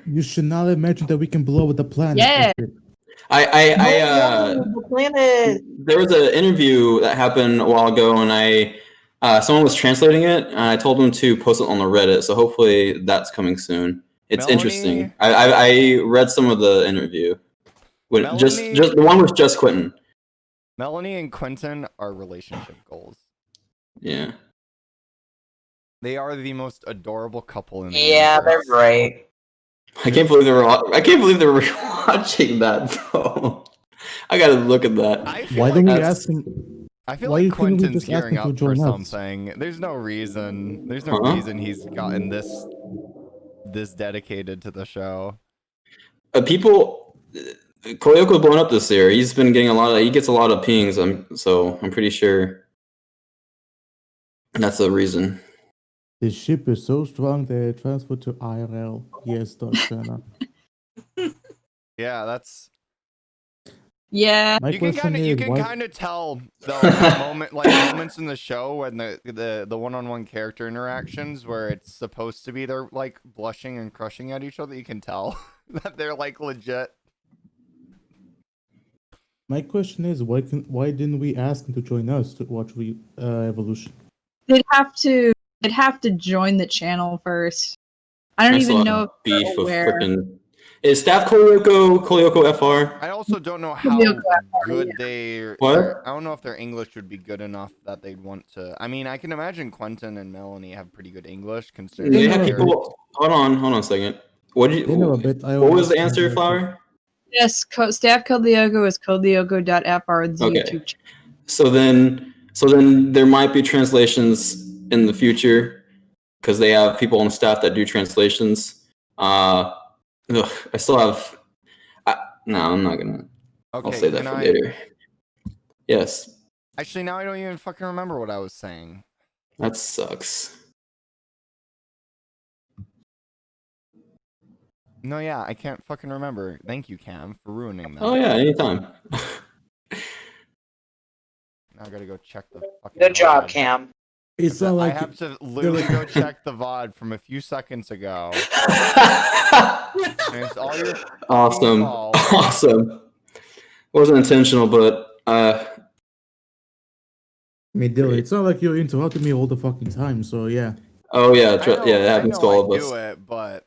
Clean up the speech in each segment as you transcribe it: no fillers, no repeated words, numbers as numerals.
You should not imagine that we can blow the planet. Yeah. The planet. There was an interview that happened a while ago, and someone was translating it, and I told them to post it on the Reddit. So hopefully that's coming soon. It's interesting. I read some of the interview. Just the one with just Quentin. Melanie and Quentin are relationship goals. Yeah. They are the most adorable couple in the Yeah, universe. they're right. I can't believe they were watching that, bro. I gotta look at that. Why don't we ask him? I feel Why like couldn't we Quentin's just ask gearing him to up for join us? something. There's no reason. There's no reason he's gotten this dedicated to the show. People, Koyoko's blown up this year. He's been getting he gets a lot of pings. So I'm pretty sure that's the reason. The ship is so strong they transferred to IRL. Yes, Dr. Yeah, that's. Yeah. My You can question kind of tell the moments in the show when the one-on-one character interactions where it's supposed to be they're like blushing and crushing at each other. You can tell that they're like legit. My question is why didn't we ask him to join us to watch Evolution? They'd have to join the channel first. I don't even know if beef they're with aware. flipping. Is staff Koyoko FR? I also don't know how good they. What? I don't know if their English would be good enough that they'd want to. I mean, I can imagine Quentin and Melanie have pretty good English considering. They have people. Hold on a second. What did you? What was the answer, Flower? Yes, staff Code Lyoko is codelyoko.fr. The YouTube channel. So then there might be translations in the future because they have people on staff that do translations. I still have. No, I'm not gonna. Okay, I'll say that for later. Yes. Actually, now I don't even fucking remember what I was saying. That sucks. No, yeah, I can't fucking remember. Thank you, Cam, for ruining that. Oh yeah, anytime. Now I gotta go check the fucking. Good job, VOD. Cam. It's not like I have to literally go check the VOD from a few seconds ago. And it's all your Awesome. fault. Awesome. Wasn't intentional, but I mean, Dylan, it's not like you're interrupting me all the fucking time, so yeah. Oh yeah, I it happens to all of us. do it, but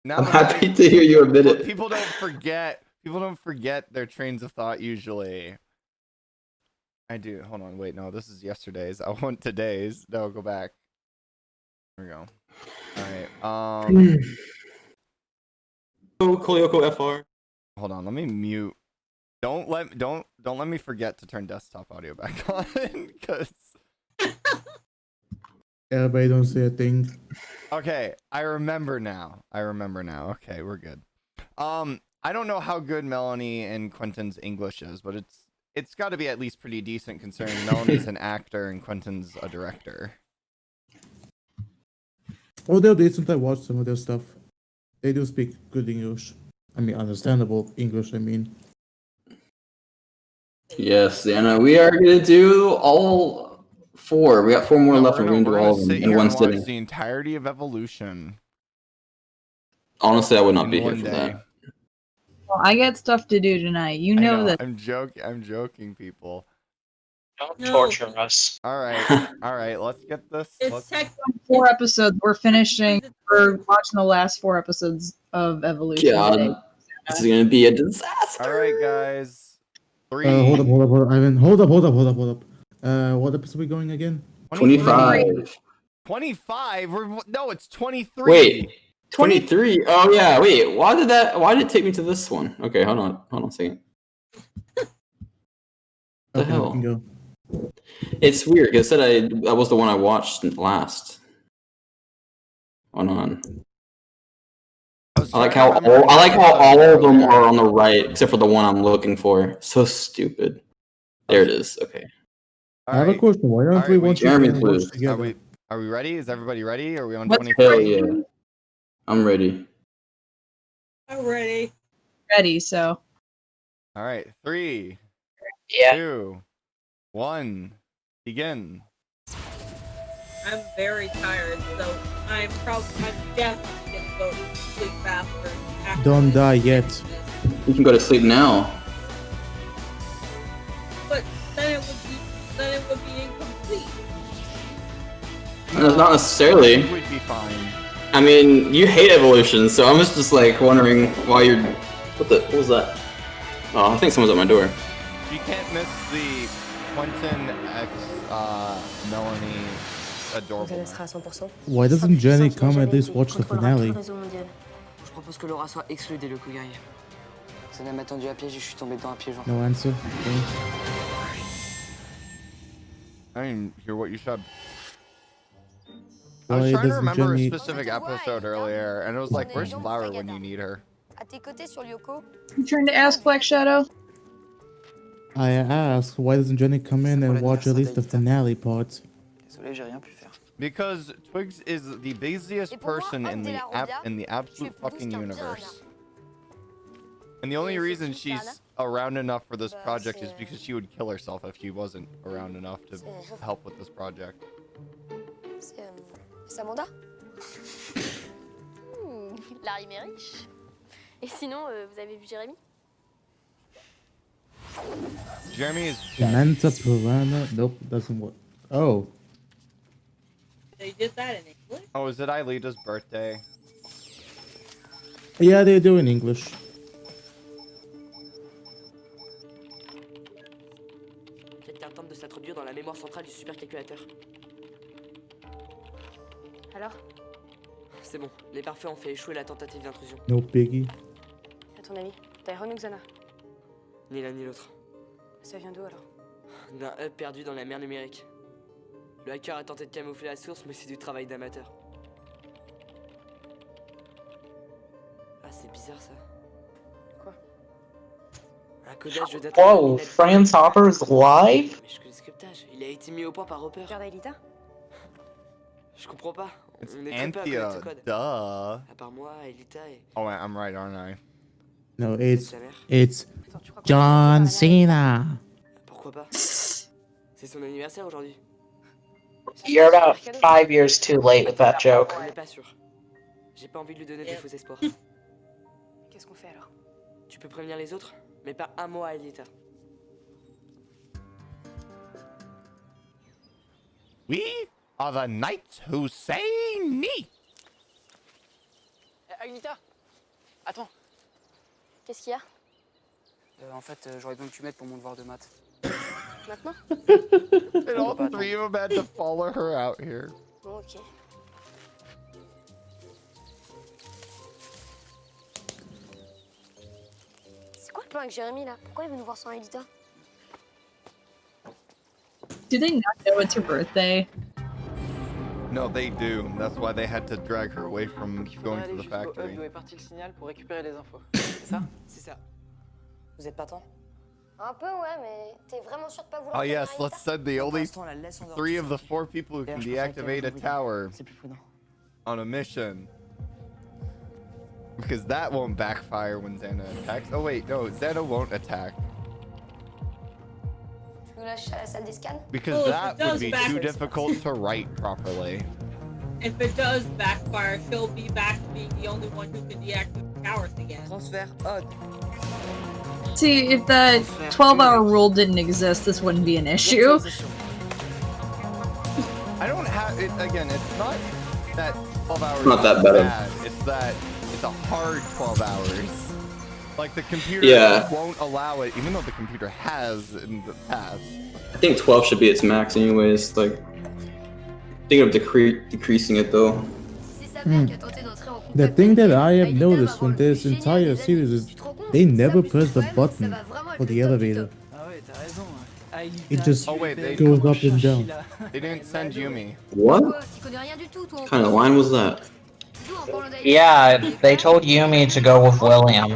now I'm happy to hear you admit it. People don't forget. People don't forget their trains of thought usually. I do. Hold on. Wait. No, this is yesterday's. I want today's. No, go back. There we go. All right. Koyoko FR. Hold on. Let me mute. Don't let me forget to turn desktop audio back on because. Everybody don't say a thing. Okay, I remember now. Okay, we're good. I don't know how good Melanie and Quentin's English is, but it's got to be at least pretty decent considering Melanie's an actor and Quentin's a director. Oh, they're decent. I watched some of their stuff. They do speak good English. I mean, understandable English, I mean. Yes, and we are going to do all 4. We got 4 more left, and we're going to do all of them in one sitting. The entirety of Evolution. Honestly, I would not be here for day. that. Well, I got stuff to do tonight. You know that. I'm joking, people. Don't torture us. All right. Let's get this. It's 4 episodes. We're finishing. We're watching the last 4 episodes of Evolution. God, this is going to be a disaster. All right, guys. 3. Hold up, Ivan. Hold up. What episode are we going again? 25. 25? No, it's 23. Wait. 23? Oh yeah, wait. Why did it take me to this one? Okay, hold on a second. The hell? It's weird because I said that was the one I watched last. Hold on. I like how all of them are on the right except for the one I'm looking for. So stupid. There it is. Okay. I have a question. Why aren't we watching together? Are we ready? Is everybody ready? Are we on 23? Hell yeah. I'm ready. I'm ready. Ready, so. All right. 3, Yeah. 2, 1, begin. I'm very tired, so I'm definitely gonna go to sleep after. Don't this die yet. finishes. You can go to sleep now. But then it would be incomplete. Not necessarily. It would be fine. I mean, you hate evolution, so I'm just like wondering why you're. What was that? Oh, I think someone's at my door. You can't miss the Quentin X Melanie adorable. Why doesn't Jenny come at least watch the finale? Je propose que Laura soit exclue des locaux guerriers. Ça m'a attendu à pied, je suis tombé dedans à pieds joints. No answer. Okay. I didn't hear what you said. I Why was trying to doesn't remember Jenny- a specific episode earlier, and it was like, where's Flower when you need her? À tes côtés sur Lyoko. You trying to ask Black Shadow? I asked, why doesn't Jenny come in and watch at least the finale part? Désolé, j'ai rien pu faire. Because Twigs is the busiest person in the absolute fucking universe. And the only reason she's around enough for this project is because she would kill herself if she wasn't around enough to help with this project. C'est Amanda. La rime est riche. Et sinon, vous avez vu Jérémy? Jeremy is Manta Piranha? Nope, doesn't work. Oh. They did that in English. Oh, is it Aelita's birthday? Yeah, they do in English. Quelqu'un tente de s'introduire dans la mémoire centrale du supercalculateur. Alors? C'est bon, les parfaits ont fait échouer la tentative d'intrusion. No biggie. À ton avis, Tyrone ou Xana? Ni l'un ni l'autre. Ça vient d'où alors? D'un hub perdu dans la mer numérique. Le hacker a tenté de camoufler la source, mais c'est du travail d'amateur. Ah, c'est bizarre ça. Quoi? Un codage de data. Whoa, Franz Hopper's live? Mais je connais ce scriptage. Il a été mis au point par Hopper. Regarde Aelita? Je comprends pas. It's On est très peu à connaître ce Anthea, code. duh. À part moi, Elita et Oh, I'm right, aren't I? No, it's sa mère. it's Attends, tu crois qu'on John peut faire la Cena. Pourquoi pas? C'est son anniversaire aujourd'hui. You're about 5 years too late with that joke. On n'est pas sûr. J'ai pas envie de lui donner des faux espoirs. Qu'est-ce qu'on fait alors? Tu peux prévenir les autres, mais pas un mot à Elita. We are the knights who say ni. Aelita! Attends! Qu'est-ce qu'il y a? En fait, j'aurais besoin que tu m'aides pour mon devoir de maths. Maintenant? And all three of them had to follow her out here. Bon, ok. C'est quoi le plan avec Jérémy là? Pourquoi il veut nous voir sans Aelita? Do they not know it's her birthday? No, they do. That's why they had to drag her away from going to the factory. Où est parti le signal pour récupérer les infos. C'est ça? C'est ça. Vous êtes partant? Un peu, ouais, mais t'es vraiment sûr de pas vouloir Oh faire yes, Aelita? let's send the only 3 of the 4 people who can deactivate a tower C'est plus prudent. on a mission. Because that won't backfire when Xana attacks. Oh wait, no, Xana won't attack. Tu nous lâches à la salle des scans? Because Well, if that it does would be too backfire- difficult to write properly. If it does backfire, she'll be back to being the only one who can deactivate towers again. Transfert odd. See, if the 12-hour rule didn't exist, this wouldn't be an issue. I don't have it again, it's not that 12 hours Not that is bad. It's that it's a hard 12 hours. Like the computer Yeah. won't allow it, even though the computer has in the past. I think 12 should be its max, anyways. Like, thinking of decreasing it though. Si c'est sa mère qui a tenté d'entrer en contact The thing that avec I have Aelita noticed avant from le this génial entire des series années, is tu te rends compte they que never ça, plus press the problème, button ça va vraiment être for le the top du elevator. top. Ah ouais, t'as raison. It just Oh wait, they goes up and down. They didn't send Yumi. What Quoi, tu connais rien du tout, toi, en kind of plus. line was that? Surtout en parlant d'Aelita. Yeah, they told Yumi to go with William.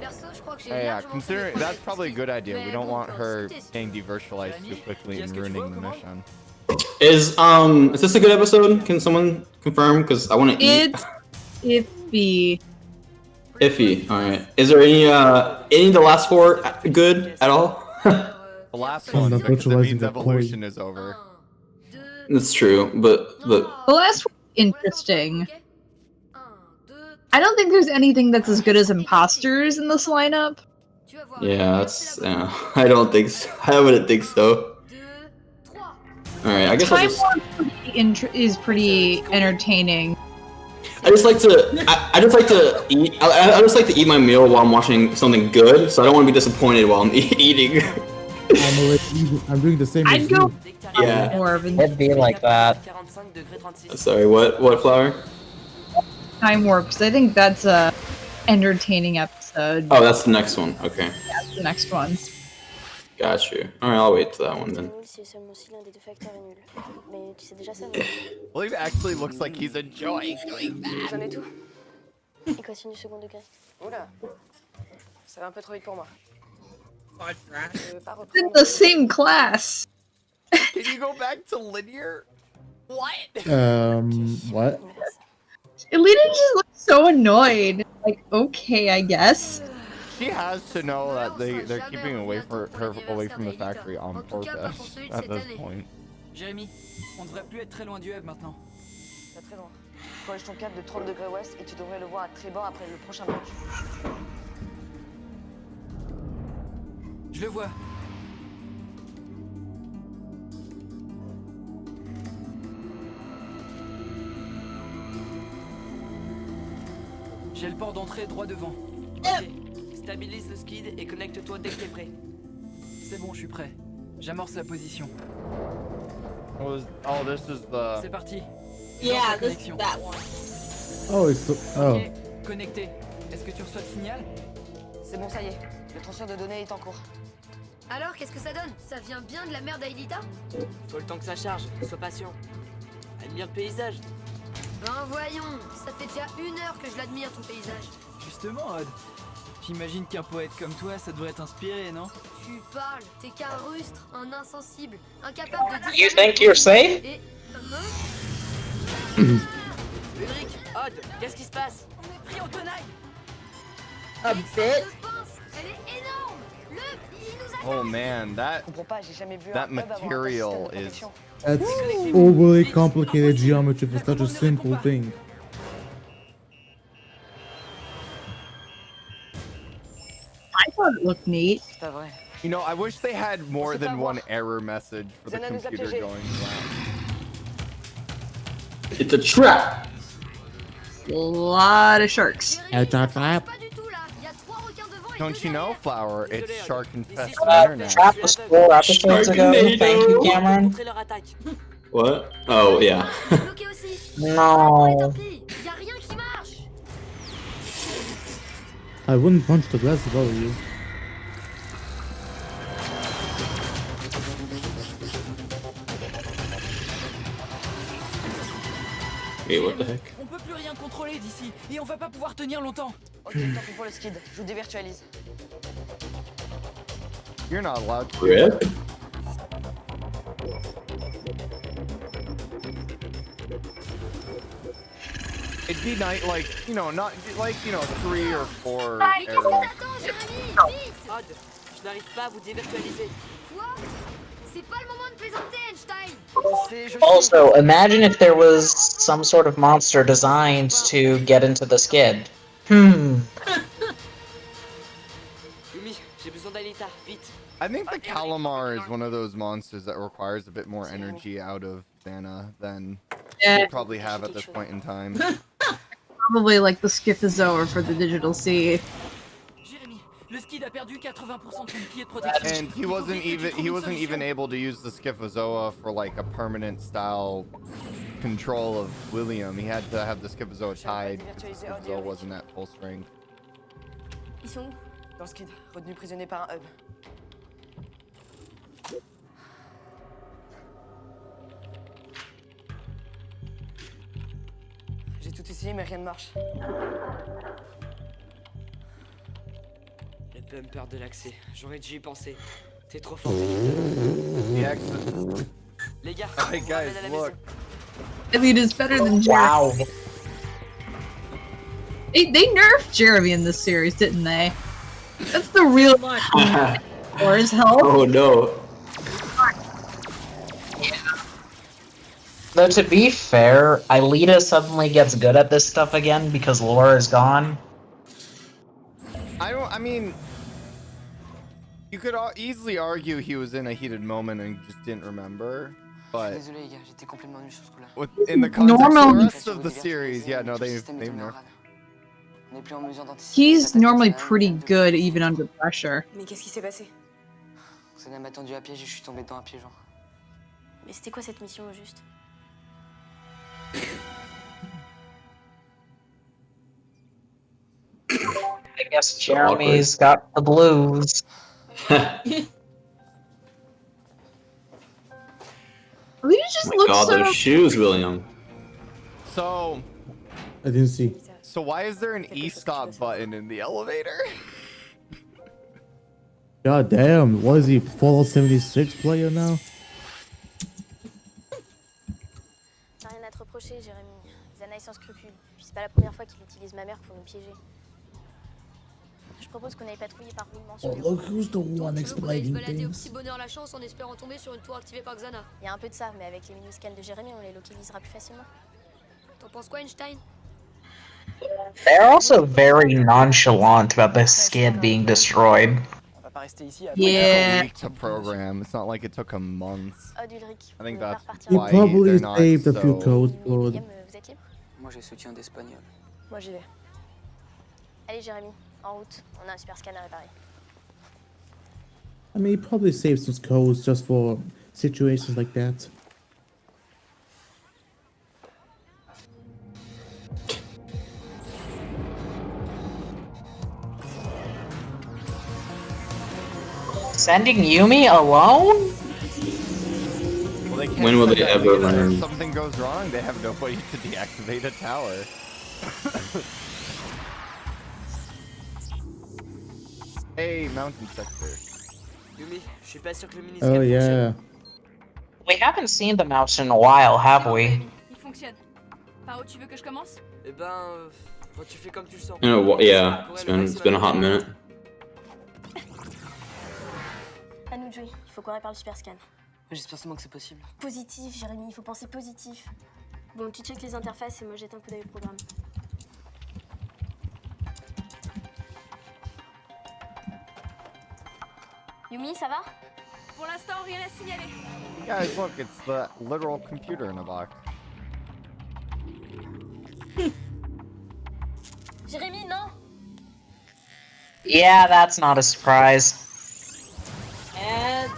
Perso, je crois que j'ai Yeah, largement considering fait mes that's probably a good idea. We Mais don't bon, want on peut en her discuter, si tu getting devirtualized too quickly and ruining the mission. Is this a good episode? Can someone confirm? Because I want to eat. It's iffy. Iffy. All right. Is there any of the last 4 good at all? The last I'm one, not because it virtualizing means the evolution is over. Un, deux, That's true, but The last one, interesting. I don't think there's anything that's as good as imposters in this lineup. yeah, that's I don't think so. I wouldn't think so. All right, I guess I'll Time just. Warp is pretty entertaining. I just like to. I just like to eat. I just like to eat my meal while I'm watching something good, so I don't want to be disappointed while I'm eating. I'm doing the same. I'd as go you. Yeah. more of It'd be like that. Sorry, what? What flower? Time Warp because I think that's a entertaining episode. Oh, that's the next one. Okay, That's the next one. got you. All right, I'll wait to that one then. Well, he actually looks like he's enjoying doing that. Vous en êtes où? Équation du second degré. Oula, ça va un peu trop vite pour moi. Je veux pas It's in reprendre. the same class. Can you go back to linear? What? What? Elena just looks so annoyed. Like, okay, I guess. She has to know that they're keeping her away from the factory on purpose at this point. Jérémy, on devrait plus être très loin du hub maintenant. Pas très loin. Corrige ton cap de 30 degrés ouest et tu devrais le voir à très bas après le prochain match. Je le vois. J'ai le port d'entrée droit devant. Ok. Stabilise le skid et connecte-toi dès que t'es prêt. C'est bon, je suis prêt. J'amorce la position. Oh, this is the. C'est parti. Yeah, this is that one. Oh, it's oh. Ok, connecté. Est-ce que tu reçois le signal? C'est bon, ça y est. Le transfert de données est en cours. Alors, qu'est-ce que ça donne? Ça vient bien de la mer d'Aelita? Faut le temps que ça charge, sois patient. Admire le paysage. Ben voyons, ça fait déjà 1 heure que je l'admire ton paysage. Justement, Odd. J'imagine qu'un poète comme toi, ça devrait t'inspirer, non? Tu parles, t'es qu'un rustre, un insensible, incapable de You think you're safe? Et... Ulrich, Odd, qu'est-ce qui se passe? On est pris en tenaille. A bit. Elle est énorme. Le, il nous a... Oh man, that Je comprends pas, j'ai jamais vu that un hub avoir un tel material système de is. protection. That's overly complicated geometry for such a simple thing. I thought it looked neat. C'est pas vrai. You know, I wish they had more than one error message for the Zena nous a computer piégés. going wrong. It's a trap. A lot of sharks. It's a trap. Pas du tout là. Il y a 3 requins devant et Don't 2 you know, derrière. Flower? It's shark infested The internet. trap was 4 episodes ago. Thank you, Cameron. Contrer leur attaque. What? Oh yeah. Bloqué aussi. No. Tant pis. Y a rien qui marche. I wouldn't punch the glass if I were you. Wait, what the heck? On peut plus rien contrôler d'ici et on va pas pouvoir tenir longtemps. Ok, tant pis pour le skid. Je vous dévirtualise. You're not allowed to. Rip? It'd be nice, like, you know, not like, you know, 3 or 4 Mais qu'est-ce que errors. t'attends, Jérémy? Vite. Odd, je n'arrive pas à vous dévirtualiser. Quoi? C'est pas le moment de plaisanter, Einstein. Je sais. Also, imagine if there was some sort of monster designed to get into the skid. Yumi, j'ai besoin d'Aelita, vite. I think the calamar is one of those monsters that requires a bit more energy out of Vanna than Yeah, they probably have at this point in time. probably like the Schizozoa for the Digital Sea. Jérémy, le skid a perdu 80% de son bouclier de protection. And he wasn't even able to use the Schizozoa for like a permanent style control of William. He had to have the Schizozoa tied because the Schizozoa wasn't at full strength. Ils sont où? Dans le skid, retenu prisonnier par un hub. J'ai tout essayé, mais rien ne marche. Le bumper de l'accès, j'aurais dû y penser. T'es trop fort. The exit. Les gars, Hey on vous guys, ramène à la look. I mean, it's better than Jeremy. Wow. They nerfed Jeremy in this series, didn't they? That's the real or his health. Oh no. Though to be fair, Aelita suddenly gets good at this stuff again because Laura is gone. I mean, you could easily argue he was in a heated moment and just didn't remember, but Désolé les gars, j'étais complètement nul sur ce coup-là. in the context of the Normally- rest of the series, yeah, no, they've nerfed. On n'est plus en mesure d'anticiper He's cette attaque normally de Xana pretty depuis good quelques even jours. under pressure. Mais qu'est-ce qui s'est passé? Xana m'a tendu à piège et je suis tombé dedans à pieds joints. Mais c'était quoi cette mission au juste? I guess Jeremy's got the blues. These just My look God, so. those shoes, William. So, I didn't see. so why is there an e-stop button in the elevator? God damn, what is he, Fallout 76 player now? T'as rien à te reprocher, Jérémy. Xana est sans scrupules. Puis c'est pas la première fois qu'il utilise ma mère pour nous piéger. Je propose qu'on aille patrouiller par roulement sur Oh, les look routes. who's the one explaining things. bonheur la chance en espérant tomber sur une tour activée par Xana. Il y a un peu de ça, mais avec les mini-scans de Jérémy, on les localisera plus facilement. T'en penses quoi, Einstein? They're also very nonchalant about the skid being destroyed. On va pas rester ici à It took a Yeah. week to program. It's not like it took a month. Oh, Ulrich. I think on va that's repartir. He why probably they're not saved a few so- codes, Mimi et but William, vous êtes libre? Moi j'ai le soutien d'Espagnol. Moi, j'y vais. Allez, Jérémy, en route. On a un super scanner à réparer. I mean, he probably saved some codes just for situations like that. Sending Yumi alone? Well, they can't When will send they that ever data. learn? If something goes wrong, they have nobody to deactivate a tower. Hey, mountain sector. Yumi, je suis pas sûr que le mini Oh yeah. We haven't seen the mouse in a while, have we? Il fonctionne. Par où tu veux que je commence? Eh ben, tu fais comme tu le sens. Yeah, it's been a hot minute. À nous de jouer. Il faut qu'on répare le super scan. J'espère seulement que c'est possible. Positif, Jérémy, il faut penser positif. Bon, tu checkes les interfaces et moi jette un coup d'œil au programme. Yumi, ça va? Pour l'instant, rien à signaler. Guys, look, it's the literal computer in a box. Jérémy, non? Yeah, that's not a surprise. And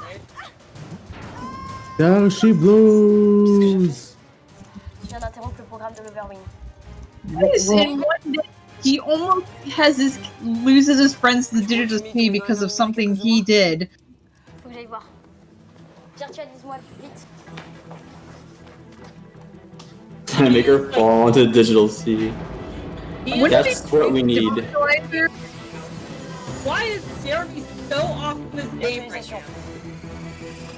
There she blows. Je viens d'interrompre le programme de l'Overwing. Yes, in one day, he almost loses his friends to the digital key because of something he did. Faut que j'aille voir. Virtualise-moi vite. Trying to make her fall into digital sea. Wouldn't That's it what we be need. defibrillator? why is Jeremy so off his game right now?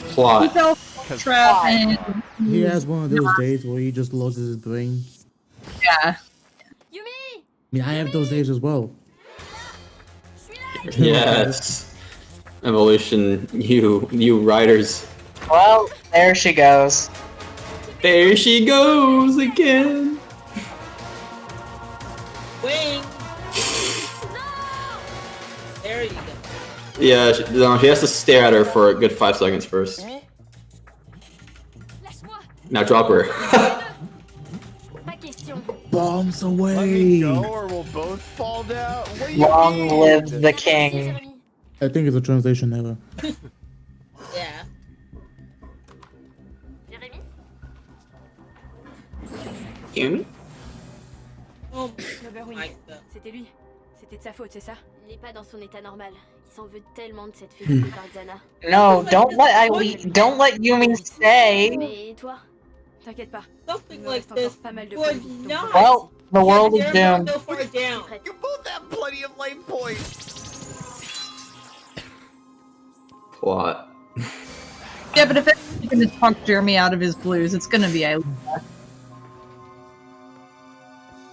He Plot. fell Cause trap and He has one of those days where he just loses his brain. yeah. Yumi! I mean, I have those days as well. Yes. Evolution, you riders. Well, there she goes. There she goes again. Wing! There you go. Yeah, she has to stare at her for a good 5 seconds first. Yumi, Lâche-moi! Now drop her. Pas question. Bombs let me away. go or we'll both fall down. What do you Long mean? live the Merci, king. Jérémy. I think it's a translation error. Yeah. Jérémy? Yumi? Oh L'Overwing. my god. C'était lui. C'était de sa faute, c'est ça? Il est pas dans son état normal. Il s'en veut tellement de cette fille par Xana. No, don't let Yumi stay. Mais toi? T'inquiète pas. Something Il me like reste encore this pas mal de would points. donc not. Well, the world is Jeremy doomed. so far down. prête. You both have plenty of lane points. Plot. Yeah, but if it's going to talk Jeremy out of his blues, it's going to be Aelita.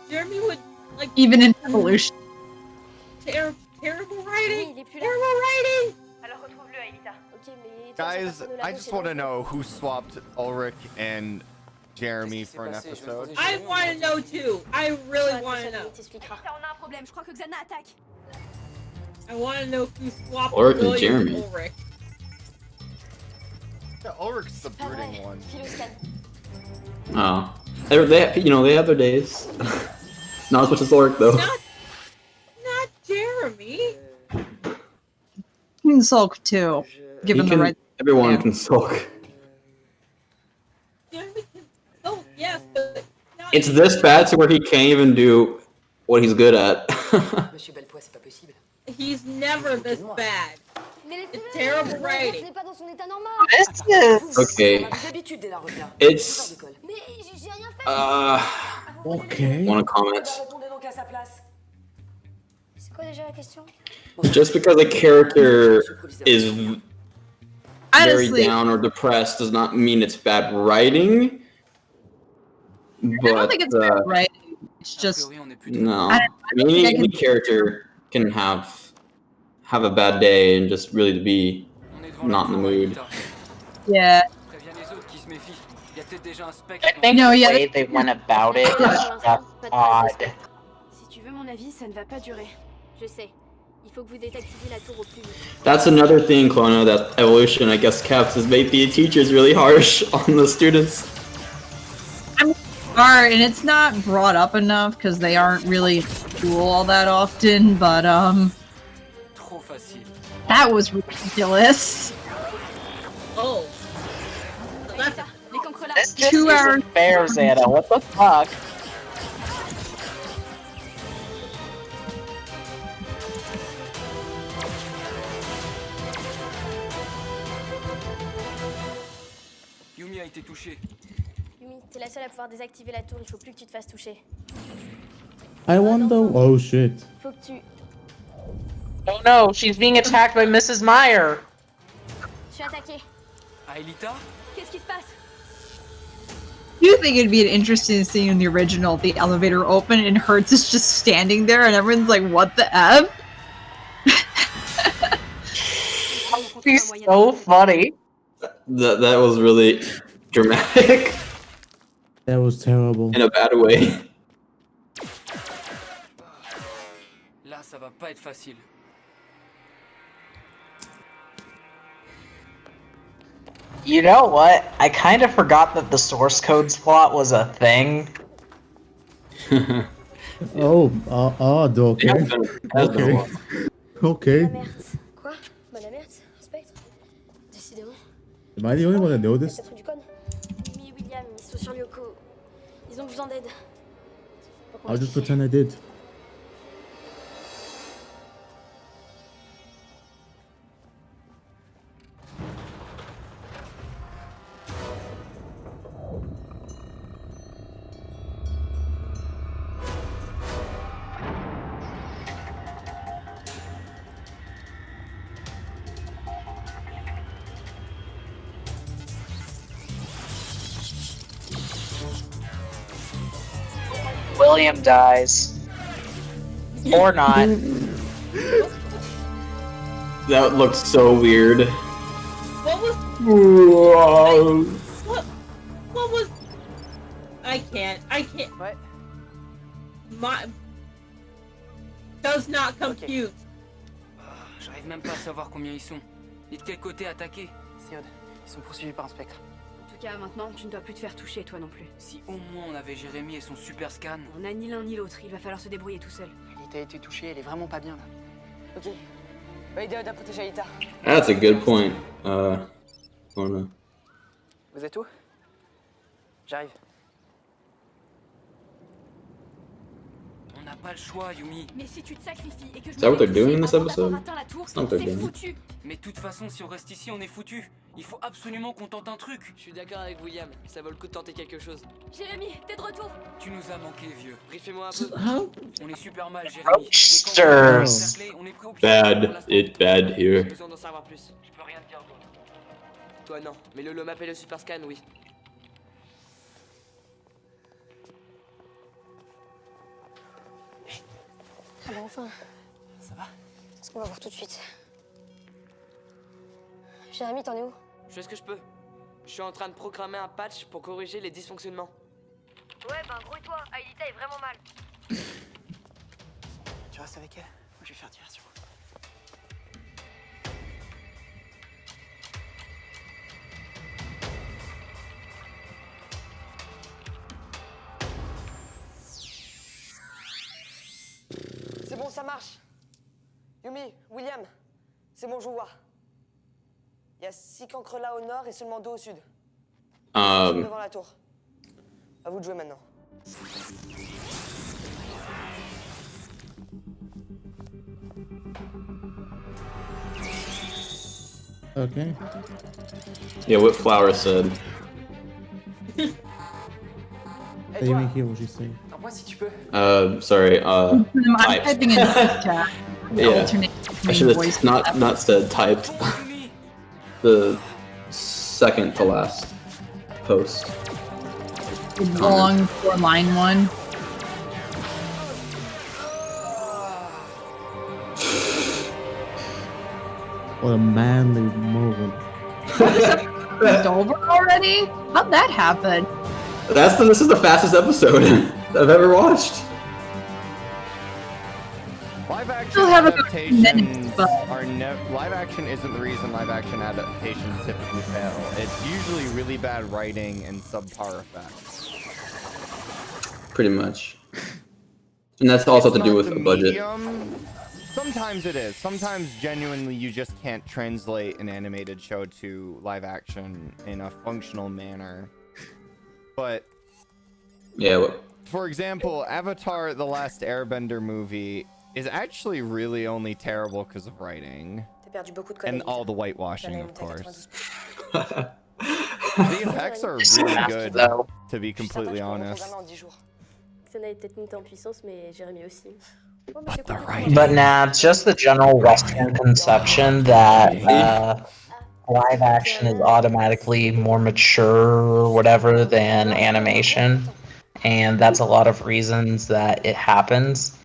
Jeremy would like Even in Evolution. terrible Oui, writing. il est plus là. Terrible writing. Alors retrouve-le, Aelita. Ok, mais... Guys, I just want to know who swapped Ulrich and Jeremy for an episode. I want to know too. I really want to know. On a un problème, je crois que Xana attaque. I want to know who swapped Ulrich and William Jeremy. with Ulrich. Yeah, Ulrich's the brooding one. Oh, they have their days. Not as much as Ulrich though. Not Jeremy. He can sulk too, given the right. Everyone can sulk. Jeremy can. Oh yes, but not. It's this bad to where he can't even do what he's good at. Monsieur Belpois, c'est pas possible. He's never this bad. It's terrible writing. Okay. It's. Okay. Want to comment? Répondez donc à sa place. C'est quoi déjà la question? Just because a character is very Honestly, down or depressed does not mean it's bad writing. But I don't think it's bad writing. It's just no. Any character can have a bad day and just really be not in the mood. yeah. I think No, the yeah, way they went about it is just odd. Si tu veux mon avis, ça ne va pas durer. Je sais. Il faut que vous désactiviez la tour au plus vite. That's another thing, Clona, that evolution, I guess, Caps has made the teachers really harsh on the students. And it's not brought up enough because they aren't really in school all that often, but that was ridiculous. Oh. So that's This 2 hours. isn't fair, Xana. What the fuck? Yumi a été touchée. Yumi, t'es la seule à pouvoir désactiver la tour, il faut plus que tu te fasses toucher. I wonder. Oh shit. Faut que tu... Oh no, she's being attacked by Mrs. Meyer. Je suis attaquée. Aelita? Qu'est-ce qui se passe? Do you think it'd be an interesting scene in the original, the elevator open and Hertz is just standing there and everyone's like, what the F? She's so funny. That was really dramatic That was terrible. in a bad way. Là, ça va pas être facile. You know what? I kind of forgot that the source codes plot was a thing. Oh, okay. It has been a Okay. while. Okay. La merde. Quoi? Bah la merde, Spectre. Décidément. Am I the only one that noticed? C'est du con. Yumi et William, ils sont sur Lyoko. Ils ont besoin d'aide. I'll just pretend I did. William dies. Or not. That looked so weird. what was Whoa. what was I can't. What? My does not compute. J'arrive même pas à savoir combien ils sont. Ni de quel côté attaquer. Siod, ils sont poursuivis par un spectre. En tout cas, maintenant, tu ne dois plus te faire toucher, toi non plus. Si au moins on avait Jérémy et son super scan. On n'a ni l'un ni l'autre, il va falloir se débrouiller tout seul. Aelita a été touchée, elle est vraiment pas bien là. Ok. Va aider à protéger Aelita. That's a good point. Clona. Vous êtes où? J'arrive. On n'a pas le choix, Yumi. Mais si tu te sacrifies et que je Is that what they're doing in this episode? la tour, It's not what they're c'est doing. foutu. Mais de toute façon, si on reste ici, on est foutu. Il faut absolument qu'on tente un truc. Je suis d'accord avec William, ça vaut le coup de tenter quelque chose. Jérémy, t'es de retour. Tu nous as manqué, vieux. Briefez-moi un peu. How? On est super mal, Jérémy. Roasters. On est pris au pied. Bad. It's bad J'ai here. besoin d'en savoir plus. Je peux rien te dire d'autre. Toi non, mais le map et le super scan, oui. Ah bah enfin, Ça va? c'est ce qu'on va voir tout de suite. Jérémy, t'en es où? Je fais ce que je peux. Je suis en train de programmer un patch pour corriger les dysfonctionnements. Ouais, ben grouille-toi, Aelita est vraiment mal. Tu restes avec elle? Moi, je vais faire diversion. C'est bon, ça marche. Yumi, William, c'est bon, je vous vois. Il y a 6 cancres là au nord et seulement 2 au sud. Devant la tour. À vous de jouer maintenant. Okay. Yeah, what Flower said. Hey, I didn't even toi, hear what she said. Moi, si tu peux. Sorry. I'm Typed. typing in the chat. Yeah. Alternate I between should voice have not said typed. Yumi. The second to last post. and long for line 1. What a manly moment. It's over already? How'd that happen? This is the fastest episode I've ever watched. Live action Still have a couple adaptations minutes, but- are live action isn't the reason live action adaptations typically fail. It's usually really bad writing and subpar effects. Pretty much. And that's also It's to do not with the budget. medium. Sometimes it is. Sometimes genuinely you just can't translate an animated show to live action in a functional manner. But Yeah, what? for example, Avatar: The Last Airbender movie is actually really only terrible because of writing and all the whitewashing, of course. The effects are really good, though. to be completely honest. Xana est peut-être montée en puissance, mais Jérémy aussi. But the writing. But nah, it's just the general Western conception that live action is automatically more mature or whatever than animation. And that's a lot of reasons that it happens,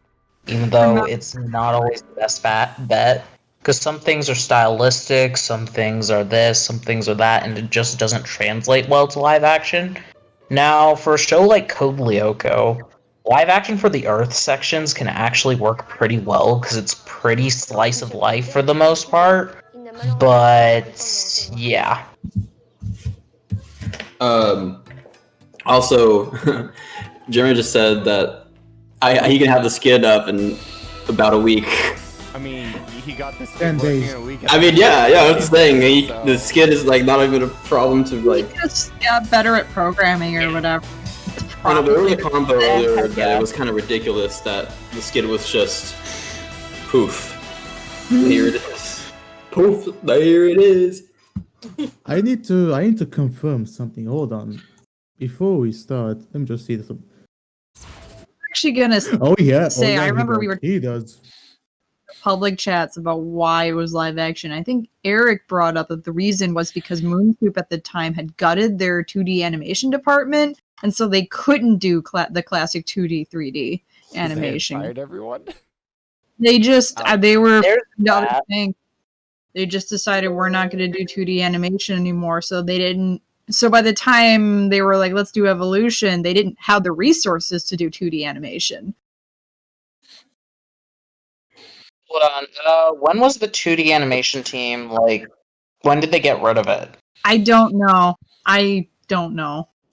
even though it's not always the best bet. Because some things are stylistic, some things are this, some things are that, and it just doesn't translate well to live action. Now, for a show like Code Lyoko, live action for the Earth sections can actually work pretty well because it's pretty slice of life for the most part. But yeah. Also, Jeremy just said that he can have the skid up in about a week. I mean, he got this 10 working days. in a week. I mean, yeah, I was saying So- the skid is like not even a problem to like. Just better at programming or whatever. I know, but there was a combo earlier that Yeah. it was kind of ridiculous that the skid was just poof. Here it is. Poof. There it is. I need to confirm something. Hold on. Before we start, let me just see this. Actually gonna Oh yeah. Say, oh, yeah, I remember he we does. were- He does. public chats about why it was live action. I think Eric brought up that the reason was because Moonsoup at the time had gutted their 2D animation department, and so they couldn't do the classic 2D, 3D animation. Fired everyone. They just they were There's the other that. thing. They just decided we're not going to do 2D animation anymore, so they didn't. So by the time they were like, let's do Evolution, they didn't have the resources to do 2D animation. Hold on. When was the 2D animation team, like, when did they get rid of it? I don't know.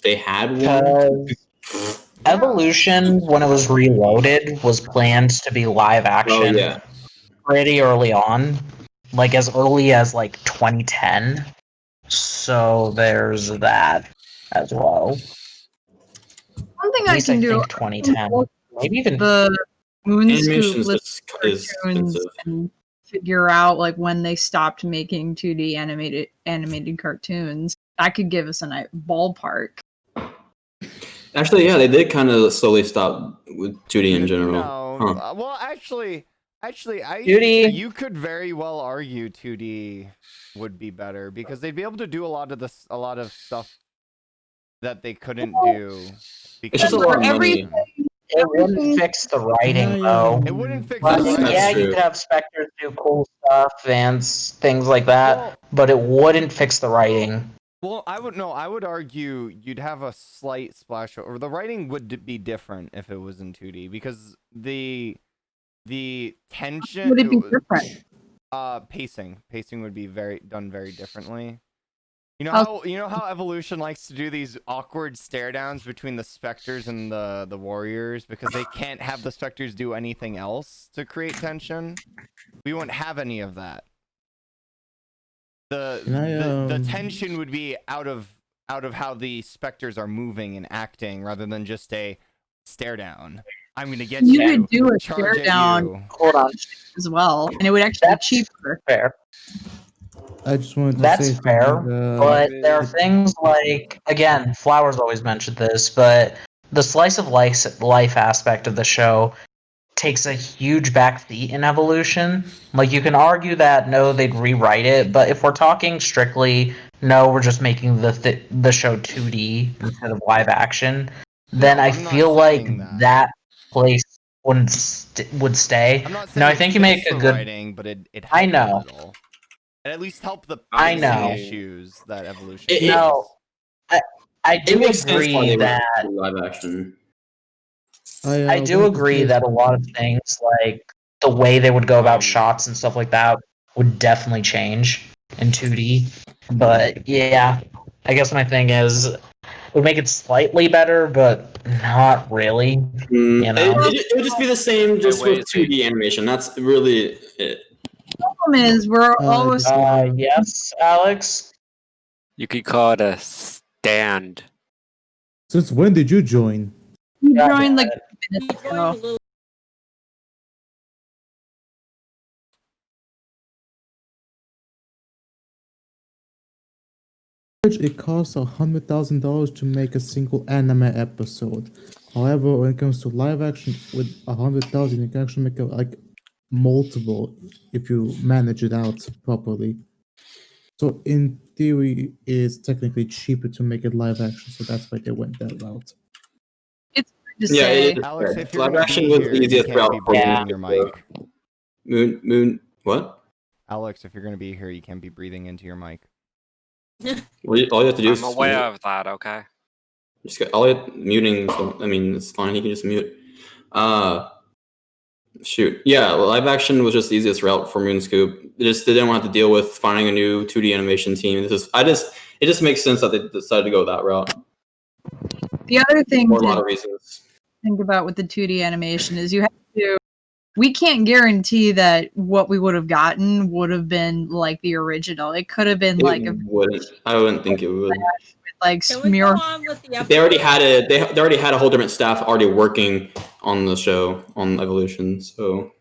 They had one. Because Evolution, when it was reloaded, was planned to be live Oh action yeah. pretty early on. Like, as early as, like, 2010. So there's that as well. One thing At I least can I do, think 2010. Maybe even the Animation Moonscoop is list is cartoons expensive. and figure out like when they stopped making 2D animated cartoons. I could give us a ballpark. Actually, yeah, they did kind of slowly stop with 2D in general. No, Huh. well, actually, 2D. you could very well argue 2D would be better because they'd be able to do a lot of stuff that they couldn't do. It's just a lot of money. It wouldn't fix the writing, though. It wouldn't fix But the That's writing. yeah, true. you could have Spectre do cool stuff and things like that, Well- but it wouldn't fix the writing. Well, I would argue you'd have a slight splash over. The writing would be different if it was in 2D because the tension Would it be different? Pacing would be done very differently. You Oh. know how Evolution likes to do these awkward stare downs between the Spectres and the Warriors because they can't have the Spectres do anything else to create tension. We wouldn't have any of that. The tension would be out of how the Spectres are moving and acting rather than just a stare down. I'm gonna get you. You could do a charge stare at down you. Hold on. as well, and it would actually be cheaper. Fair. I just wanted to That's say fair, something, but there are things like, again, Flowers always mentioned this, but the slice of life aspect of the show takes a huge backseat in Evolution. Like, you can argue that, no, they'd rewrite it, but if we're talking strictly, no, we're just making the show 2D instead of live action, then I I'm not feel like saying that place would stay. I'm not saying No, I it think you fixed make a the good... writing, but it helped I a know. little. It at least helped the I pacing know. issues that Evolution It- has. No, I It do makes sense why agree they that... went to live action. I do wanted to agree say that a lot of things, like the way they would go about shots and stuff like that, would definitely change in 2D. But yeah, I guess my thing is, it would make it slightly better, but not really. You know? It would just be the same, just wait, with 2D animation. That's really it. The problem is we're almost Yes, Alex? You could call it a stand. Since when did you join? you God joined damn like it. minutes He joined ago. a little. It costs $100,000 to make a single anime episode. However, when it comes to live action, with $100,000, you can actually make like multiple if you manage it out properly. So in theory, it's technically cheaper to make it live action. So that's why they went that route. It's hard to Yeah, say. it is. Alex, fair. if you're Live gonna action be was here, the you easiest can't route be for breathing me. in your mic. Moon, what? Alex, if you're gonna be here, you can't be breathing into your mic. All you have to do is I'm aware of that, okay? just get all it muting. So, I mean, it's fine. You can just mute. Shoot. Yeah, live action was just the easiest route for Moonscoop. They didn't want to deal with finding a new 2D animation team. It just makes sense that they decided to go that route The other thing for a lot to of reasons. think about with the 2D animation is you have to. We can't guarantee that what we would have gotten would have been like the original. It could have been like a I wouldn't think it would. like Can we go smear. on with the episode? They already had it. They already had a whole different staff already working on the show on Evolution. So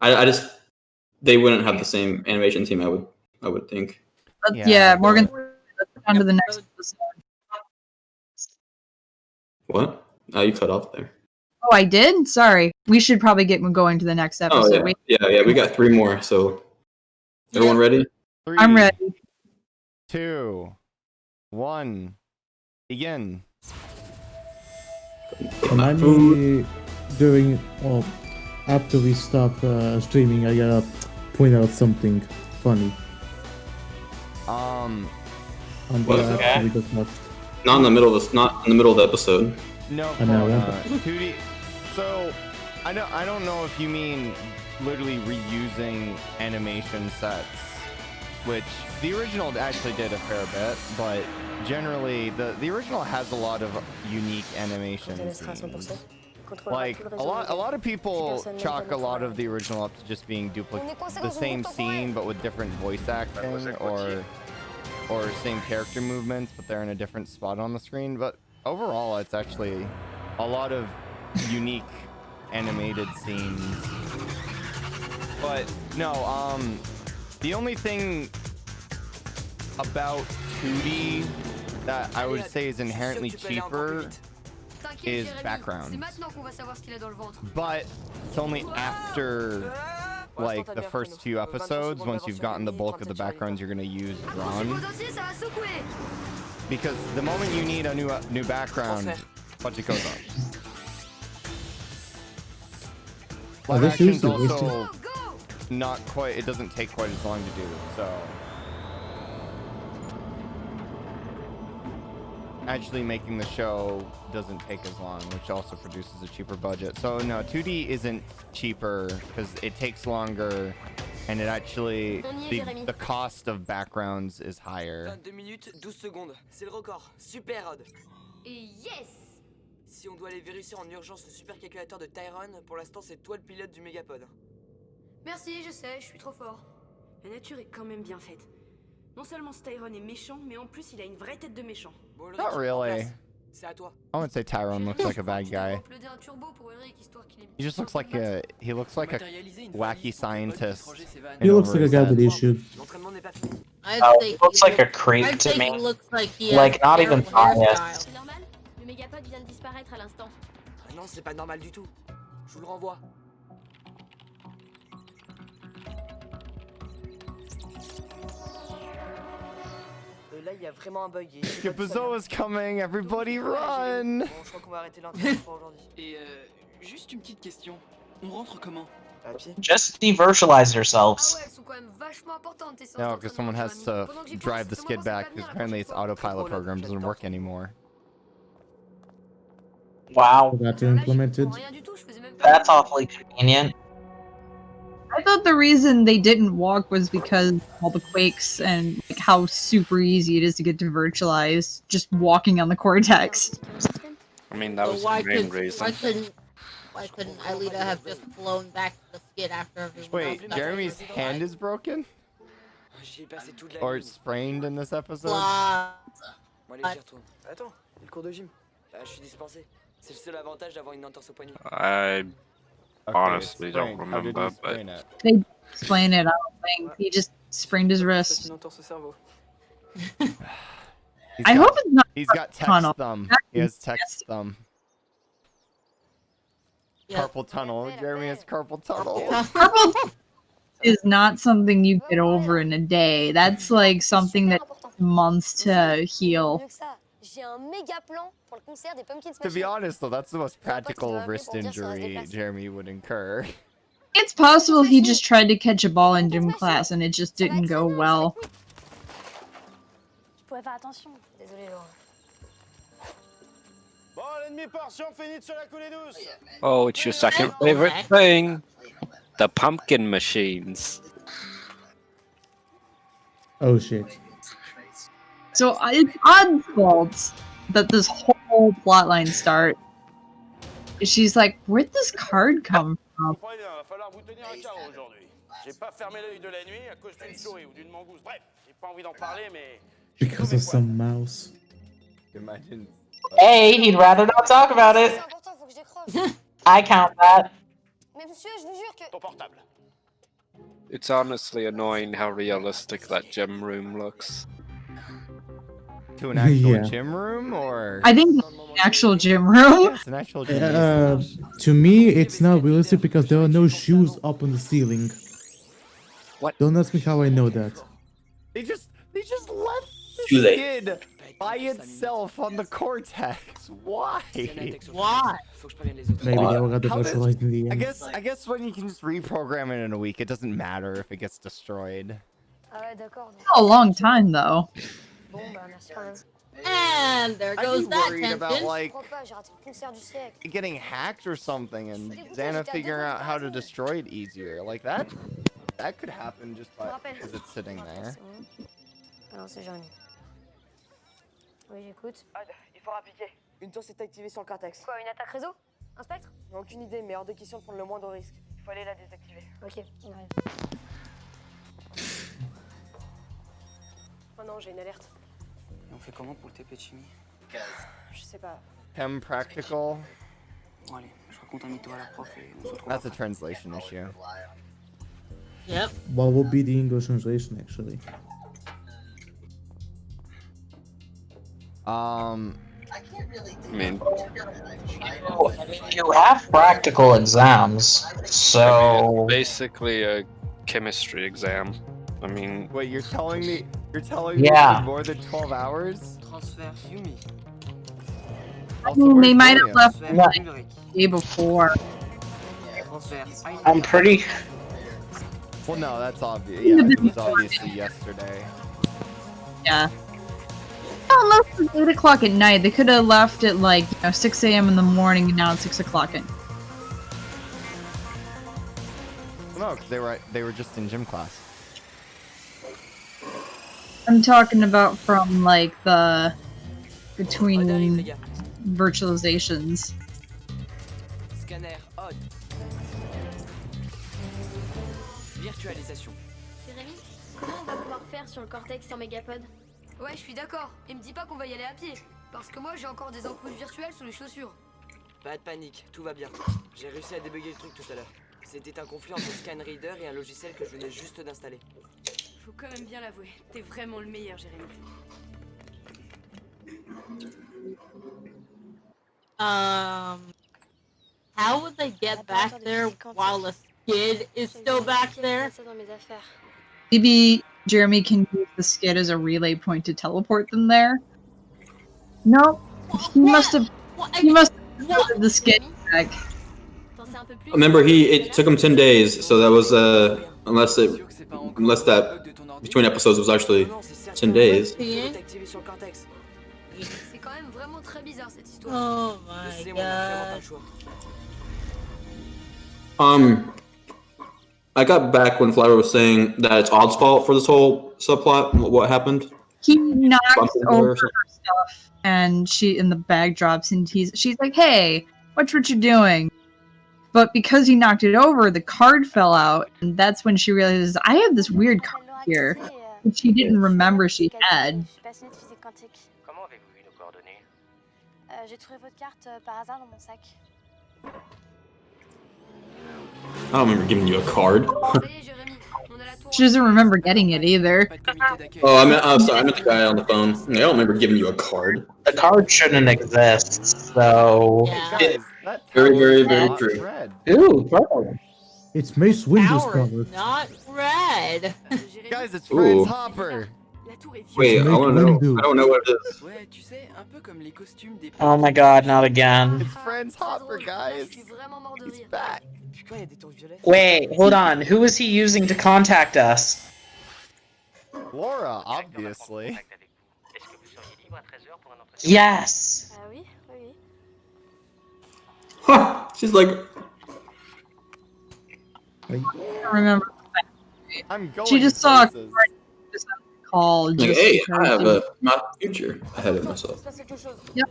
they wouldn't have the same animation team. I would think. Yeah, Morgan. Let's go on to the next episode. What? Oh, you cut off there. Oh, I did. Sorry. We should probably get going to the next episode. Oh yeah. We got 3 more. So everyone ready? 3, I'm ready. 2, 1, begin. Remind me during or after we stop streaming, I gotta point out something funny. On the What is it? after we just watched. Not in the middle of the episode. No, I know, Corona. right? 2D. So, I don't know if you mean literally reusing animation sets, which the original actually did a fair bit, but generally the original has a lot of unique animation scenes. Like a lot of people chalk a lot of the original up to just being the same scene but with different voice acting or same character movements, but they're in a different spot on the screen. But overall, it's actually a lot of unique animated scenes. But no, the only thing about 2D that I would say is inherently cheaper is backgrounds. But it's only after like the first few episodes, once you've gotten the bulk of the backgrounds you're gonna use drawn. Because the moment you need a new background, budget goes up. Live action's also not quite, it doesn't take quite as long to do, so. actually making the show doesn't take as long, which also produces a cheaper budget. So no, 2D isn't cheaper because it takes longer, and it actually the cost of backgrounds is higher. 22 minutes, 12 secondes. C'est le record. Super, Rod. Et yes! Si on doit aller vérifier en urgence le supercalculateur de Tyrone, pour l'instant c'est toi le pilote du mégapode. Merci, je sais, je suis trop fort. La nature est quand même bien faite. Non seulement Tyrone est méchant, mais en plus il a une vraie tête de méchant. Bon, Ulrich, Not really. c'est à toi. I wouldn't say Tyrone looks like a bad guy. Uploader un turbo pour Eric, histoire qu'il ait- He just looks like a Matérialiser une wacky valise pour que Bud puisse scientist. ranger ses vannes. He looks like a guy with issues. L'entraînement n'est pas fini. He looks like a creep to me. Like, not even biased. C'est normal? Le mégapode vient de disparaître à l'instant. Ah non, c'est pas normal du tout. Je vous le renvoie. Là, il y a vraiment un bug. Skipazo is coming, everybody run! Bon, je crois qu'on va arrêter l'interview pour aujourd'hui. Et juste une petite question. On rentre comment? À pied. Just de-virtualize yourselves. Ah ouais, elles sont quand même vachement importantes tes séances No, because someone has to Pendant que j'y drive pense, the fais-moi skid penser à back, pas because venir la apparently its prochaine fois. autopilot program doesn't work anymore. Wow, Got to Là, j'y implement it. comprends rien du tout, je faisais même pas that's awfully convenient. I thought the reason they didn't walk was because all the quakes and like, how super easy it is to get to virtualize just walking on the cortex. I mean, that was the main reason. Why couldn't Alita have just flown back to the skid after everyone Wait, else Jeremy's hand is broken? J'y ai passé toute la Or nuit. it's sprained in this episode? Blah. Bon, allez, j'y retourne. Attends, il y a le cours de gym. Ah, je suis dispensé. C'est le seul avantage d'avoir une entorse au poignet. I Okay, honestly it's don't sprained. How did remember, he sprain it? They explain it, I don't think. He just sprained his C'est wrist. une entorse au cerveau. He's I got- hope it's not He's got text tunnel. thumb. He has text thumb. Yeah. Carpal tunnel. Jeremy has carpal tunnel. Carpal is not something you get over in a day. That's like something that takes months to heal. Mieux que ça, j'ai un méga plan pour le concert des Pumpkins To be Machine. honest, though, that's the most practical doit wrist appeler pour dire ça va se injury déplacer. Jeremy would incur. It's possible he just tried to catch a ball in gym class and it just didn't go well. Je pouvais faire attention. Désolé, Laura. Bon, l'ennemi portion finie sur la coulée douce. Oh, it's your second favorite thing. The pumpkin machines. Oh shit. So it's Odd's fault that this whole plotline start. She's like, where'd this card come from? Comprenez, il va falloir vous tenir un carreau aujourd'hui. J'ai pas fermé l'œil de la nuit à cause d'une souris ou d'une mangouste. Bref, j'ai pas envie d'en parler, mais. Because of some mouse. Imagine. Hey, he'd rather not talk about C'est it. important, faut que je décroche. I count that. Mais monsieur, je vous jure que... Ton portable. It's honestly annoying how realistic that gym room looks. To an actual Yeah. gym room, or? I think it's an actual gym room. Yeah, it's an actual gym room. To me, it's not realistic because there are no shoes up on the ceiling. What? Don't ask me how I know that. They just left the Too late. skid by itself on the cortex. Why? Why? Faut que je prévienne les autres. Maybe they all got How did- virtualized in the end. I guess when you can just reprogram it in a week, it doesn't matter if it gets destroyed. Ah ouais, d'accord. donc- A long time though. Bon, bah merci quand même. And there I'd goes be that worried about tension. Je like crois pas, j'ai raté le concert du siècle. getting hacked or something and Xana figuring out how to destroy it easier. Like that could happen just Je me by rappelle. because it's sitting there. C'est bon. Alors c'est Jérémy. Oui, j'écoute. Odd, il faut appliquer. Une tour s'est activée sur le cortex. Quoi, une attaque réseau? Un spectre? Aucune idée, mais hors de question de prendre le moindre risque. Il faut aller la désactiver. Ok, on arrive. Oh non, j'ai une alerte. Et on fait comment pour le TP de chimie? Je sais pas. Chem practical. Bon allez, je raconte un mytho à la prof et on se retrouve. That's a translation issue. Yep. What would be the English translation actually? I mean, You have practical exams, so basically a chemistry exam. I mean, Wait, you're telling me Yeah. you did more than 12 hours? Transfert Yumi. Also, They where's might have William? left Transfert like Ulrich. the day before. Transfert I'm pretty. Well, no, that's obvious. Yeah, it was obviously yesterday. Yeah. all left at 8 o'clock at night. They could have left at like 6 a.m. in the morning, and now it's 6 o'clock at. No, because they were just in gym class. I'm talking about from like the between virtualizations. Scanner on. Virtualisation. Jérémy, comment on va pouvoir faire sur le cortex sans mégapod? Ouais, je suis d'accord. Et me dis pas qu'on va y aller à pied. Parce que moi, j'ai encore des encouches virtuelles sous les chaussures. Pas de panique, tout va bien. J'ai réussi à débugger le truc tout à l'heure. C'était un conflit entre Scan Reader et un logiciel que je venais juste d'installer. Faut quand même bien l'avouer. T'es vraiment le meilleur, Jérémy. How would they get back there while the skid is still back there? Maybe Jeremy can use the skid as a relay point to teleport them there. No, he must have. He must have put the skid back. Remember, it took him 10 days, so that was unless that between episodes was actually 10 days. C'est quand même vraiment très bizarre cette histoire. Oh my god. I got back when Flower was saying that it's Odd's fault for this whole subplot. What happened? He knocks over her stuff, and she in the bag drops, and she's like, "Hey, watch what you're doing." But because he knocked it over, the card fell out, and that's when she realizes I have this weird card here, which she didn't remember she had. Comment avez-vous eu nos coordonnées? J'ai trouvé votre carte par hasard dans mon sac. I don't remember giving you a card. She doesn't remember getting it either. I'm sorry, I meant the guy on the phone. I don't remember giving you a card. The card shouldn't exist, so... Very, very, very true. Ooh, bro. It's Mace Windu's cover. Not red. Guys, it's Friends Hopper. Wait, I want to know. I don't know what it is. Oh my god, not again. It's Friends Hopper, guys. He's back. Wait, hold on. Who is he using to contact us? Laura, obviously. Yes. Oui, oui. Huh, she's like... I don't remember. I'm going She just saw a places. card just call. Like, hey, I have a future ahead of myself. Yep.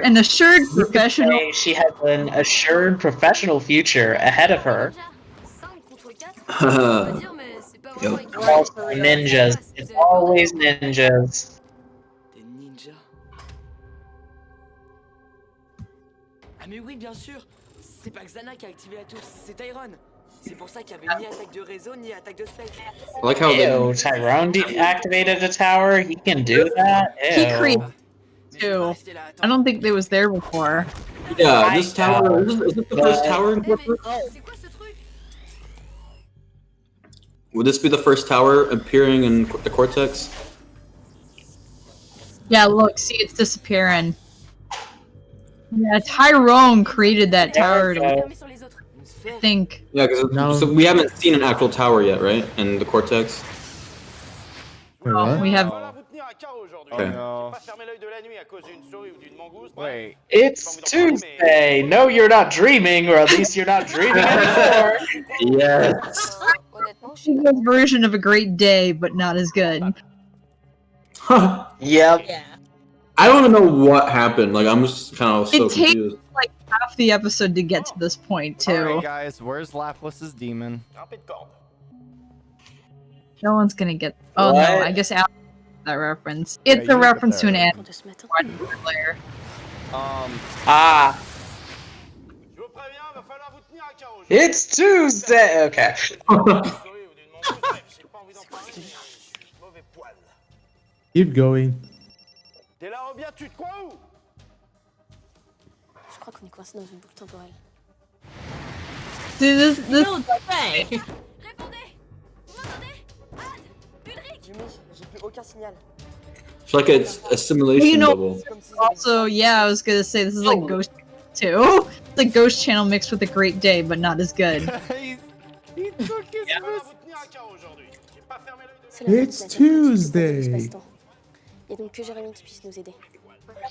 An assured professional. She has an assured professional future ahead of her. Yep. Also ninjas. It's always ninjas. Des ninjas. Ah mais oui, bien sûr. C'est pas Xana qui a activé la tour, c'est Tyrone. C'est pour ça qu'il y avait ni attaque de réseau ni attaque de spell. I like how Ew, Tyrone deactivated a tower? He can do that? He Ew. created too. I don't think they was there before. Yeah, this tower. Is this the first tower in Corpus? Would this be the first tower appearing in the Cortex? Yeah, look, see, it's disappearing. Yeah, Tyrone created that tower. I think. Yeah, because so we haven't seen an actual tower yet, right? In the Cortex. We have. Okay. No. Wait. It's Tuesday! No, you're not dreaming, or at least you're not dreaming anymore! Yes! A version of a great day, but not as good. Yep. Yeah. I don't even know what happened. Like, I'm just kind of so It takes confused. like half the episode to get to this point, too. Alright, guys, where's Laplace's demon? No one's gonna get. Oh What? no, I guess Alex got that reference. It's you a get reference to an that anime player. Ah. It's Tuesday! Okay. Keep going. T'es là, Robien, tu te crois où? Je crois qu'on est coincé dans une boucle temporelle. See, this No way. Répondez! Vous m'entendez? Anne! Ulrich! Yumi, j'ai plus aucun signal. It's like it's a simulation You know- bubble. also, yeah, I was gonna say this is like Ghost too. It's like Ghost Channel mixed with a Great Day, but not as good. He took his On va vous tenir à carreau aujourd'hui. J'ai pas fermé l'œil de C'est la It's fenêtre qui a Tuesday. l'espace-temps. Et donc que Jérémy qui puisse nous aider.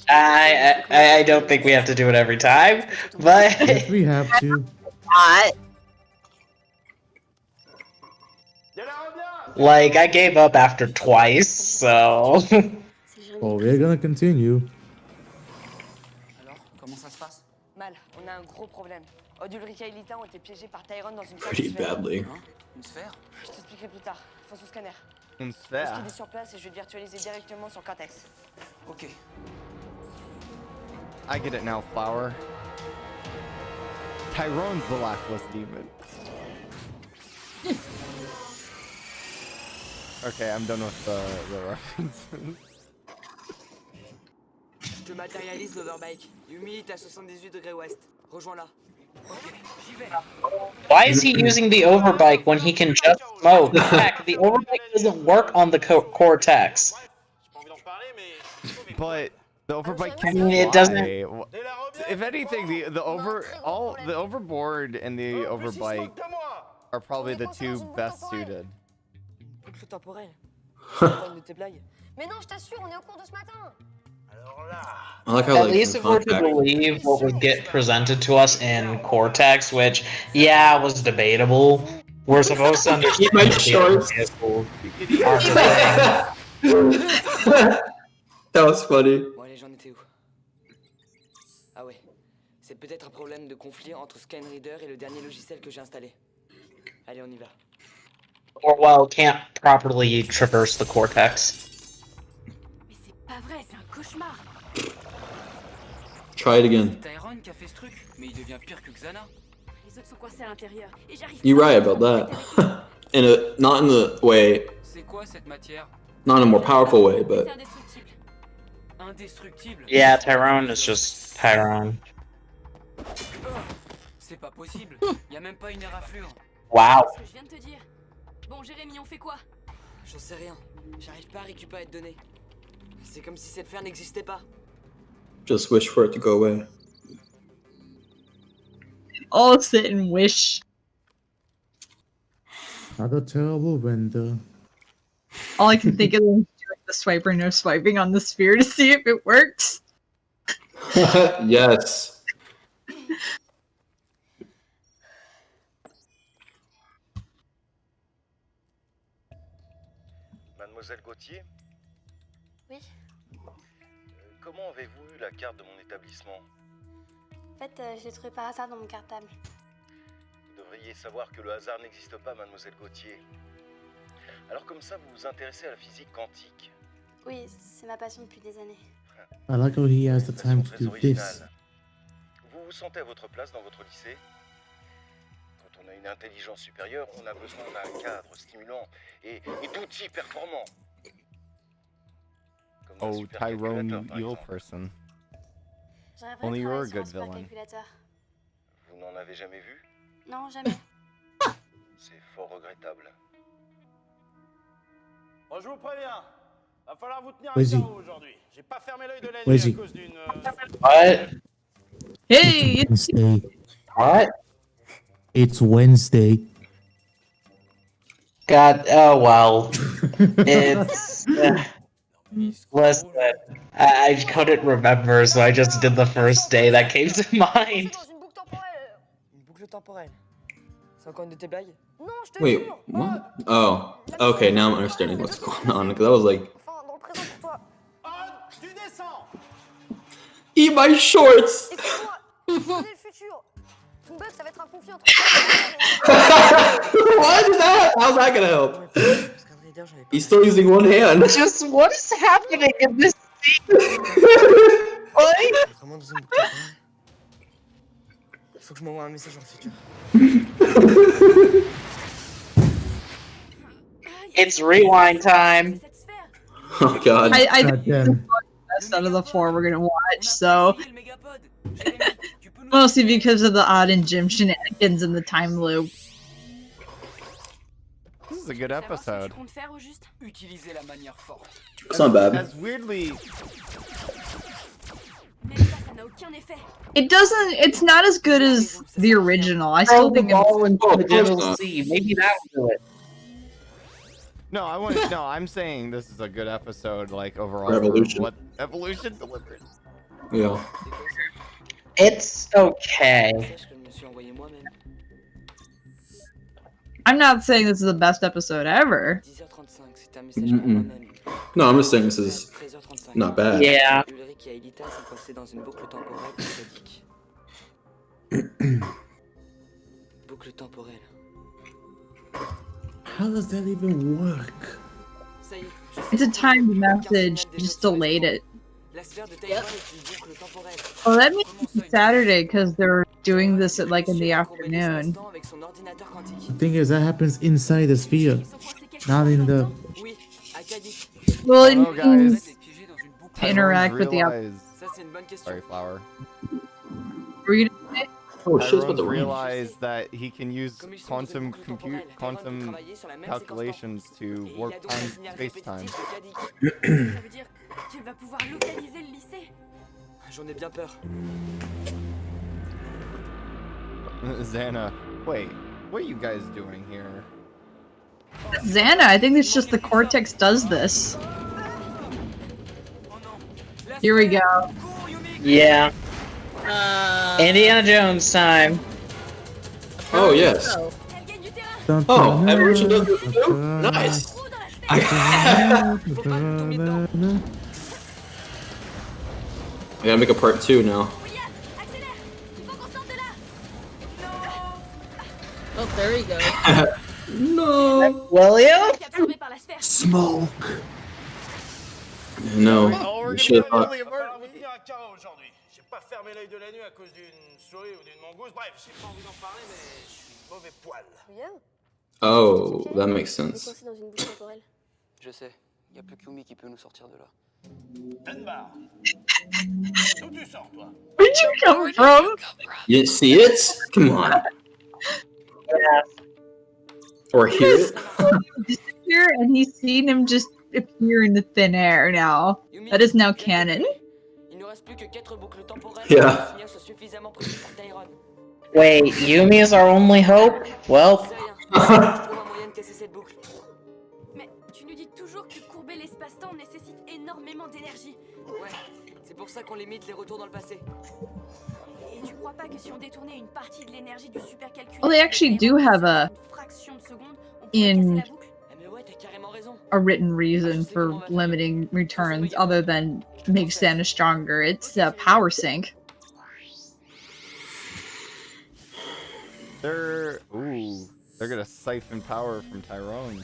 I don't think we have to do it every time, but Yes, we have to. like I gave up after twice, so. Oh, we're gonna continue. Alors, comment ça se passe? Mal, on a un gros problème. Odd, Ulrika et Lita ont été piégés par Tyrone dans une salle Pretty de sphère. badly. Hein? Une sphère? Je t'expliquerai plus tard. Faut son scanner. Une Le sphère. skid est sur place et je vais te virtualiser directement sur Cortex. Ok. I get it now, Flower. Tyrone's the lackless demon. Okay, I'm done with the references. Je te matérialise l'overbike. Yumi, t'es à 78 degrés ouest. Rejoins-la. Ok, j'y vais. Why is he using the overbike when he can just smoke? Heck, the overbike doesn't work on the Cortex. But the overbike can I mean, it fly. doesn't- If anything, the overboard and the overbike are probably the two best suited. Boucle temporelle. Pas de tes blagues. Mais non, je t'assure, on est au cours de ce matin. I like how At like least the if we're to contact- believe what would get presented to us in Cortex, which, yeah, was debatable, we're supposed to understand My that the shorts. vehicles are the That was funny. Bon allez, j'en étais où? Ah ouais. C'est peut-être un problème de conflit entre ScanReader et le dernier logiciel que j'ai installé. Allez, on y va. or, well, can't properly traverse the Cortex. Mais c'est pas vrai, c'est un cauchemar. Try it again. C'est Tyrone qui a fait ce truc, mais il devient pire que Xana. Les autres sont coincés à l'intérieur et j'arrive You're pas right à about communiquer that. avec eux. Not in the way, C'est quoi cette matière? not in a more powerful way, but C'est indestructible. Indestructible? Yeah, Tyrone is just Tyrone. C'est pas possible. Y a même pas une éraflure. Wow. Ce que je viens de te dire. Bon, Jérémy, on fait quoi? J'en sais rien. J'arrive pas à récupérer de données. C'est comme si cette sphère n'existait pas. just wish for it to go away. All sit and wish. Another terrible render. All I can think of is doing the swipe or no swiping on the sphere to see if it works. Yes. Mademoiselle Gauthier, Oui. comment avez-vous eu la carte de mon établissement? En fait, je l'ai trouvé par hasard dans mon cartable. Vous devriez savoir que le hasard n'existe pas, Mademoiselle Gauthier. Alors comme ça, vous vous intéressez à la physique quantique. Oui, c'est ma passion depuis des années. I like how he has the time to Très do this. original. Vous vous sentez à votre place dans votre lycée? Quand on a une intelligence supérieure, on a besoin d'un cadre stimulant et d'outils performants. Comme un Oh, supercalculateur, Tyrone, par evil exemple. person. J'aimerais Only you're a travailler sur un good villain. supercalculateur. Vous n'en avez jamais vu? Non, jamais. C'est fort regrettable. Bon, je vous préviens, va falloir vous tenir à Vas-y. carreau aujourd'hui. J'ai pas fermé l'œil de la nuit Vas-y. à cause d'une... What? Hey, it's Wednesday. What? It's Wednesday. God, oh well. It's. Listen, I couldn't remember, so I just did the first day that came to mind. Dans une boucle temporelle. Une boucle temporelle. C'est encore une de tes blagues? Non, je te Wait, jure. what? Oh, okay, now I'm understanding what's going on, because I was like, Enfin, dans le présent pour toi. Tu descends! eat my shorts! Écoute-moi, prenez le futur. Ton bug, ça va être un conflit entre What is that? How's that gonna help? ScanReader, j'avais pas. He's still using one hand. Just what is happening in this scene? What? Vraiment dans une boucle temporelle. Il faut que je m'envoie un message dans le futur. It's rewind time. cette sphère. Oh god. I God think this is damn. the best out of the four we're gonna watch, so Le mégapode. Jérémy, tu peux nous... mostly because of the Odd and Jim shenanigans in the time loop. This is a good Savoir ce que episode. tu comptes faire au juste? Utiliser la manière forte. It's not bad. As weirdly, Même ça, ça n'a aucun effet. It doesn't. It's not as good as the original. I Throw still the think it's ball into Oh, the of course digital not. sea. Maybe that will do it. No, I want. No, I'm saying this is a good episode, like overall. Revolution. For what Evolution delivered. Yeah. It's okay. Message que je me suis envoyé moi-même. I'm not saying this is the best episode ever. 10h35, c'est un message pour moi-même. No, I'm just saying this is 13h35. not bad. Yeah. Ulrich et Aelita sont coincés dans une boucle temporelle périodique. Boucle temporelle. How does that even work? Ça y est, je sais It's a pourquoi timed aucun message, signal just déjà sur delayed l'écran. it. La sphère de Taïwan est une boucle temporelle. Well, that means it's Saturday because they're doing this at like in the afternoon. Avec son ordinateur quantique. The thing is, that happens inside the sphere, not in the. Oui, acadique. Well, it Hello, guys. means to interact with the. Ça c'est une bonne question. Sorry, Flower. Were you gonna say? Oh shit, what Tyrone's the range? realized that he can use quantum calculations to warp time space-time. Ça veut dire qu'il va pouvoir localiser le lycée. J'en ai bien peur. Xana, wait, what are you guys doing here? Xana, I think it's just the Cortex does this. Here we go. Yeah. Indiana Jones time. Oh yes. Oh, Evolution does good too? Nice. I gotta make a part 2 now. Oh, there he goes. No. William? Smoke. No. Oh, You should have thought. aujourd'hui. J'ai pas fermé l'œil de la nuit à cause d'une souris ou d'une mangouste. Bref, j'ai pas envie d'en parler, mais je suis mauvais poil. Oh, that makes On est sense. coincé dans une boucle temporelle. Je sais, y a plus qu'Umi qui peut nous sortir de là. Denbar. D'où tu sors, toi? Where'd you come from? You didn't see it? Come on. Or hear it? Disappear, and he's seen him just appear in the thin air now. That is now canon. Il ne reste plus que 4 boucles temporelles Yeah. pour que le signal soit suffisamment précis pour Tyrone. Wait, Yumi is our only hope? Well. C'est rien. Je trouve un moyen de casser cette boucle. Mais tu nous dis toujours que courber l'espace-temps nécessite énormément d'énergie. Ouais, c'est pour ça qu'on limite les retours dans le passé. Et tu crois pas que si on détournait une partie de l'énergie du supercalculateur, Well, they actually do have a fraction de seconde, on pourrait in casser la boucle? Mais ouais, t'as carrément raison. a written reason for limiting returns other than make Santa stronger. It's a power sink. They're gonna siphon power from Tyrone.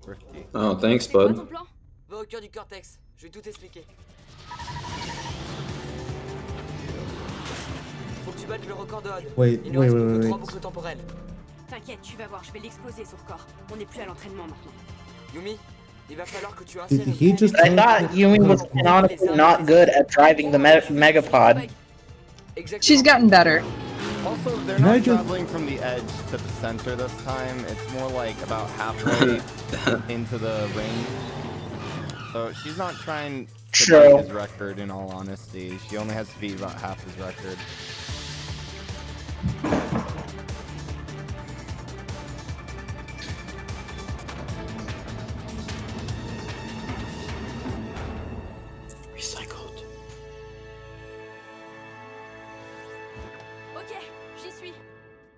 Thrifty. Oh, thanks, C'est quoi bud. ton plan? Va au cœur du cortex, je vais tout expliquer. Faut que tu battes le record de Hod. Wait, Il nous wait, reste wait, plus que wait, 3 wait. boucles temporelles. T'inquiète, tu vas voir, je vais l'exploser sur corps. On n'est plus à l'entraînement maintenant. Yumi, il va falloir que tu Did insères he just I thought Yumi was canonically not good at driving the Megapod. She's gotten better. Also, they're Can I not just- traveling from the edge to the center this time. It's more like about halfway into the ring. So she's not trying to True. beat his record, in all honesty. She only has to beat about half his record. Recycled. Ok, j'y suis.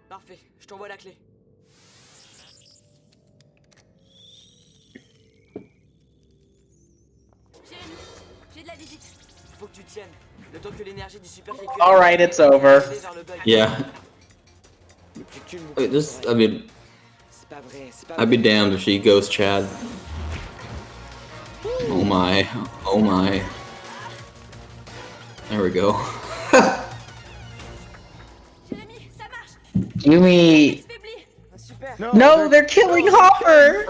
Parfait, je t'envoie la clé. Jérémy, j'ai de la visite. Faut que tu tiennes. Le temps que l'énergie du super Alright, it's over. Yeah. Wait, this, I mean, C'est pas vrai, c'est pas I'd be damned if she goes Chad. Oh my. Oh my. There we go. Jérémy, ça marche. Yumi. No, they're killing Hopper!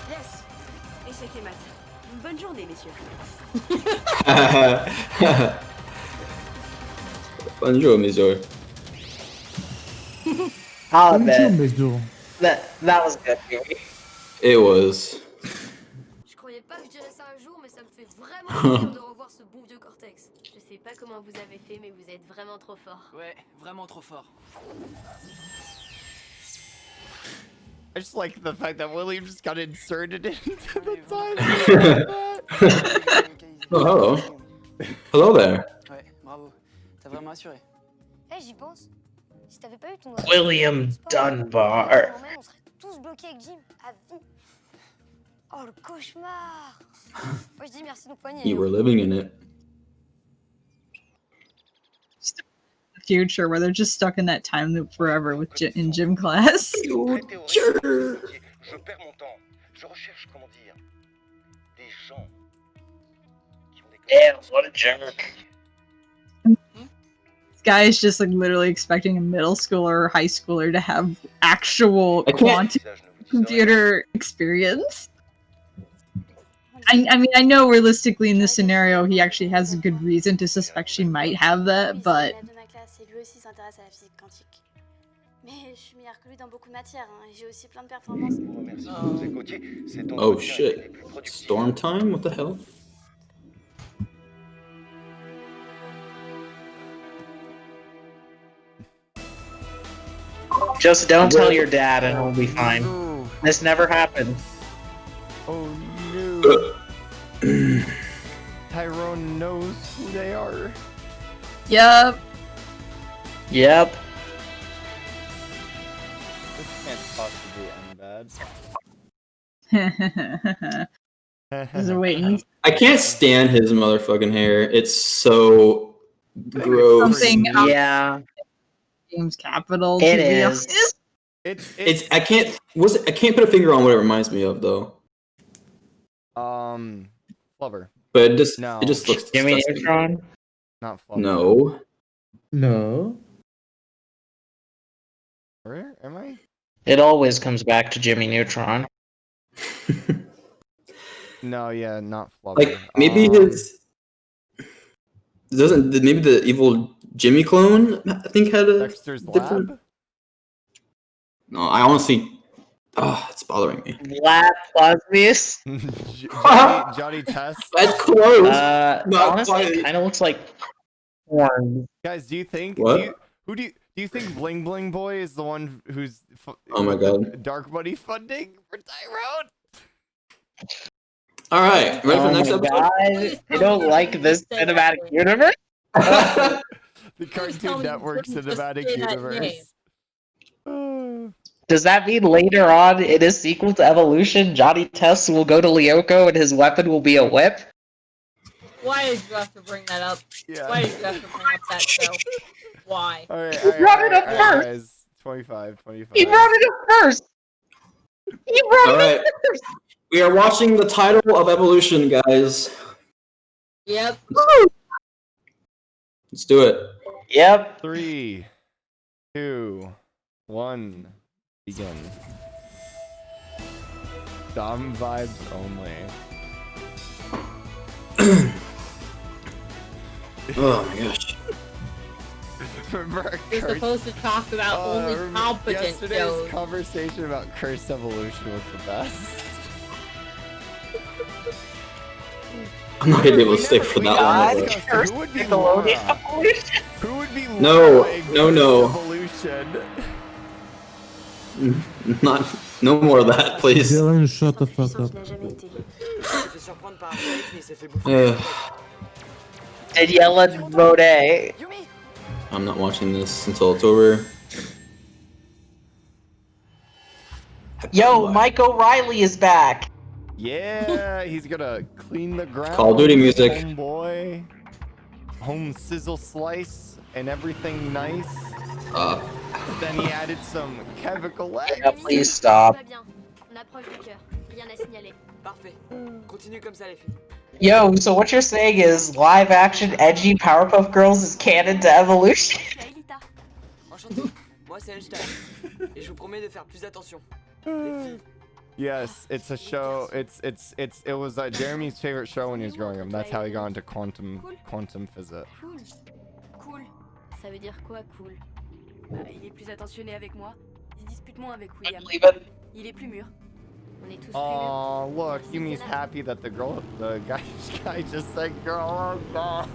Yes. Échec et mat. Bonne journée, messieurs. Bonjour, monsieur. I'll Bonjour, admit, Mizu. that was good, Yumi. It was. Je croyais pas que je dirais ça un jour, mais ça me fait vraiment plaisir de revoir ce bon vieux au cortex. Je sais pas comment vous avez fait, mais vous êtes vraiment trop fort. Ouais, vraiment trop fort. I just like the fact that William just got inserted into the time. Oh, hello. Hello there. Ouais, bravo. T'as vraiment assuré. Eh, j'y pense. Si t'avais pas eu ton William Dunbar. on serait tous bloqués avec Jim, à vie. Oh, le cauchemar. Moi, je dis merci nos poignets. You were living in it. Future where they're just stuck in that time loop forever with in gym class. Je perds mon temps. Je recherche, comment dire, des gens qui ont des... Yeah, what a jerk. This guy is just like literally expecting a middle schooler or high schooler to have actual quantum computer experience. I mean, I know realistically in this scenario he actually has a good reason to suspect she might have that, but Lui aussi s'intéresse à la physique quantique. Mais je suis meilleure que lui dans beaucoup de matières, hein, et j'ai aussi plein de performances. Oh shit. Storm time? What the hell? Just don't tell your dad and he'll be fine. This never happened. Oh no. Tyrone knows who they are. Yep. Yep. This can't possibly end bad. Just waiting. I can't stand his motherfucking hair. It's so gross. Something yeah. Games Capital. It to be is. honest. It's I can't put a finger on what it reminds me of though. Flubber. But it just No. looks Jimmy disgusting. Neutron? Not Flubber. No. No. Where am I? It always comes back to Jimmy Neutron. No, yeah, not Flubber. Like maybe his maybe the evil Jimmy clone I think had a Dexter's different. Lab? No, I honestly, it's bothering me. Lab Plasmius? Johnny Test. That's close. Not Honestly, quite. it kind of looks like porn. Guys, do you think? What? Do you think Bling Bling Boy is the one who's Oh my god. Dark Money funding for Tyrone? All right, ready for the next episode? God, I don't like this cinematic universe. The Cartoon Network cinematic say that universe. Does that mean later on in a sequel to Evolution, Johnny Test will go to Lyoko and his weapon will be a whip? Why did you have to bring that up? Yeah. Why did you have to bring up that show? Why? All right, He brought it up first. guys. 25. He brought it up first. He brought All it right. up first. We are watching the title of Evolution, guys. Yep. Let's do it. Yep. 3, 2, 1, begin. Dumb vibes only. Oh my gosh. Remember You're supposed to talk about only competent yesterday's shows. conversation about Cursed Evolution was the best. I'm not gonna be able to stick for that one. Who would be Laura? Who would be Laura No, in no. Cursed Evolution? No more of that, please. Dylan, shut the fuck up. Did yell at Monet. I'm not watching this until it's over. Yo, Mike O'Reilly is back. Yeah, he's gonna clean the ground. Call of Duty music. Homeboy. Home sizzle slice and everything nice. Then he added some chemical legs. Yeah, please stop. On approche du cœur. Rien à signaler. Parfait. Continue comme ça, les filles. Yo, so what you're saying is live action edgy Powerpuff Girls is canon to Evolution? Enchanté. Moi, c'est Einstein. Et je vous promets de faire plus attention. Les filles. Yes, it's a show. It was Jeremy's favorite show when he was growing up. That's how he got into quantum physics. Cool. Cool. Ça veut dire quoi, cool? Il est plus attentionné avec moi. Il se dispute moins avec William. Believe it. Il est plus mûr. On est tous Oh, look, Yumi's happy that the guy just said girl. Oh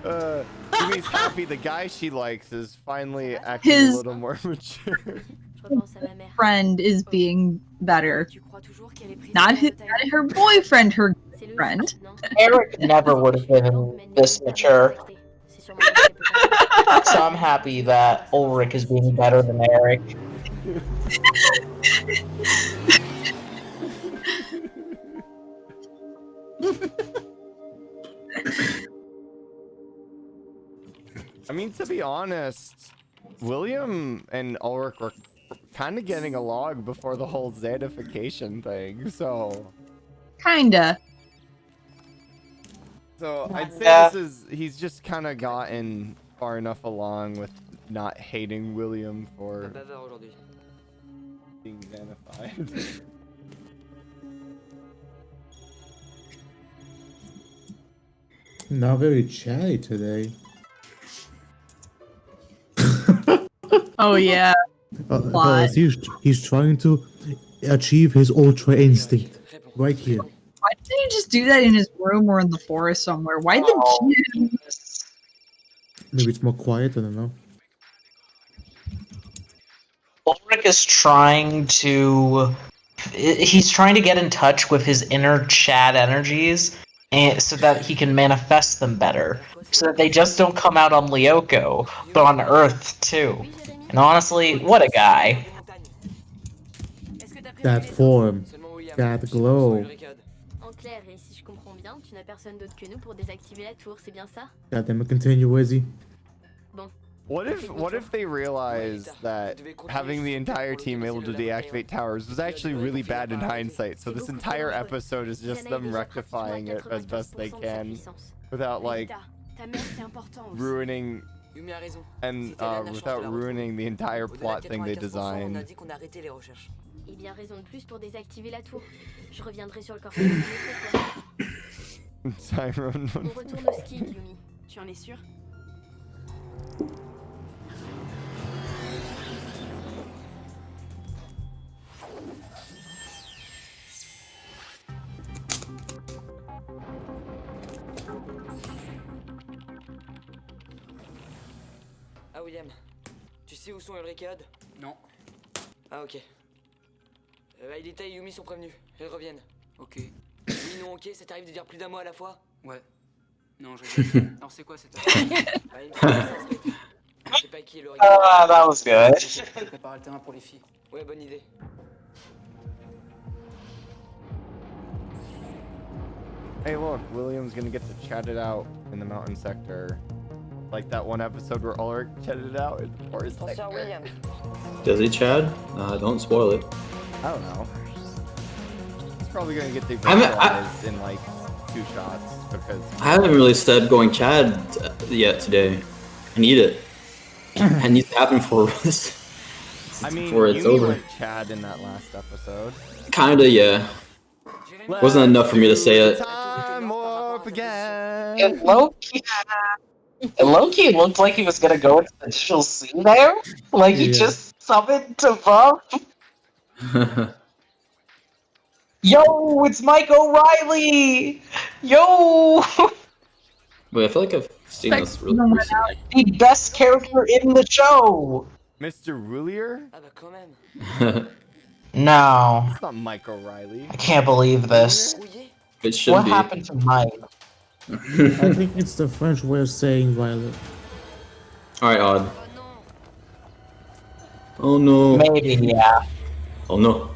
god. Yumi's happy the guy she likes is finally acting a His- little more mature. Friend is being better. Not her boyfriend, her friend. Eric never would have been this mature. So I'm happy that Ulrich is being better than Eric. I mean, to be honest, William and Ulrich were kind of getting along before the whole Zanification thing, so... Kinda. So, I'd say he's just kind of gotten far enough along with not hating William for being Xanified. Not very chatty today. Oh yeah. Fellas, he's trying to achieve his ultra instinct right here. Why didn't he just do that in his room or in the forest somewhere? Why the gym? Maybe it's more quiet. I don't know. Ulrich is trying to... He's trying to get in touch with his inner Chad energies and so that he can manifest them better. So that they just don't come out on Lyoko, but on Earth too. And honestly, what a guy. That form, that glow. En clair, et si je comprends bien, tu n'as personne d'autre que nous pour désactiver la tour, c'est bien ça? Goddamn it, continue, Wizzy. Bon. What if they realized that having the entire team able to deactivate towers was actually really bad in hindsight? So this entire episode is just them rectifying it as best they can, without like ruining without ruining the entire plot thing they designed. Eh bien, raison de plus pour désactiver la tour. Je reviendrai sur le corps. On Tyrone. retourne au ski, Yumi. Tu en es sûr? Ah, William, tu sais où sont Ulrich et Odd? Non. Ah, ok. Aelita et Yumi sont prévenus. Elles reviennent. Ok. Oui, non, ok, ça t'arrive de dire plus d'un mot à la fois? Ouais. Non, je rigole. Alors, c'est quoi cette affaire? Ah, il me semble que ça se fait. Je sais pas qui est Ulrich. Ah, that was good. Prépare le terrain pour les filles. Ouais, bonne idée. Hey, look, William's gonna get to chat it out in the mountain sector. Like that one episode where Ulrich chatted it out in the forest sector. Does he, Chad? Don't spoil it. I don't know. He's probably gonna get devisualized in like 2 shots because I haven't really said going Chad yet today. I need it. It needs to happen for this. I mean, before it's over. went Chad in that last episode. Kinda, yeah. Wasn't enough for me to say it. Time warp again. It low-key looked like he was gonna go into the digital scene there. Like he just summoned to buff. Yo, it's Mike O'Reilly! Yo! Wait, I feel like I've seen this really recently. The best character in the show! Mr. Roulier? No. It's not Mike O'Reilly. I can't believe this. It should What be. happened to Mike? I think it's the French way of saying Violet. Alright, Odd. Oh no. Maybe, yeah. Oh no.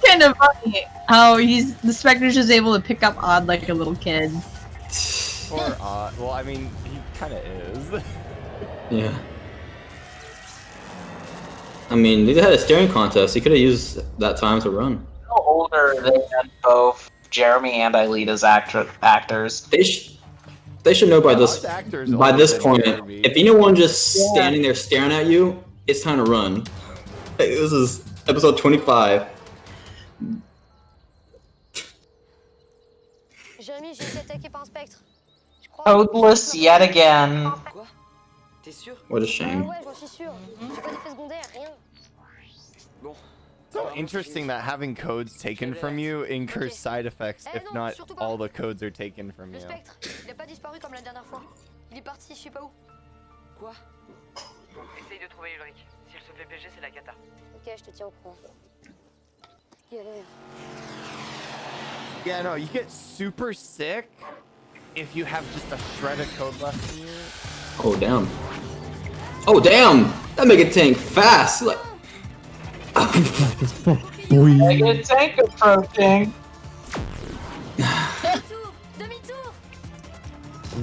Kind of funny how the Spectre's just able to pick up Odd like a little kid. Or Odd. Well, I mean, he kind of is. Yeah. I mean, they had a staring contest. He could have used that time to run. How older they had both Jeremy and Aelita's actors. They should know by this point. If anyone just standing there staring at you, it's time to run. Hey, this is episode 25. Jérémy, j'ai été attaqué par un spectre. Codeless yet again. What a shame. Ouais, j'en suis sûre. J'ai pas d'effet secondaire, rien. So interesting that having codes taken from you incurs side effects if not all the codes are taken from Le you. spectre, il a pas disparu comme la dernière fois. Il est parti, je sais pas où. Quoi? Essaye de trouver Ulrich. Si elle se fait piéger, c'est la cata. Ok, je te tiens au courant. Il avait rien. Yeah, no, you get super sick if you have just a shred of code left in you. Oh damn. Oh damn! That make a tank fast. Like... Mega tank approaching.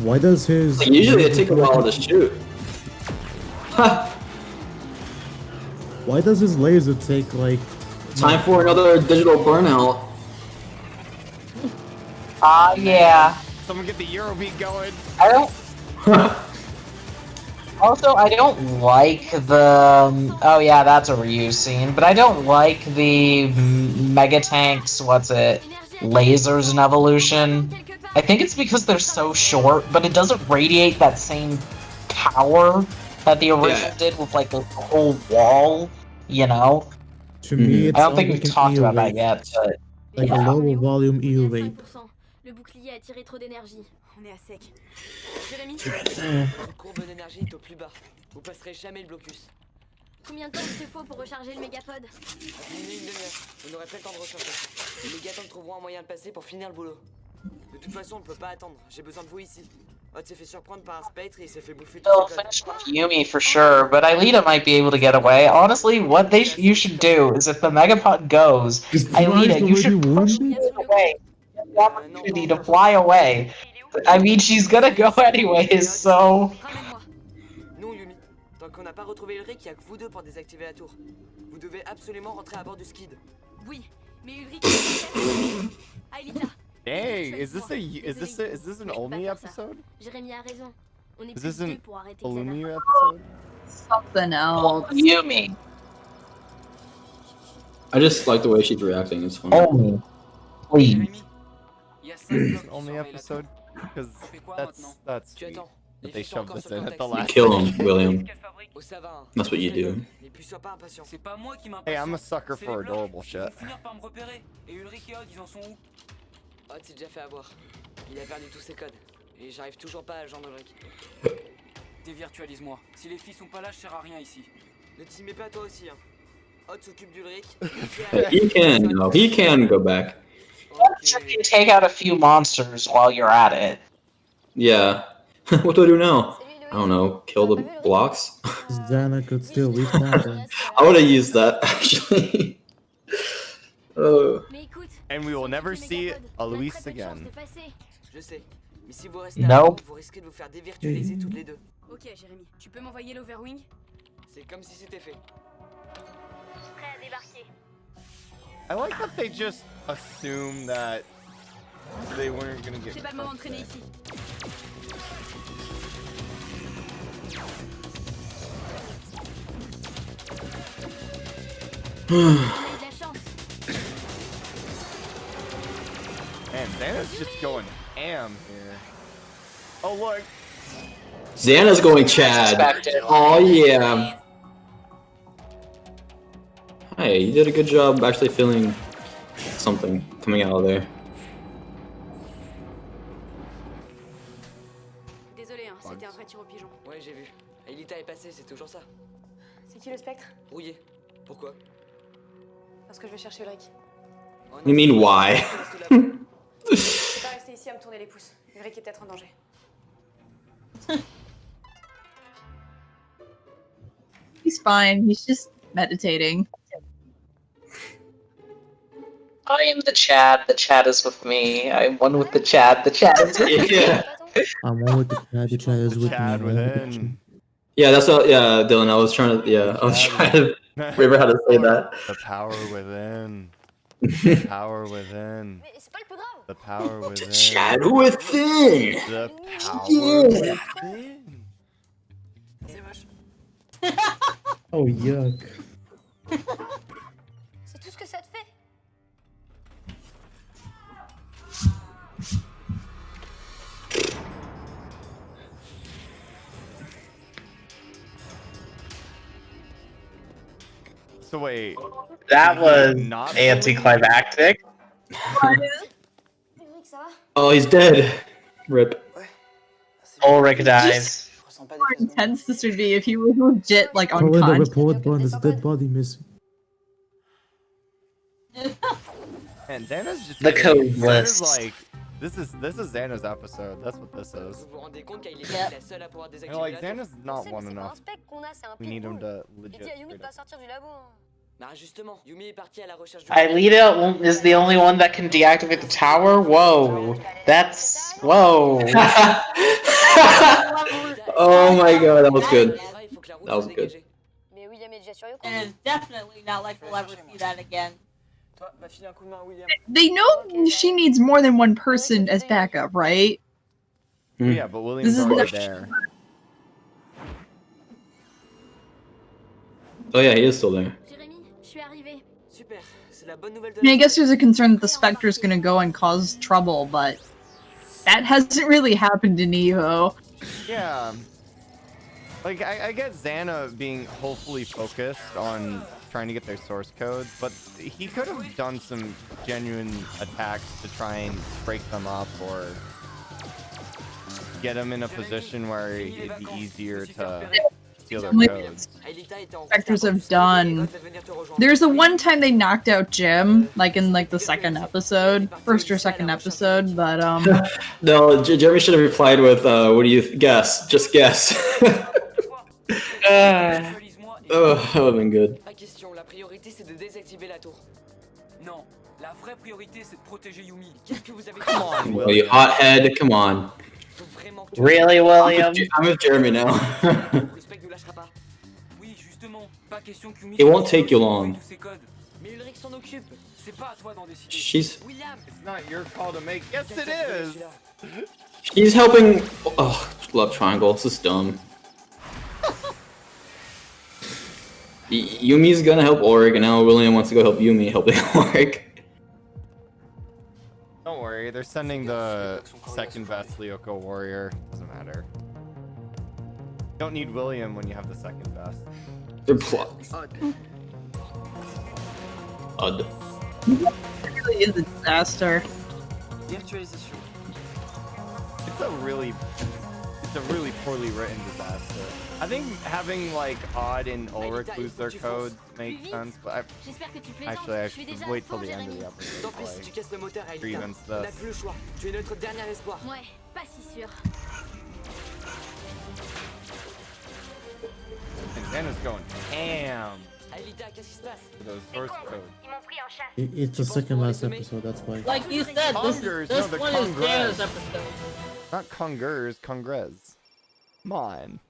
Why does his... Like, usually it takes a while to shoot. Why does his laser take like... Time for another digital burnout. Yeah. Someone get the Eurobeat going. I don't. Also, I don't like the. Oh yeah, that's a reuse scene. But I don't like the mega tanks. What's it? Lasers in Evolution. I think it's because they're so short, but it doesn't radiate that same power that the original did with like the whole wall. You know. To me, it's I don't think we've talked about that yet, but like a lower volume E-Rape. Le bouclier a tiré trop d'énergie. On est à sec. Jérémy, Votre courbe d'énergie est au plus bas. Vous passerez jamais le blocus. combien de temps il te faut pour recharger le mégapod? Diminuez une demi-heure. Vous n'aurez pas le temps de recharger. Les mégatanks trouveront un moyen de passer pour finir le boulot. De toute façon, on ne peut pas attendre. J'ai besoin de vous ici. Hot s'est fait surprendre par un spectre et il s'est fait bouffer tout they'll ses finish with Yumi for sure, but Aelita might be able to get away. Honestly, what you should do is if the Megapod goes, Aelita, you should push it away. Get the opportunity to fly away. I mean, she's gonna go anyways, so... Non, Yumi. Tant qu'on n'a pas retrouvé Ulrich, il n'y a que vous deux pour désactiver la tour. Vous devez absolument rentrer à bord du skid. Oui, mais Ulrich. Aelita. Dang, is this an Olmi episode? Jérémy a raison. On est Is plus this deux an pour arrêter Olumi episode? Something else. Yumi. I just like the way she's reacting. It's funny. Olmi. Please. Only episode? Because that's sweet. But they shoved this in at the You last kill him, second. William. Oh, ça va. That's what you do. Et puis sois pas impatient. C'est pas moi qui Hey, I'm a sucker for adorable shit. Ils vont finir par me repérer. Et Ulrich et Hod, ils en sont où? Hot s'est déjà fait avoir. Il a perdu tous ses codes. Et j'arrive toujours pas à joindre Ulrich. Dévirtualise-moi. Si les filles sont pas là, je sers à rien ici. Ne t'y mets pas toi aussi, hein. Hot s'occupe d'Ulrich. He can go back. You can take out a few monsters while you're at it. Yeah. What do I do now? I don't know. Kill the blocks? Xana could still respawn them. I would have used that, actually. And we will never see Alois again. Je sais. Mais si vous restez Nope. à vous risquez de vous faire dévirtualiser toutes les deux. Ok, Jérémy, tu peux m'envoyer l'Overwing? C'est comme si c'était fait. Prêt à débarquer. I like that they just assume that they weren't gonna get. C'est pas le moment de traîner ici. Man, Xana's just going ham here. Oh look. Xana's going Chad. Oh yeah. Hey, you did a good job actually feeling something coming out of there. Désolé, hein, c'était un vrai tir au pigeon. Ouais, j'ai vu. Aelita est passée, c'est toujours ça. C'est qui le spectre? Brouillé. Pourquoi? Parce que je vais chercher Ulrich. You mean why? Je vais pas rester ici à me tourner les pouces. Ulrich est peut-être en danger. He's fine. He's just meditating. I am the Chad is with me. I'm one with the Chad is with me. Yeah. I'm one with the Chad is with Chad me. within. Yeah, that's what. Yeah, Dylan. I was trying to remember how to say that. The power within. The power within. The power within. Chad within. The power Yeah. within. Oh yuck. C'est tout ce que ça te fait? So wait, That was not anticlimactic. Oh, he's dead. Rip. Ulrich dies. How intense this would be if he was legit like Call in the unconscious. report button. There's a dead body missing. And Xana's just The getting- code Xana's list. like this is Xana's episode. That's what this is. Vous vous rendez compte qu'Ailey Yep. est la seule à pouvoir You désactiver know, like la tour? Xana's not one C'est pas un enough. spec qu'on a, c'est un We need him pitbull. to Il dit legit. à Yumi de straight pas up- sortir du labo. hein. Bah justement, Yumi est partie à la recherche du... Aelita is the only one that can deactivate the tower? Whoa. That's... Whoa. Oh my god, that was good. That was good. Mais William est déjà sur Yoko. And it's definitely not like we'll ever see that again. Toi, va filer un coup de main à William. They know she needs more than one person as backup, right? Yeah, but William's This is already the- there. Oh yeah, he is still there. Jérémy, je suis arrivée. Super, c'est la bonne nouvelle de I mean, I la guess semaine. there's a concern that the Spectre's gonna go and cause trouble, but that hasn't really happened in Evo. Yeah. Like, I get Xana being hopefully focused on trying to get their source codes, but he could have done some genuine attacks to try and break them up or get them in a position where it'd be easier to steal their codes. Spectres have done. There's the one time they knocked out Jim, like in like the second episode, first or second episode, but No, Jeremy should have replied with, what do you guess? Just guess. Oh, that would have been good. Pas question, la priorité c'est de désactiver la tour. Non, la vraie priorité c'est de protéger Yumi. Qu'est-ce que vous avez Come on, Oh, you hothead, come on. Faut vraiment que tu... Really, William? I'm with Jeremy now. Le spec nous lâchera pas. Oui, justement, pas question que Yumi It won't take you long. tous ses codes. Mais Ulrich s'en occupe. C'est pas à toi d'en décider. She's William, It's not your call to make. Yes, it is. she's helping. Oh, love triangle. This is dumb. Yumi's gonna help Ulrich, and now William wants to go help Yumi helping Ulrich. Don't worry, they're sending the second best Lyoko warrior. Doesn't matter. Don't need William when you have the second best. They're plot. Odd. it really is a disaster. virtualisation. It's a really poorly written disaster. I think having like Odd and Ulrich lose their codes makes sense, but J'espère que tu plaisantes. actually I Je suis should déjà wait à till fond, the end of the Jérémy. episode. Tant pis si tu casses le moteur, Aelita. Grievance On n'a this. plus le choix. Tu es notre dernier espoir. Ouais, pas si sûr. And Xana's going ham Aelita, qu'est-ce qui se passe? for those source codes. Ils m'ont pris en chasse. It's the second last episode, that's why. Like you said, Congers, this no, the one is Congress. Jana's episode. Not Congers, Congrez. Come on.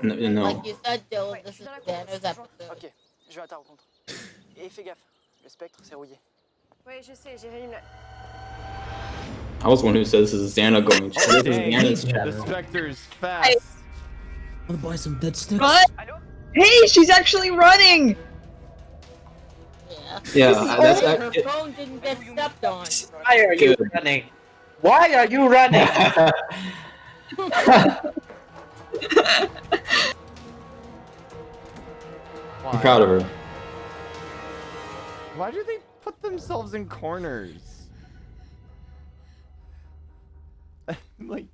No. Like you said, Dylan, this is Jana's episode. Ok, je vais à ta rencontre. Et fais gaffe, le spectre s'est rouillé. Oui, je sais, Jérémy. I was the one who said this is Xana going. This is Dang, Xana's the channel. Spectre's fast. I'll buy some dead sticks. But hey, she's actually running. Yeah. Yeah, that's Her actually. phone didn't get stepped on. Why are you Good. running? Why are you running? I'm proud of her. Why do they put themselves in corners? Like,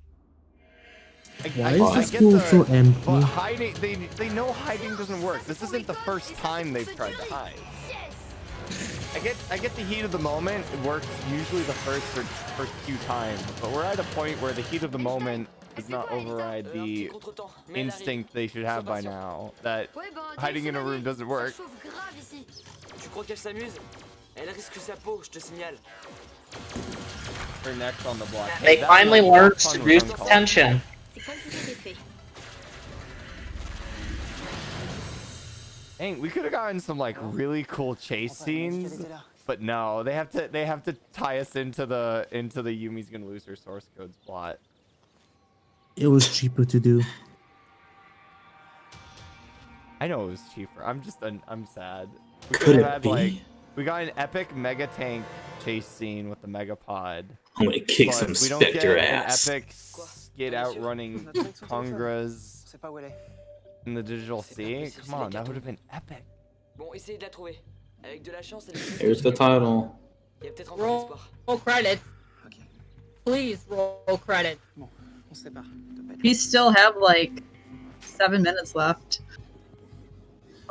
Why I is the get school the- so empty? But hiding, they know hiding doesn't work. This isn't the first time they've tried to hide. I get the heat of the moment. It works usually the first few times, but we're at a point where the heat of the moment does not override the instinct they should have by now that Ouais, ben, hiding in a room doesn't work. Ça chauffe grave ici. Tu crois qu'elle s'amuse? Elle risque sa peau, je te signale. They're next on the block. They That finally was learned fun to with reduce Uncalled. tension. C'est comme si c'était fait. Dang, we could have gotten some like really cool chase scenes, but no, they have to tie us into the Yumi's gonna lose her source codes plot. It was cheaper to do. I know it was cheaper. I'm sad. We Could have it had be? like we got an epic mega tank chase scene with the mega pod. I'm gonna kick but some we don't get Spectre an ass. epic skid outrunning Congras C'est pas où elle est. in the digital sea. Come on, that would have been epic. Bon, essayez de la trouver. Avec de la chance, elle est... Here's the title. Il y a peut-être encore espoir. Roll credits. Please roll credits. Bon, on se sépare. We still have like 7 minutes left.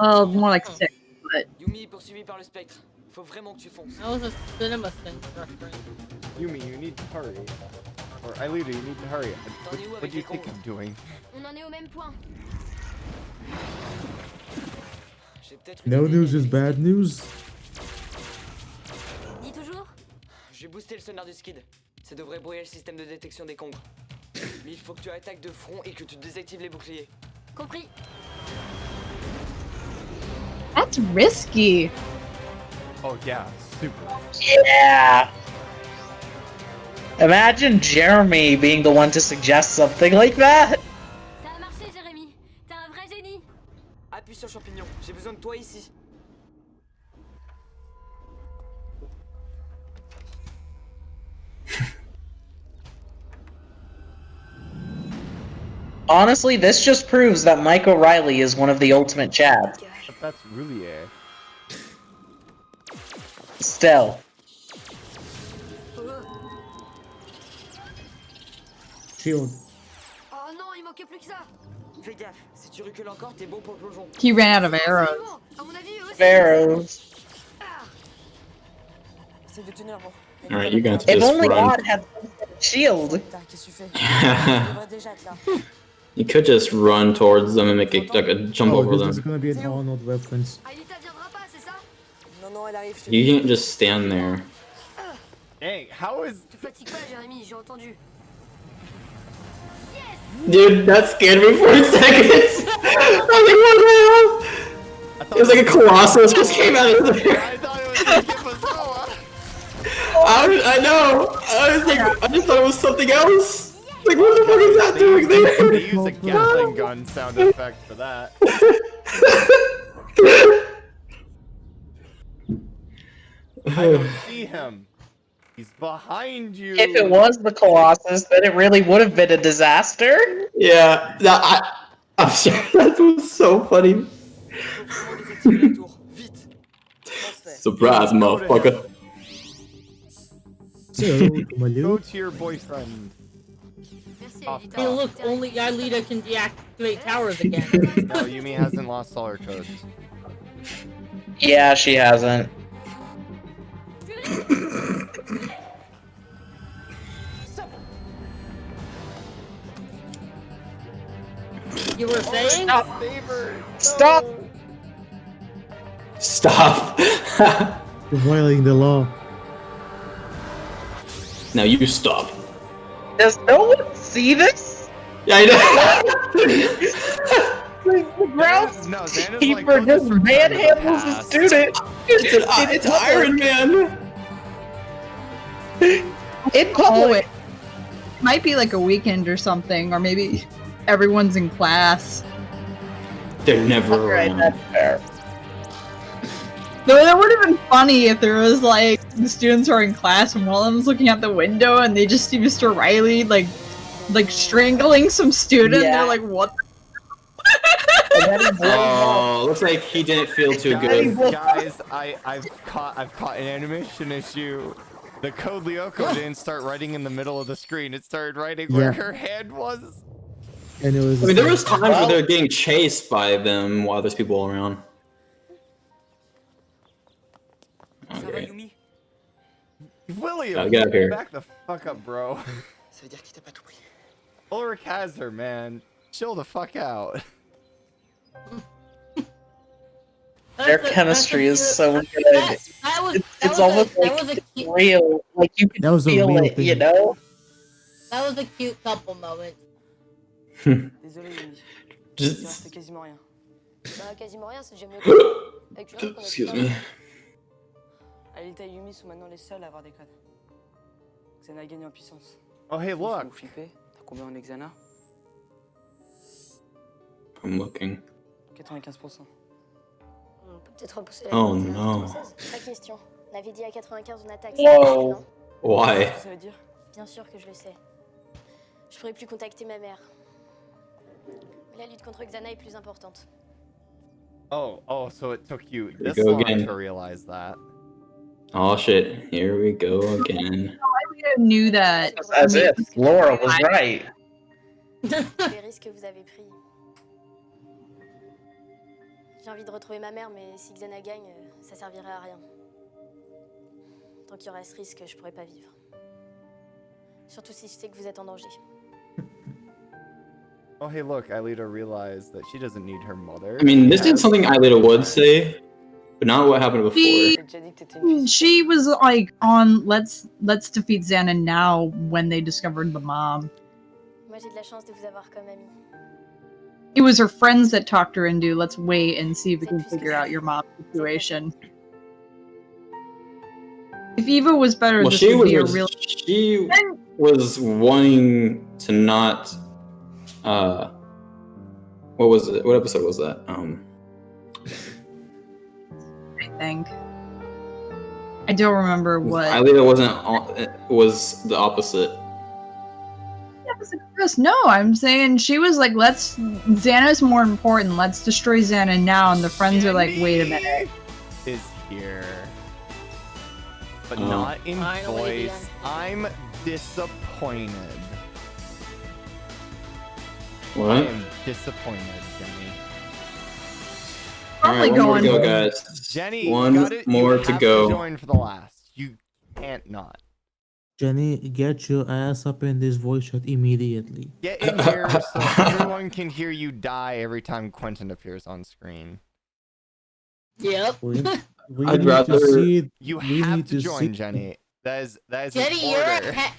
Well, more like 6, but... Yumi est poursuivi par le spectre. Faut vraiment que tu fonces. That was a cinema reference. Yumi, you need to hurry. Or Aelita, you need to hurry. What do you think I'm doing? On en est au même point. No news is bad news. Dis toujours. J'ai boosté le sonar du skid. Ça devrait brouiller le système de détection des conques. Mais il faut que tu attaques de front et que tu désactives les boucliers. Compris. That's risky. Oh yeah, super. Yeah. Imagine Jeremy being the one to suggest something like that. Ça a marché, Jérémy. T'es un vrai génie. Appuie sur le champignon. J'ai besoin de toi ici. Honestly, this just proves that Mike O'Reilly is one of the ultimate Chads. That's really Still. Shield. Oh non, il manquait plus que ça. Fais gaffe. Si tu recules encore, t'es bon pour le plongeon. He ran out of arrows. À mon avis, eux aussi. Arrows. Essaye de tenir bon. Alright, you're going to If just only run. God had shield. Qu'est-ce que tu fais? Tu devrais déjà être là. You could just run towards them and make a, like a jump Oh, over this is them. gonna be an Arnold reference. Aelita viendra pas, c'est ça? Non, non, elle arrive. You can't just stand there. Dang, how is... Te fatigue pas, Jérémy, j'ai entendu. Dude, that scared me for a second. I was like, what the hell? It was like a colossus just came out of there. I thought it was like Kipazoa. I know. I was like, I just thought it was something else. Like, what the fuck is that doing there? They use a Gatling gun sound effect for that. I don't see him. He's behind you. If it was the Colossus, then it really would have been a disaster. Yeah, I'm sorry, that was so funny. Surprise, motherfucker. Go to your boyfriend. Hey, look, only Aelita can deactivate towers again. No, Yumi hasn't lost all her codes. Yeah, she hasn't. You were saying? Stop! Stop! You're violating the law. Now you stop. Does no one see this? Yeah, I know. The groundskeeper just manhandles a student. It's Iron Man. In public. It might be like a weekend or something, or maybe everyone's in class. They're never Alright, around. that's fair. No, that would have been funny if there was like the students are in class and one of them's looking out the window and they just see Mr. Riley like strangling some student. Yeah. They're like, what? Oh, looks like he didn't feel too good. Guys, I've caught an animation issue. The code Lyoko didn't start writing in the middle of the screen. It started writing where her hand was. And it was. I mean, there was times where they're getting chased by them while there's people around. Okay. William, Get up here. back the fuck up, bro. Ulrich has her, man. Chill the fuck out. Their chemistry is so good. It's almost like real. Like you can feel it, you know? That was a cute couple moment. Désolé, Yumi. Il reste quasiment rien. Bah, quasiment rien, c'est déjà mieux que... Avec Julian, qu'on a Excuse tout me. Aelita et Yumi sont maintenant les seuls à avoir des codes. Xana gagne en puissance. Oh, hey, look. Vous flippez? T'as combien en Xana? I'm looking. 95%. On peut peut-être repousser la Oh limite à no. 96. Pas question. On avait dit à 95 on attaque. Whoa. Non? Why? Qu'est-ce que ça veut dire? Bien sûr que je le sais. Je pourrais plus contacter ma mère. Mais la lutte contre Xana est plus importante. Oh, so it took you we this go long again. to realize that. Oh shit! Here we go again. I knew that. As if Laura was right. Les risques que vous avez pris. J'ai envie de retrouver ma mère, mais si Xana gagne, ça servirait à rien. Tant qu'il y aura ce risque, je pourrais pas vivre. Surtout si je sais que vous êtes en danger. Oh, hey, look, Aelita realized that she doesn't need her mother. I mean, this is something Aelita would say, but not what happened before. She was like on let's defeat Xana now when they discovered the mom. Moi, j'ai de la chance de vous avoir comme amie. It was her friends that talked her into let's wait and see if we can figure out your mom's situation. If Eva was better, Well, this she would be a was real. she was wanting to not. What was it? What episode was that? I think. I don't remember what. Aelita wasn't. It was the opposite. No, I'm saying she was like, let's. Xana's more important. Let's destroy Xana now. And the friends are like, wait a minute. Is here. But not in voice. I'm disappointed. What? I am disappointed, Jenny. All right, one more to go, guys. Jenny, one you gotta, more you to have go. To join for the last. You can't not. Jenny, get your ass up in this voice chat immediately. Get in here so everyone can hear you die every time Quentin appears on screen. Yep. We I'd need rather- to see. You we have need to to join, see- Jenny. That is Jenny, an you're order. ahead.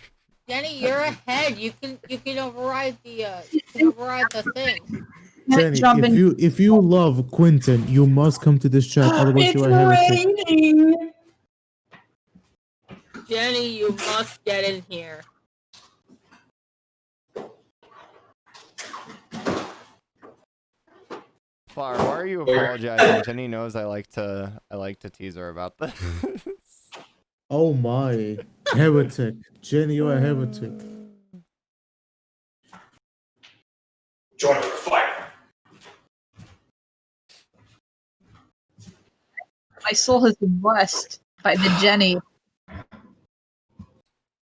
Jenny, you're ahead. You can override the thing. Jenny, if you love Quentin, you must come to this chat. Otherwise, you are a heretic. Jenny, you must get in here. Flower, why are you apologizing? Jenny knows I like to tease her about this. Oh my, heretic, Jenny, you are a heretic. Join me, fire. My soul has been blessed by the Jenny.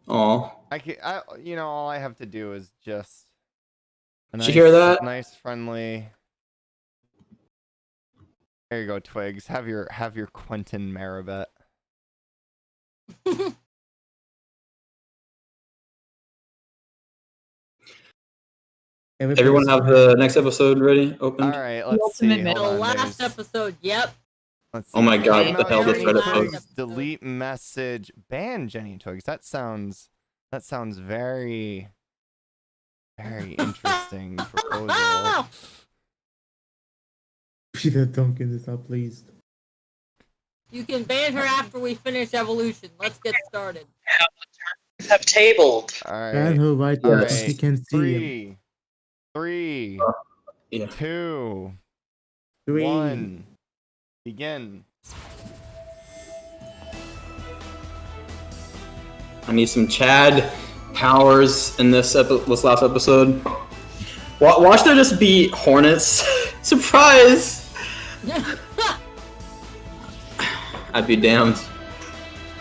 Oh, all I have to do is just. Did you hear that? Nice, friendly. There you go, Twigs. Have your Quentin Maribet. Everyone have the next episode ready? Opened? All right, let's see. Hold The on, last there's- episode, yep. Let's Oh my see. God, Time what the hell out, this Jenny Reddit Twigs, post? delete message. Ban Jenny Twigs. That sounds very, very interesting proposal. Peter Duncan is not pleased. You can ban her after we finish Evolution. Let's get started. Have tabled. All right. Ban her right All now. right. She can see him. 3, 2, 1. Begin. I need some Chad powers in this last episode. Watch there just be Hornets. Surprise! I'd be damned.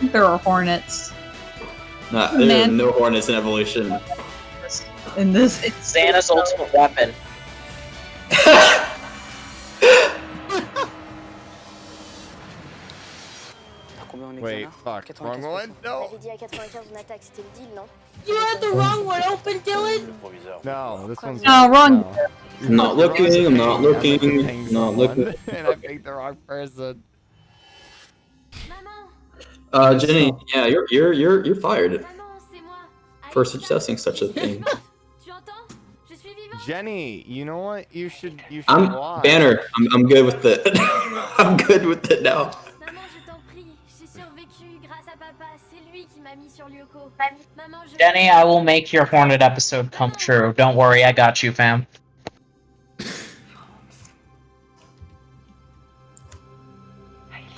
There are hornets. There are Man. no Hornets in Evolution. In this, it's Xana's ultimate weapon. Wait, fuck. Wrong one? No. T'avais dit à 95 on attaque, c'était le deal, non? You had the wrong one open, Dylan. No, this one's No, wrong. I'm not looking, I'm not looking, I'm not looking. And I picked the wrong person. Jenny, yeah, you're fired for suggesting such a thing. Jenny, you know what? You should I'm watch. Banner. I'm good with it. I'm good with it now. Maman, je t'en prie, j'ai survécu grâce à papa. C'est lui qui m'a mis sur Lyoko. Maman, je... Jenny, I will make your Hornet episode come true. Don't worry, I got you, fam.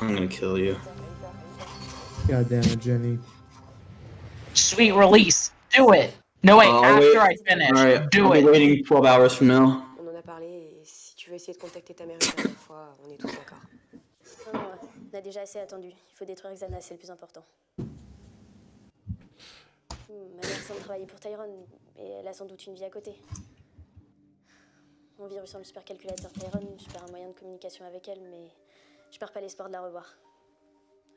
I'm gonna kill you. God damn it, Jenny. Sweet release. Do it. No, wait, I'll after wait. I finish. Alright, Do I'll it. be waiting 12 hours from now. On en a parlé et si tu veux essayé de contacter ta mère une dernière fois, on est tous d'accord. Non, on a déjà assez attendu. Il faut détruire Xana, c'est le plus important. Ma mère semble travailler pour Tyrone, et elle a sans doute une vie à côté. Mon virus en le supercalculateur Tyrone, je perds un moyen de communication avec elle, mais je perds pas l'espoir de la revoir.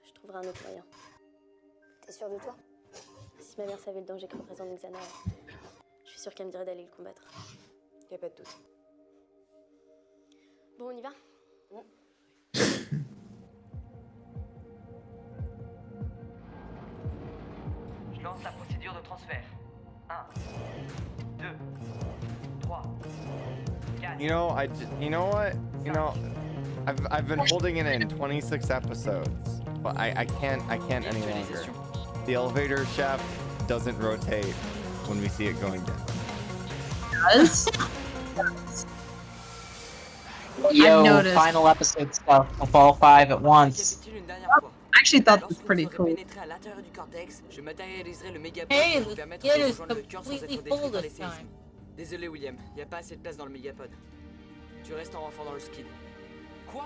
Je trouverai un autre moyen. T'es sûr de toi? Si ma mère savait le danger que représente Xana, je suis sûre qu'elle me dirait d'aller le combattre. Y a pas de doute. Bon, on y va? Je lance la procédure de transfert. 1, 2, 3, 4. You know, I've been holding it in 26 episodes, but I can't any longer. The elevator shaft doesn't rotate when we see it going down. Does? Yo, noticed. final episode stuff with all 5 at once. I actually thought that was pretty cool. Pénétrer à l'intérieur du cortex, je matérialiserai le mégapod Hey, pour vous the permettre kid de is rejoindre le cœur sans être completely détruit full par les this séismes. time. Désolé William, y a pas assez de place dans le mégapod. Tu restes en renfort dans le skid. Quoi?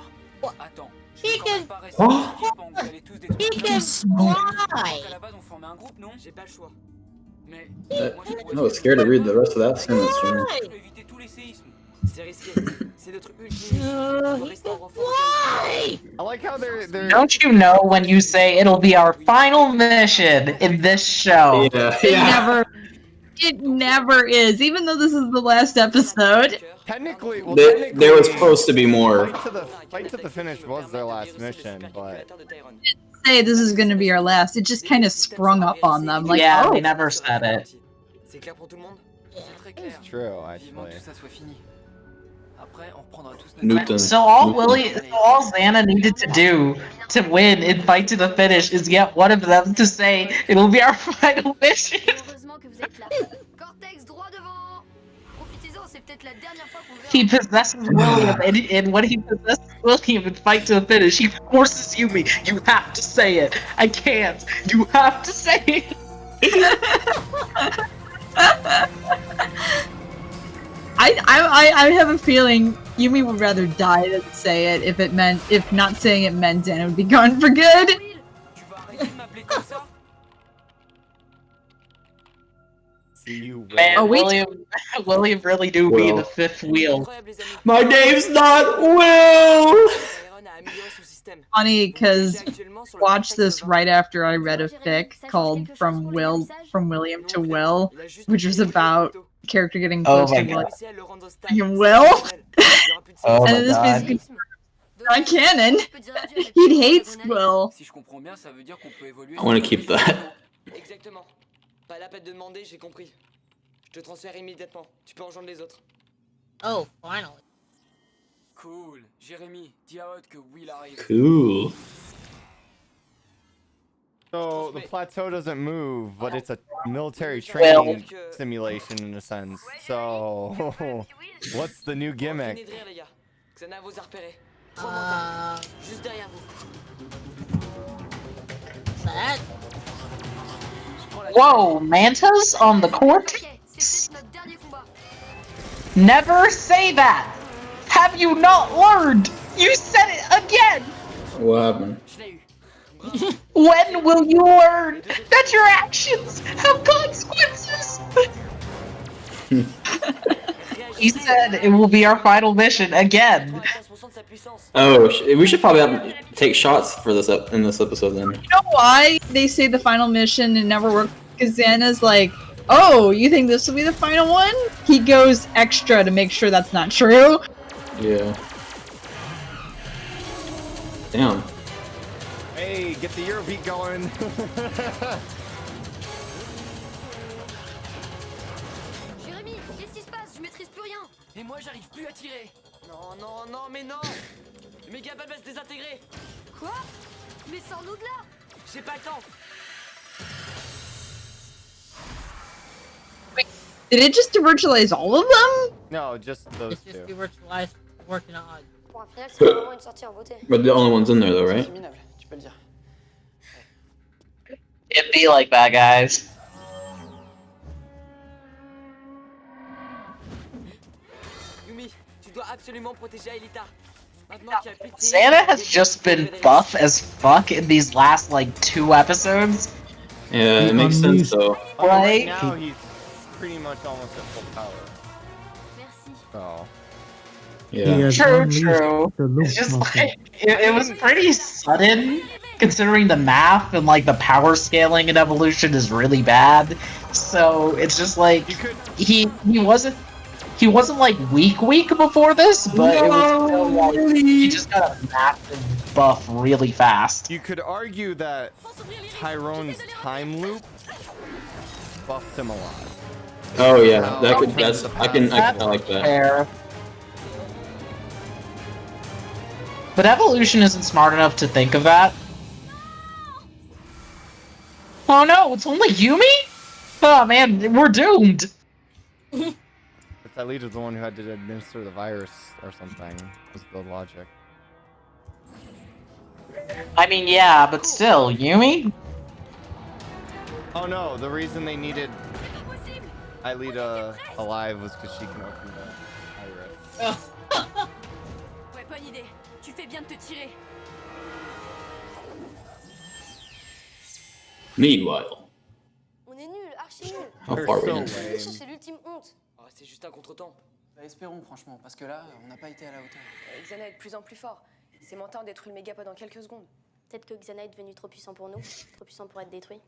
Attends. He can Pas rester Quoi? dans le skid pendant que vous allez tous détruire He le can cœur. fly. À la base on formait un groupe, non? J'ai pas le choix. Mais I was scared to read the rest of that sentence. Jimmy. je peux éviter tous les séismes. C'est risqué. C'est notre ultime mission. Faut rester en renfort. I like how they're Don't you know when you say it'll be our final mission in this show? It never is, even though this is the last episode. technically, well, There was supposed to be more. Fight to the finish was their last mission, but Say this is gonna be our last. It just kind of sprung up on them. Like, Yeah, oh, they never said it. C'est clair pour tout le monde? C'est très clair. it's true actually. Que ça soit fini. Après, on reprendra tous Newton. So all Xana needed to do to win in Fight to the Finish is get one of them to say it'll be our final mission. Heureusement que vous êtes là. Cortex droit devant. Profitez-en, c'est peut-être la dernière fois qu'on verra. He possesses William, and when he possesses William in Fight to the Finish, he forces Yumi. You have to say it. I can't. You have to say it. I have a feeling Yumi would rather die than say it if not saying it meant Xana would be gone for good. See you. Man, Oh, wait. William really do be the fifth wheel. My name's not Will! Funny because watched this right after I read a fic called From William to Will, which was about a character getting Oh close my to god. William Will. Oh And my then this god. basically not canon. He hates Will. Si je comprends bien, ça veut dire qu'on peut évoluer. I want to keep that. Exactement. Pas la peine de demander, j'ai compris. Je te transfère immédiatement. Tu peux rejoindre les autres. Oh, finally. Cool. Jérémy, dis à Hot que Will arrive. Cool. So the plateau doesn't move, but it's a military training simulation in a sense. So what's the new gimmick? Venez de rire, les gars. Xana vous a repéré. Trop mental. Juste derrière vous. That? Whoa, mantas on the cortex? C'est notre dernier combat. Never say that! Have you not learned? You said it again! What happened? When will you learn that your actions have consequences? He said it will be our final mission again. Oh, we should probably take shots for this in this episode then. You know why they say the final mission and never worked? Because Xana's like, oh, you think this will be the final one? He goes extra to make sure that's not true. Yeah. Damn. Hey, get the Eurobeat going. Jérémy, qu'est-ce qui se passe? Je maîtrise plus rien. Et moi, j'arrive plus à tirer. Non, non, non, mais non. Le mégapod va se désintégrer. Quoi? Mais sors-nous de là. J'ai pas le temps. Wait, did it just virtualize all of them? No, just those It's just two. virtualized working on. Bon, au final, c'est vraiment une sortie en beauté. But the only ones in there though, right? Minable, tu peux le dire. It be like that, guys. Yumi, tu dois absolument protéger Aelita. Maintenant qu'il y a plus de Santa has just been buff as fuck in these last like 2 episodes. Yeah, it makes sense though. Right now he's pretty much almost at full power. So. Yeah. True. It's just like it was pretty sudden, considering the math and like the power scaling in evolution is really bad. So it's just like he wasn't like weak before this, but it was still like he just got a massive buff really fast. You could argue that Tyrone's time loop buffed him a lot. Oh yeah, I like that. Fair. But evolution isn't smart enough to think of that. Oh no, it's only Yumi? Oh man, we're doomed. If that leader's the one who had to administer the virus or something, was the logic. I mean, yeah, but still, Yumi? Oh no, the reason they needed Aelita alive was because she can open the iris. Ouais, bonne idée. Tu fais bien de te tirer. Meanwhile. On est nuls, archi nuls. How far are we now? C'est l'ultime honte. Oh, c'est juste un contretemps. Bah, espérons franchement, parce que là, on n'a pas été à la hauteur. Xana est de plus en plus fort. Ces menteurs ont détruit le mégapod en quelques secondes. Peut-être que Xana est devenu trop puissant pour nous, trop puissant pour être détruit.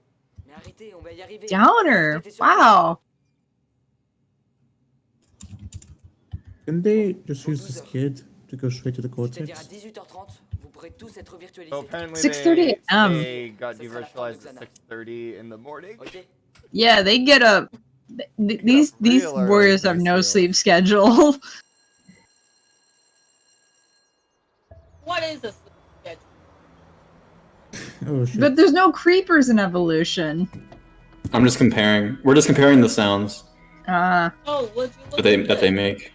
Mais arrêtez, on va y arriver. Downer. Wow. Can they just use this kid to go straight to the C'est-à-dire à cortex? 18h30, vous pourrez tous être virtualisés. So apparently 6:30 a.m. They got devirtualized at 6:30 in the morning. Yeah, they get a. These warriors have no sleep schedule. What is a sleep schedule? Oh shit. But there's no creepers in evolution. I'm just comparing. We're just comparing the sounds Oh, would you look that they make.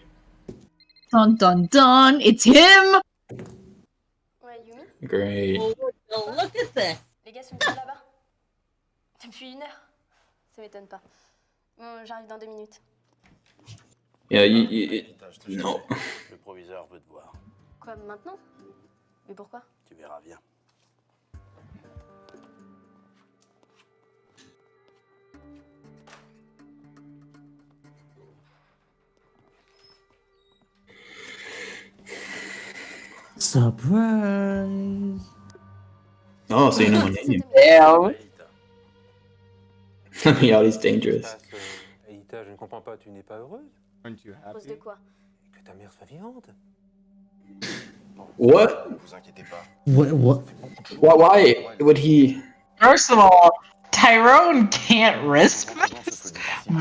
Dun dun dun! It's him! Ouais, Yumi? Great. Oh, look at this. Les gars sont toujours là-bas? Depuis 1 heure? Ça m'étonne pas. Bon, j'arrive dans 2 minutes. Yeah, no. Le proviseur veut te voir. Quoi, maintenant? Mais pourquoi? Tu verras, viens. Surprise! Oh, so you know my name. Yeah. Yeah, he's dangerous. Aelita, je ne comprends pas, tu n'es pas heureuse? Aren't you À cause de happy? quoi? Que ta mère soit vivante. What? Ne vous inquiétez pas. What? Why would he? First of all, Tyrone can't risk this,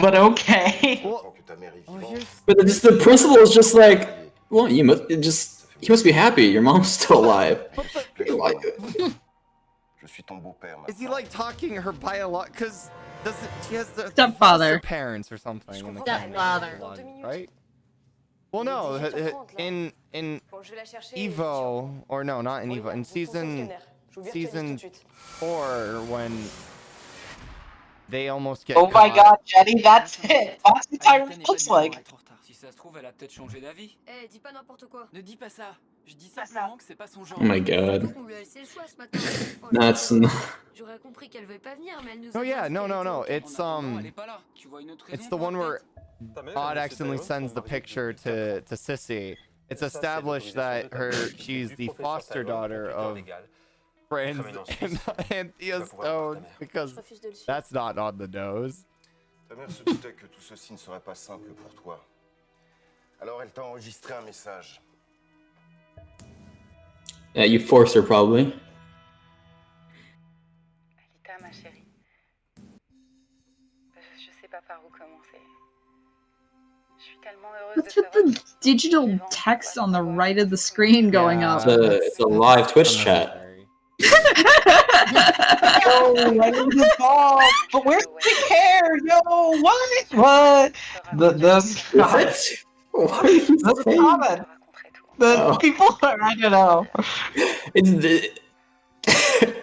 but okay. But just the principal is just like, well, he must be happy. Your mom's still alive. Je suis ton beau-père. Is he like talking her biological? Because she has the Stepfather. foster parents or something in the Stepfather. right? Well, no, in Evo, or no, not in Evo, in season 4 when they almost get. Oh my caught. god, Jenny, that's it. That's what Tyrone looks like. Si ça se trouve, elle a peut-être changé d'avis. Eh, dis pas n'importe quoi. Ne dis pas ça. Je dis simplement que c'est pas son genre. Oh my god. On lui a laissé le choix ce matin. Oh, That's J'aurais compris qu'elle veuille pas venir, mais elle nous Oh a yeah, dit no, qu'elle no, était no. ok. It's Elle est pas là. Tu vois une autre raison it's the one where Odd accidentally sends the picture to Sissy. It's established that she's the foster daughter of friends and Anthea Stone because that's not on the nose. Ta mère se doutait que tout ceci ne serait pas simple pour toi. Alors elle t'a enregistré un message. Yeah, you forced her probably. Alita, ma chérie. Je sais pas par où commencer. Je suis tellement heureuse What's de with the digital text on the right of the screen going up? It's a live Twitch chat. Oh, I need the ball. But where's the hair? Yo, what? What? What are you The saying? comment. The people are, I don't know.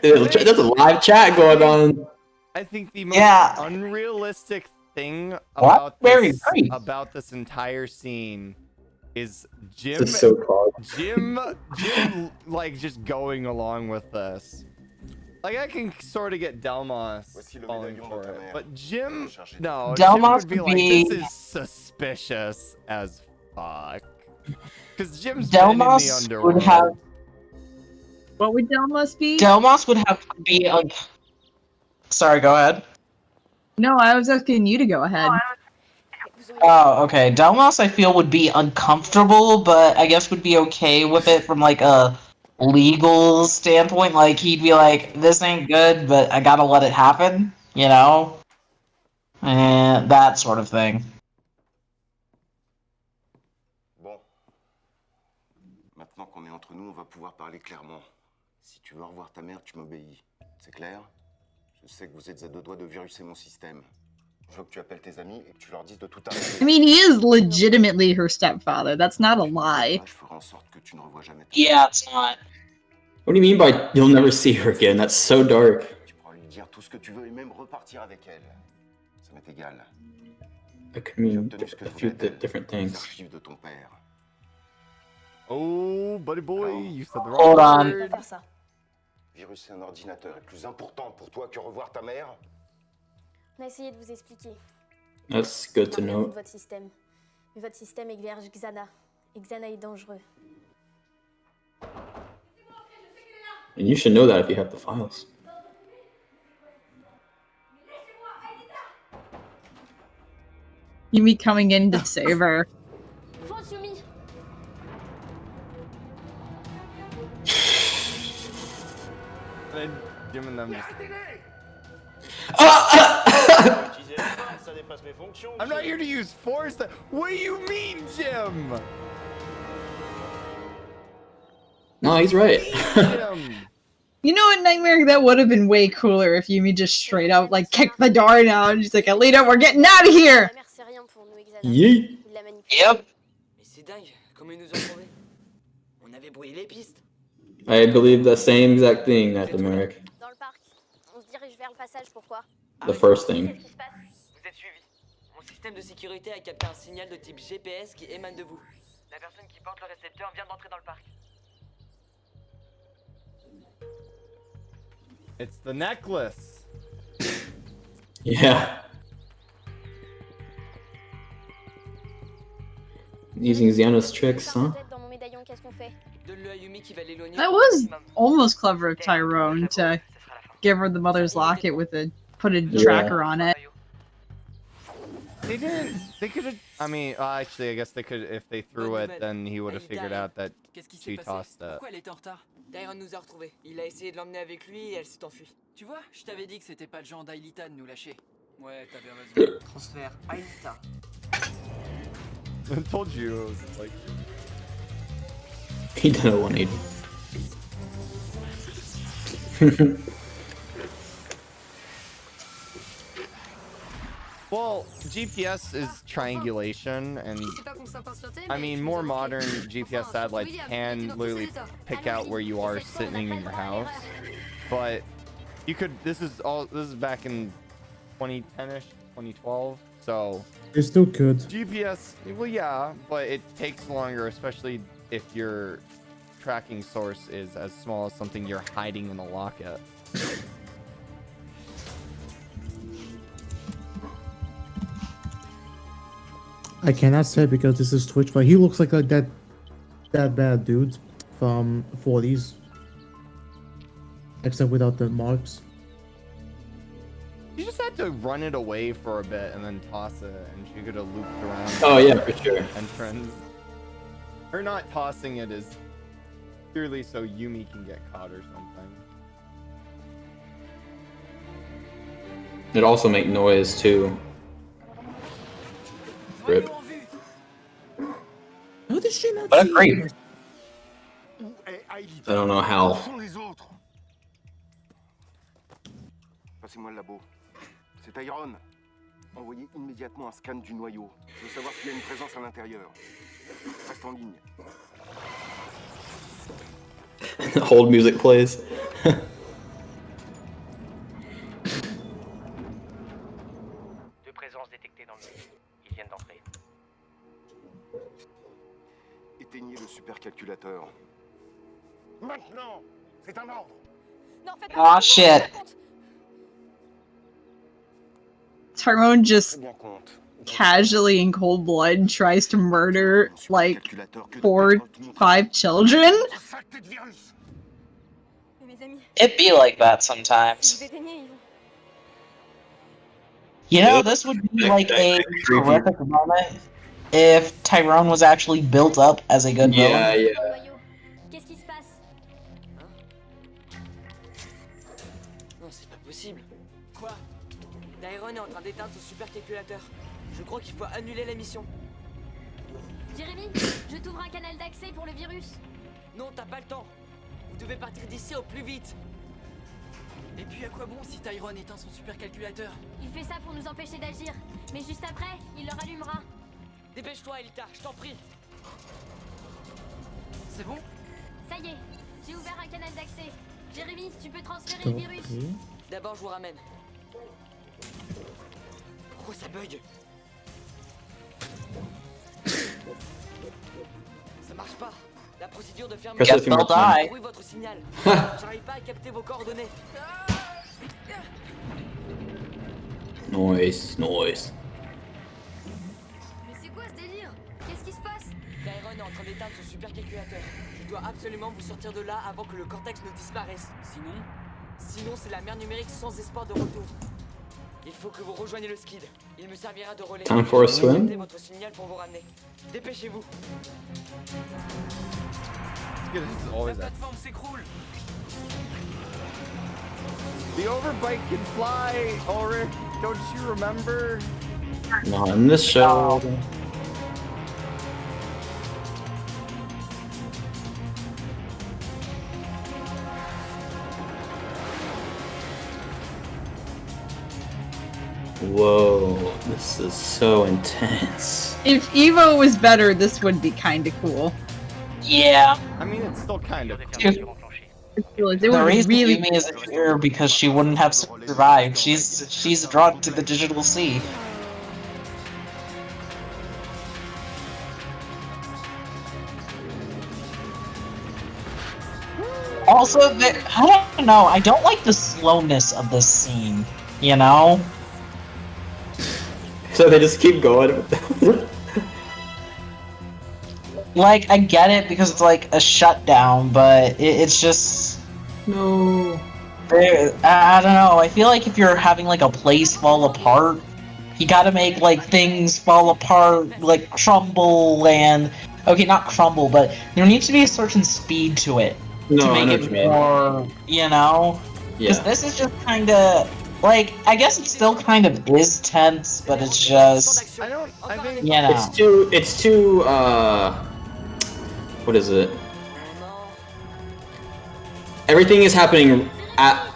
There's a live chat going on. I think the most unrealistic thing about this entire scene is Jim. This is so hard. Jim, like just going along with this. Like I can sort of get Delmas falling for it, but Jim, no, Jim Delmas would be like, this is suspicious as fuck. Because Jim's been in the Delmas underworld. would have. What would Delmas be? Delmas would have to be. Sorry, go ahead. No, I was asking you to go ahead. Oh, okay. Delmas, I feel, would be uncomfortable, but I guess would be okay with it from like a legal standpoint. Like he'd be like, "This ain't good, but I gotta let it happen," you know, and that sort of thing. Bon. Maintenant qu'on est entre nous, on va pouvoir parler clairement. Si tu veux revoir ta mère, tu m'obéis. C'est clair? Je sais que vous êtes à deux doigts de viruser mon système. Je veux que tu appelles tes amis et que tu leur dises de tout arrêter. I mean, he is legitimately her stepfather. That's not a lie. Je ferai en sorte que tu ne revois jamais ta Yeah, it's not. What do you mean by you'll never see her again? That's so dark. Tu pourras lui dire tout ce que tu veux et même repartir avec elle. Ça m'est égal. I could mean a few different things. L'archive de ton père. Oh, buddy boy, you said the Hold wrong on. word. Viruser un ordinateur est plus important pour toi que revoir ta mère? On a essayé de vous expliquer. That's good to On a know. de votre système. Mais votre système héberge Xana. Et Xana est dangereux. And you should know that if you have the files. Yumi coming in to save her. Fonce, Yumi! And then Jim and them just... I'm not here to use force. What do you mean, Jim? No, he's right. Jim. You know what, Nightmare? That would have been way cooler if Yumi just straight out like kicked the door down. And she's like, Alita, we're getting out of here! Yeet. Yep. Mais c'est dingue, comment ils nous ont trouvés? On avait brouillé les pistes. I believe the same exact thing, that Merrick. Dans le parc. On se dirige vers le passage, pourquoi? The first thing. Vous êtes suivis. Mon système de sécurité a capté un signal de type GPS qui émane de vous. La personne qui porte le récepteur vient d'entrer dans le parc. It's the necklace. Yeah. Using Xana's tricks, huh? Dans mon médaillon, qu'est-ce qu'on fait? Donne-le à Yumi qui va l'éloigner. That was almost clever of Tyrone to give her the mother's locket with a put a tracker on it. They didn't. They could have. I mean, actually, I guess they could. If they threw it, then he would have figured out that she tossed it. Pourquoi elle était en retard? Tyrone nous a retrouvés. Il a essayé de l'emmener avec lui et elle s'est enfuie. Tu vois, je t'avais dit que c'était pas le genre d'Ailita de nous lâcher. Ouais, t'avais raison. Transfert Aïta. I told you it was like. He did a 180. Well, GPS is triangulation, and I mean, more modern GPS satellites can literally pick out where you are sitting in your house. But you could. This is back in 2010ish, 2012. So They still could. GPS, well, yeah, but it takes longer, especially if your tracking source is as small as something you're hiding in a locket. I cannot say because this is Twitch, but he looks like that bad dude from 40s. Except without the marks. You just had to run it away for a bit and then toss it, and she could have looped around. Oh, yeah, for sure. Entrance. Her not tossing it is purely so Yumi can get caught or something. It also make noise too. Rip. How did she not What a see creep. him? I don't know how. Passez-moi le labo. C'est Tyrone. Envoyez immédiatement un scan du noyau. Je veux savoir s'il y a une présence à l'intérieur. Reste en ligne. Hold music plays. Deux présences détectées dans le mur. Ils viennent d'entrer. éteignez le supercalculateur. Maintenant, c'est un ordre. Non, faites Aw, shit. Tyrone just casually in cold blood tries to murder like 4-5 children. It be like that sometimes. You know, this would be like a terrific moment if Tyrone was actually built up as a good Yeah, villain. yeah. Qu'est-ce qui se passe? Non, c'est pas possible. Quoi? Tyrone est en train d'éteindre son supercalculateur. Je crois qu'il faut annuler la mission. Jérémy, je t'ouvre un canal d'accès pour le virus. Non, t'as pas le temps. Vous devez partir d'ici au plus vite. Et puis à quoi bon si Tyrone éteint son supercalculateur? Il fait ça pour nous empêcher d'agir. Mais juste après, il le rallumera. Dépêche-toi, Elita, je t'en prie. C'est bon? Ça y est, j'ai ouvert un canal d'accès. Jérémy, tu peux transférer le virus. D'abord, je vous ramène. Pourquoi ça bug? Ça marche pas. La procédure de fermeture Guess they'll die. verrouille votre signal. J'arrive pas à capter vos coordonnées. Noise, noise. Mais c'est quoi ce délire? Qu'est-ce qui se passe? Tyrone est en train d'éteindre son supercalculateur. Je dois absolument vous sortir de là avant que le cortex ne disparaisse. Sinon c'est la mer numérique sans espoir de retour. Il faut que vous rejoigniez le skid. Il me servira de relais. Time for a swim? Captez votre signal pour vous ramener. Dépêchez-vous. La plateforme s'écroule. The overbite can fly, Ulrich. Don't you remember? Not in this show. Whoa, this is so intense. If Evo was better, this would be kind of cool. Yeah. I mean, it's still kind of. The reason Yumi isn't here because she wouldn't have survived. She's drawn to the digital sea. Also, I don't know. I don't like the slowness of this scene. You know. So they just keep going. Like, I get it because it's like a shutdown, but it's just... No. I don't know, I feel like if you're having like a place fall apart, you gotta make like things fall apart, like crumble and... Okay, not crumble, but there needs to be a certain speed to it. No, to I know make what it you mean. more, you know? Because Yeah. this is just kinda... Like, I guess it still kind of is tense, but it's just... I think... You know. It's too, what is it? Everything is happening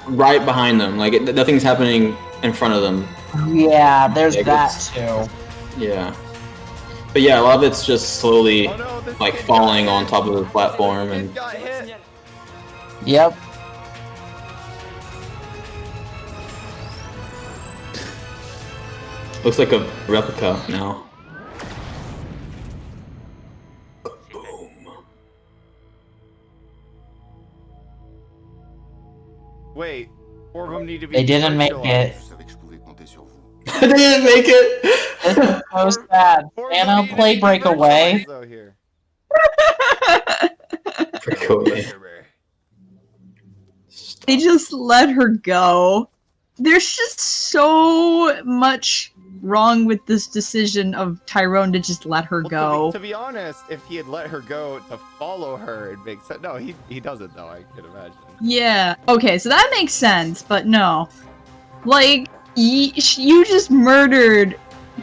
right behind them. Like, nothing's happening in front of them. Yeah, there's Like, that it's- too. Yeah. But yeah, a lot of it's just slowly, like, falling on top of the platform and... Yep. Looks like a replica now. Wait, 4 of them need to be. They didn't make it. They didn't make it! It's so sad. Anna, play Breakaway. Breakaway. They just let her go. There's just so much wrong with this decision of Tyrone to just let her go. To be honest, if he had let her go to follow her, it makes sense. No, he doesn't though, I can imagine. Yeah, okay, so that makes sense, but no. Like, you just murdered,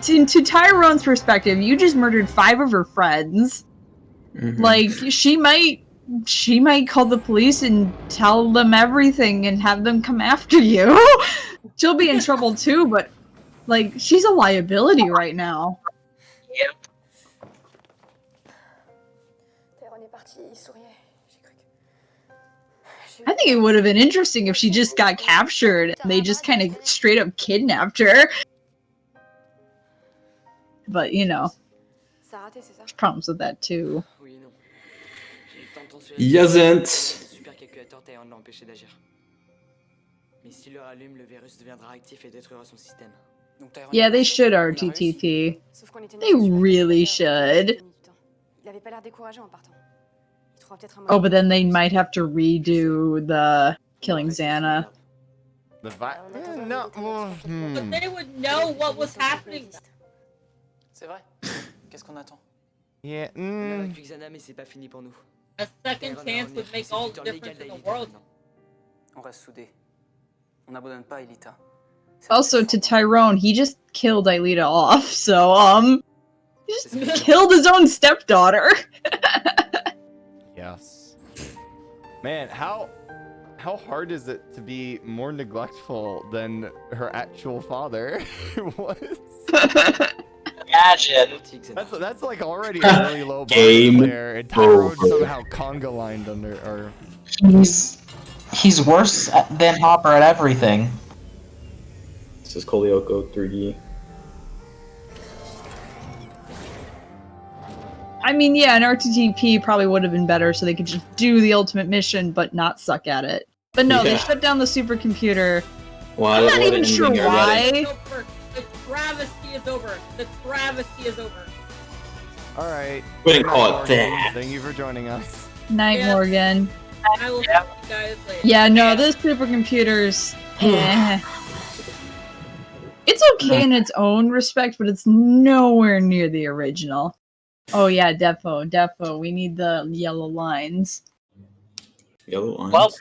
to Tyrone's perspective, you just murdered 5 of her friends. Like, she might call the police and tell them everything and have them come after you. She'll be in trouble too, but, like, she's a liability right now. Yep. Tyrone est parti, il souriait. J'ai cru I think it would have been interesting if she just got captured and they just kind of straight up kidnapped her. But, you know, Ça a raté, c'est ça? there's problems with that too. Oui et non. Il hasn't. Super calculateur Tyron l'a empêché d'agir. Mais s'il le rallume, le virus deviendra actif et détruira son système. Yeah, they should RTTP. They really should. Il avait pas l'air découragé en partant. Il trouvera peut-être un Oh, moyen. but then they might have to redo the killing Xana. The no. But they would know what was happening. C'est vrai. Qu'est-ce qu'on attend? Yeah. On a vaincu Xana, mais c'est pas fini pour nous. A second chance would make all the difference in the world. On reste soudés. On n'abandonne pas Elita. Also, to Tyrone, he just killed Aelita off, so, he just killed his own stepdaughter. Yes. Man, how hard is it to be more neglectful than her actual father was? Imagine. That's like already a really low bar Game there, and Tyrone over. somehow conga lined under or. He's worse than Hopper at everything. This is Lyoko 3D. I mean, yeah, an RTTP probably would have been better so they could just do the ultimate mission but not suck at it. But no, they Yeah. shut down the supercomputer. Why? I'm not what even ending sure are getting? why. The travesty is over. The travesty is over. All right. We didn't call it Morgan, that. Thank you for joining us. Night, Morgan. I will see you guys later. Yeah, no, this supercomputer's... eh. It's okay in its own respect, but it's nowhere near the original. Oh yeah, defo. We need the yellow lines. Yellow lines. Well,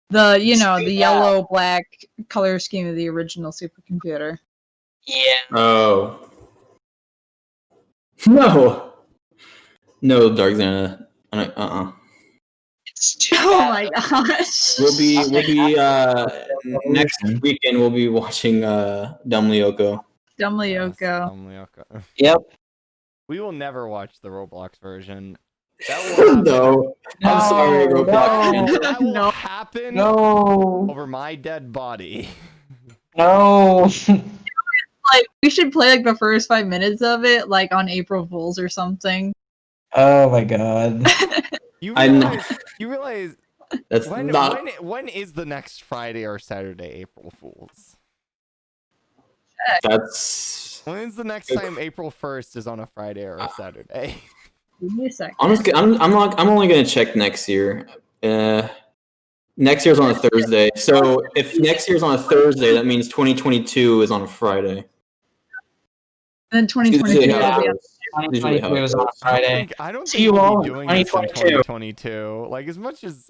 The yellow-black color scheme of the original supercomputer. yeah. Oh. No. No, Dark Xana. Oh my gosh. We'll be next weekend. We'll be watching Dumb Lyoko. Dumb Lyoko. Lyoko. Yep. We will never watch the Roblox version. That will happen. No, I'm sorry, Roblox. That will happen No. over my dead body. No. Like, we should play like the first 5 minutes of it, like on April Fools or something. Oh my god. You I'm realize That's not. when is the next Friday or Saturday April Fools? That's When's the next time April 1st is on a Friday or a Saturday? Give me a second. Honestly, I'm only gonna check next year. Next year's on a Thursday. So if next year's on a Thursday, that means 2022 is on a Friday. Then 2022 will be on. Usually how it was on goes. Friday. I don't See think you we'll all be in doing this in 2022. 2022. Like as much as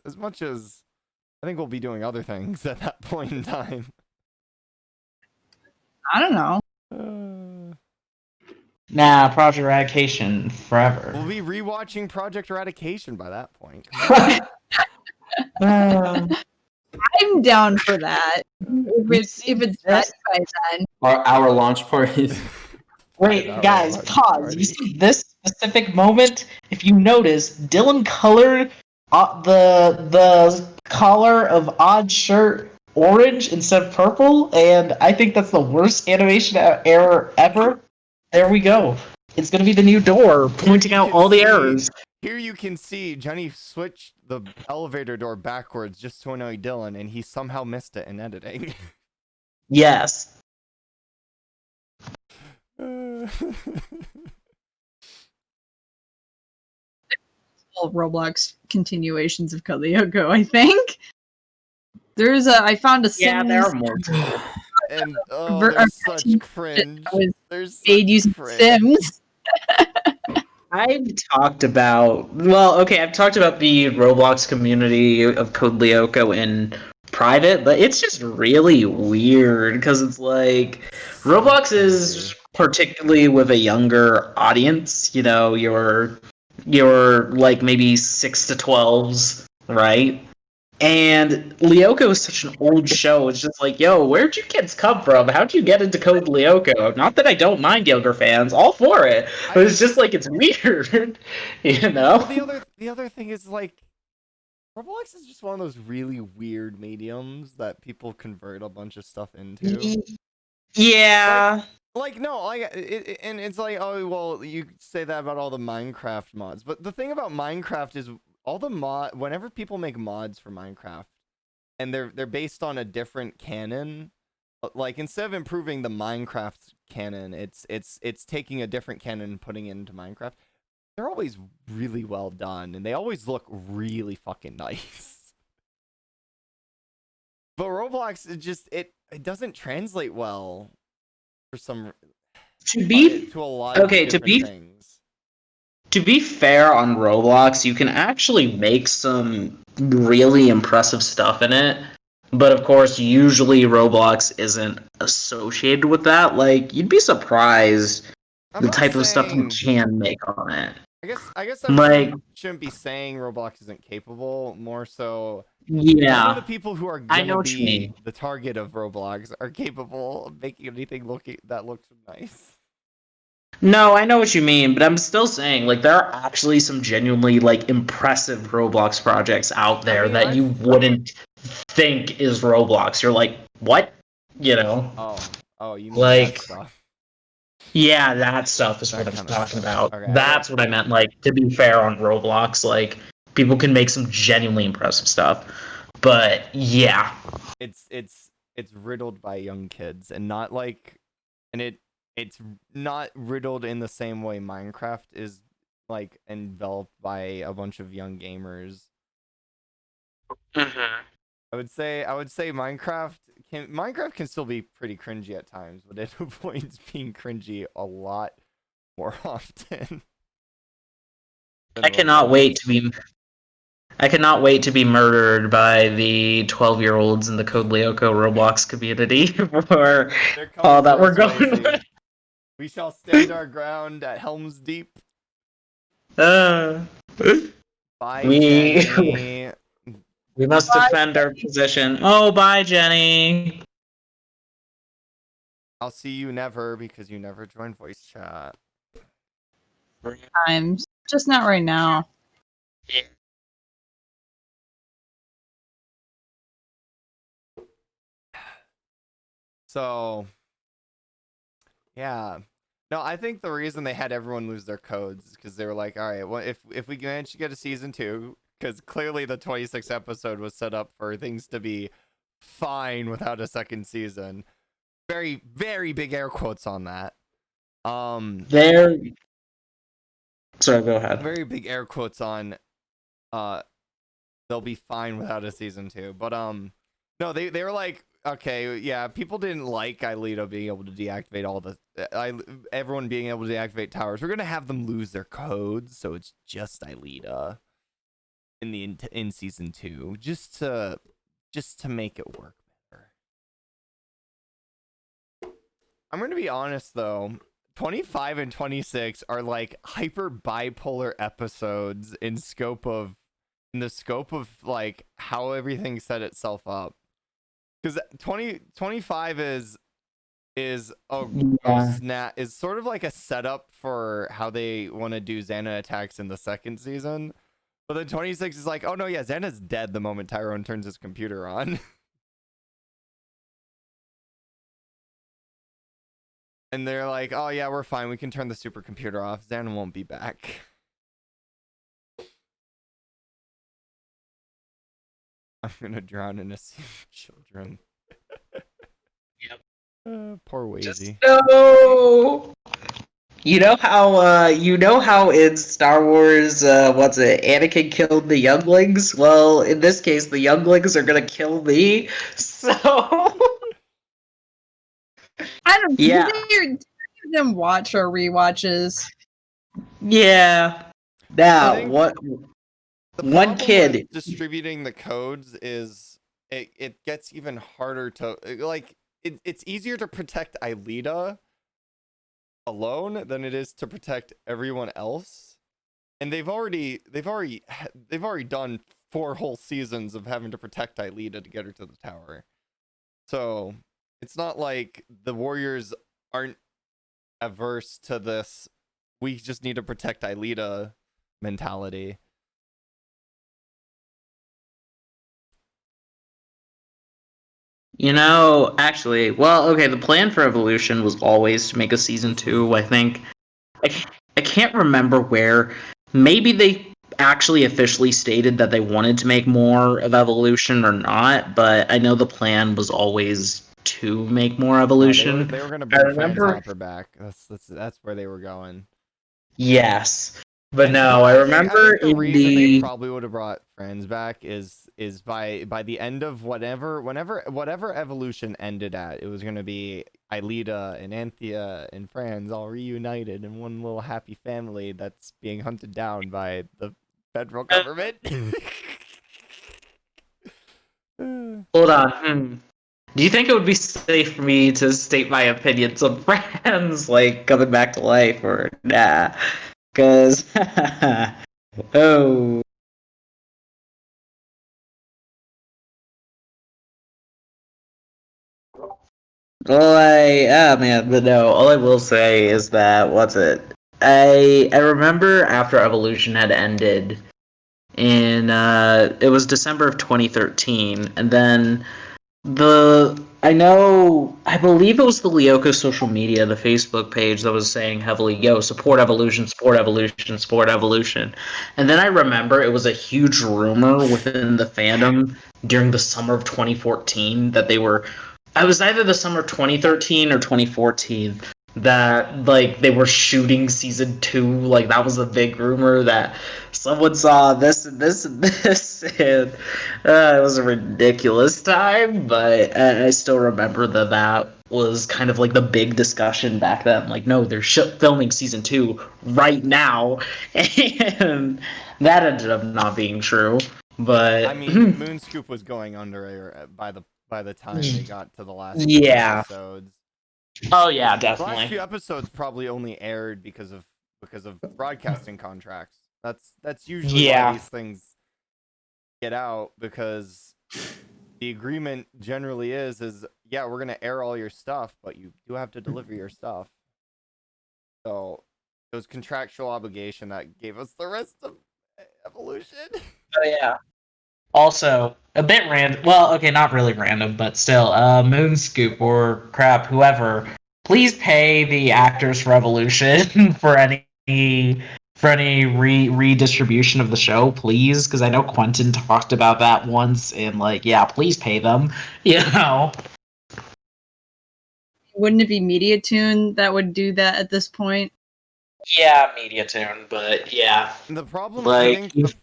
I think we'll be doing other things at that point in time. I don't know. Nah, Project Eradication forever. We'll be rewatching Project Eradication by that point. I'm down for that. If it's best by then. Our launch parties. Wait, guys, pause. You see this specific moment? If you notice, Dylan colored the collar of Odd's shirt orange instead of purple, and I think that's the worst animation error ever. There we go. It's gonna be the new door pointing out all the errors. Here you can see Johnny switched the elevator door backwards just to annoy Dylan, and he somehow missed it in editing. Yes. All Roblox continuations of Lyoko, I think. I found a Sims. Yeah, there are more. And Ver- there's such cringe. I was There's made such using cringe. Sims. I've talked about the Roblox community of Code Lyoko in private, but it's just really weird because it's like Roblox is particularly with a younger audience. You know, you're like maybe 6 to 12s, right? And Lyoko is such an old show. It's just like, yo, where'd you kids come from? How'd you get into Code Lyoko? Not that I don't mind younger fans, all for it. But it's just like it's weird, you know? Well, the other thing is like Roblox is just one of those really weird mediums that people convert a bunch of stuff into. Yeah. And it's like, oh well, you say that about all the Minecraft mods, but the thing about Minecraft is all the whenever people make mods for Minecraft, and they're based on a different canon, like instead of improving the Minecraft canon, it's taking a different canon and putting it into Minecraft. They're always really well done, and they always look really fucking nice. But Roblox, it doesn't translate well for some to a lot of different things. To be fair on Roblox, you can actually make some really impressive stuff in it. But of course, usually Roblox isn't associated with that. Like, you'd be surprised the type of stuff you can make on it. I guess I shouldn't be saying Roblox isn't capable. More so, Yeah. none of the people who are I know gonna what you be mean. the target of Roblox are capable of making anything that looks nice. No, I know what you mean, but I'm still saying, like, there are actually some genuinely, like, impressive Roblox projects out there that you wouldn't think is Roblox. You're like, what? You know? Oh, you mean Like, that stuff? yeah, that stuff is what I'm talking about. That's what I meant. Like, to be fair on Roblox, like, people can make some genuinely impressive stuff. But yeah, It's riddled by young kids, and not like, and it's not riddled in the same way Minecraft is, like, enveloped by a bunch of young gamers. I would say Minecraft can still be pretty cringy at times, but it avoids being cringy a lot more often. I cannot wait to be murdered by the 12-year-olds in the Code Lyoko Roblox community for all that we're going with. We shall stand our ground at Helm's Deep. Bye, Jenny. We must defend our position. Oh, bye, Jenny. I'll see you never, because you never join voice chat. Times. Just not right now. So, yeah. No, I think the reason they had everyone lose their codes is because they were like, all right, well, if we manage to get a season 2, because clearly the 26th episode was set up for things to be fine without a second season. Very, very big air quotes on that. Sorry, go ahead. Very big air quotes on they'll be fine without a season 2. But no, they were like, okay, yeah, people didn't like Aelita being able to deactivate all the everyone being able to deactivate towers. We're gonna have them lose their codes, so it's just Aelita in season 2, just to make it work better. I'm gonna be honest though, 25 and 26 are like hyper bipolar episodes in the scope of like how everything set itself up. Because 25 is sort of like a setup for how they want to do Xana attacks in the second season. But then 26 is like, oh no, yeah, Xana's dead the moment Tyrone turns his computer on. And they're like, oh yeah, we're fine. We can turn the supercomputer off. Xana won't be back. I'm gonna drown in a sea of children. Yep. Poor Wazy. No. You know how in Star Wars, Anakin killed the younglings? Well, in this case, the younglings are gonna kill me. So I don't. Yeah. Do them watch or rewatches? Yeah. Now, what? One kid with distributing the codes is it gets even harder to like. It's easier to protect Aelita alone than it is to protect everyone else, and they've already done 4 whole seasons of having to protect Aelita to get her to the tower. So it's not like the Warriors aren't averse to this we just need to protect Aelita mentality. You know, actually, well, okay, the plan for Evolution was always to make a season 2, I think. I can't remember where. Maybe actually officially stated that they wanted to make more of Evolution or not, but I know the plan was always to make more Evolution. They were gonna I bring remember, Fanzhopper back. That's where they were going. yes, but And to no, be I honest, I remember think the in reason they the probably would have brought Friends back is by the end of whatever Evolution ended at, it was gonna be Aelita and Anthea and Franz all reunited in one little happy family that's being hunted down by the federal government. hold on. Do you think it would be safe for me to state my opinions on Friends, like coming back to life, or nah? Because oh. Man, but no, all I will say is that, what's it? I remember after Evolution had ended in, it was December of 2013, and then I believe it was the Lyoko social media, the Facebook page that was saying heavily, yo, support Evolution, support Evolution, support Evolution. And then I remember it was a huge rumor within the fandom during the summer of 2014 that I was either the summer of 2013 or 2014 that, like, they were shooting season 2. Like, that was a big rumor that someone saw this and this and this, and it was a ridiculous time, but I still remember that was kind of like the big discussion back then. Like, no, they're filming season 2 right now, and that ended up not being true. But I mean, Moonscoop was going under by the time they got to the last few yeah. episodes. Oh yeah, The last definitely. few episodes probably only aired because of broadcasting contracts. That's usually why these things get out, because the agreement generally is yeah, we're gonna air all your stuff, but you do have to deliver your stuff. So it was contractual obligation that gave us the rest of Evolution. Oh yeah. Also, a bit random. Well, okay, not really random, but still, Moonscoop or crap, whoever, please pay the actors for Evolution for any redistribution of the show, please, because I know Quentin talked about that once, and like, yeah, please pay them. You know. Wouldn't it be MediaToon that would do that at this point? Yeah, MediaToon, but yeah. The problem, like, I think,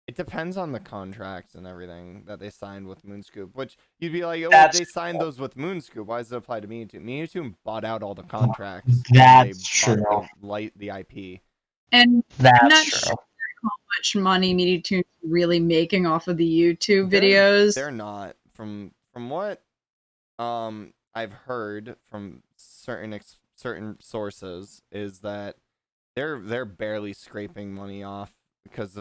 it depends on the contracts and everything that they signed with Moonscoop. Which you'd be like, oh, they signed those with Moonscoop. Why does it apply to MediaToon? MediaToon bought out all the contracts. That's and they true. bought the IP. And That's I'm not true. sure how much money MediaToon is really making off of the YouTube videos. They're not. From what I've heard from certain sources is that they're barely scraping money off because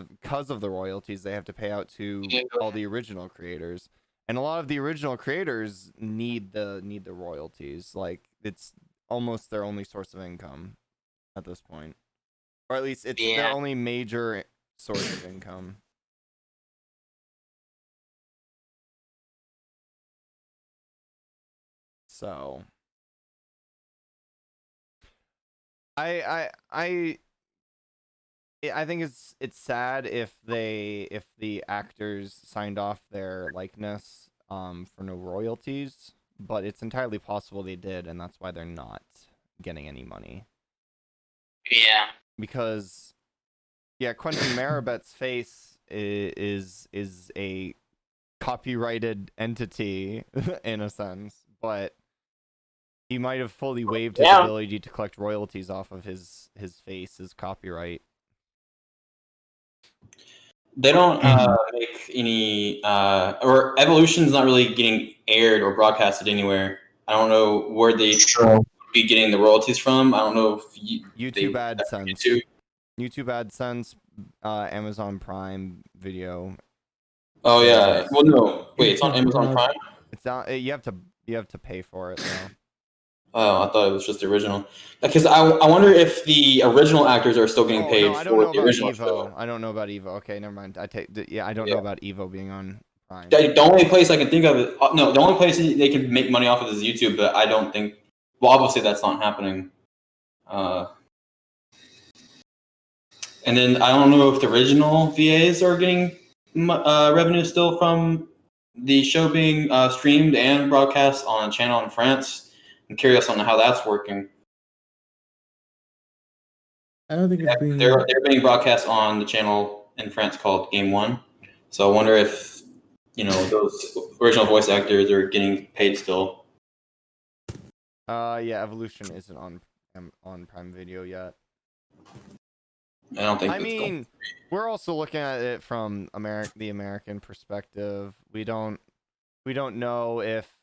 of the royalties they have to pay out to all the original creators, and a lot of the original creators need the royalties. Like, it's almost their only source of income at this point, or at least it's their only major source of income. So I think it's sad if the actors signed off their likeness for no royalties, but it's entirely possible they did, and that's why they're not getting any money. Yeah. Because Quentin Marabet's face is a copyrighted entity in a sense, but he might have fully waived his ability to collect royalties off of his face, his copyright. They don't make any, or Evolution's not really getting aired or broadcasted anywhere. I don't know where they be getting the royalties from. I don't know if YouTube AdSense. YouTube AdSense, Amazon Prime Video. Oh yeah. Well, no. Wait, it's on Amazon Prime? It's not. You have to pay for it though. Oh, I thought it was just the original. Because I wonder if the original actors are still getting paid I don't know for the about original Evo. show. I don't know about Evo. Okay, never mind. I don't know about Evo being on Prime. The only place I can think of no, the only place they can make money off of is YouTube, but I don't think. Well, obviously that's not happening. And then I don't know if the original VAs are getting revenue still from the show being streamed and broadcast on a channel in France. I'm curious on how that's working. I don't think it's being. They're being broadcast on the channel in France called Game One. So I wonder if those original voice actors are getting paid still. Yeah, Evolution isn't on Prime Video yet. I don't think. I mean, we're also looking at it from the American perspective. We don't know if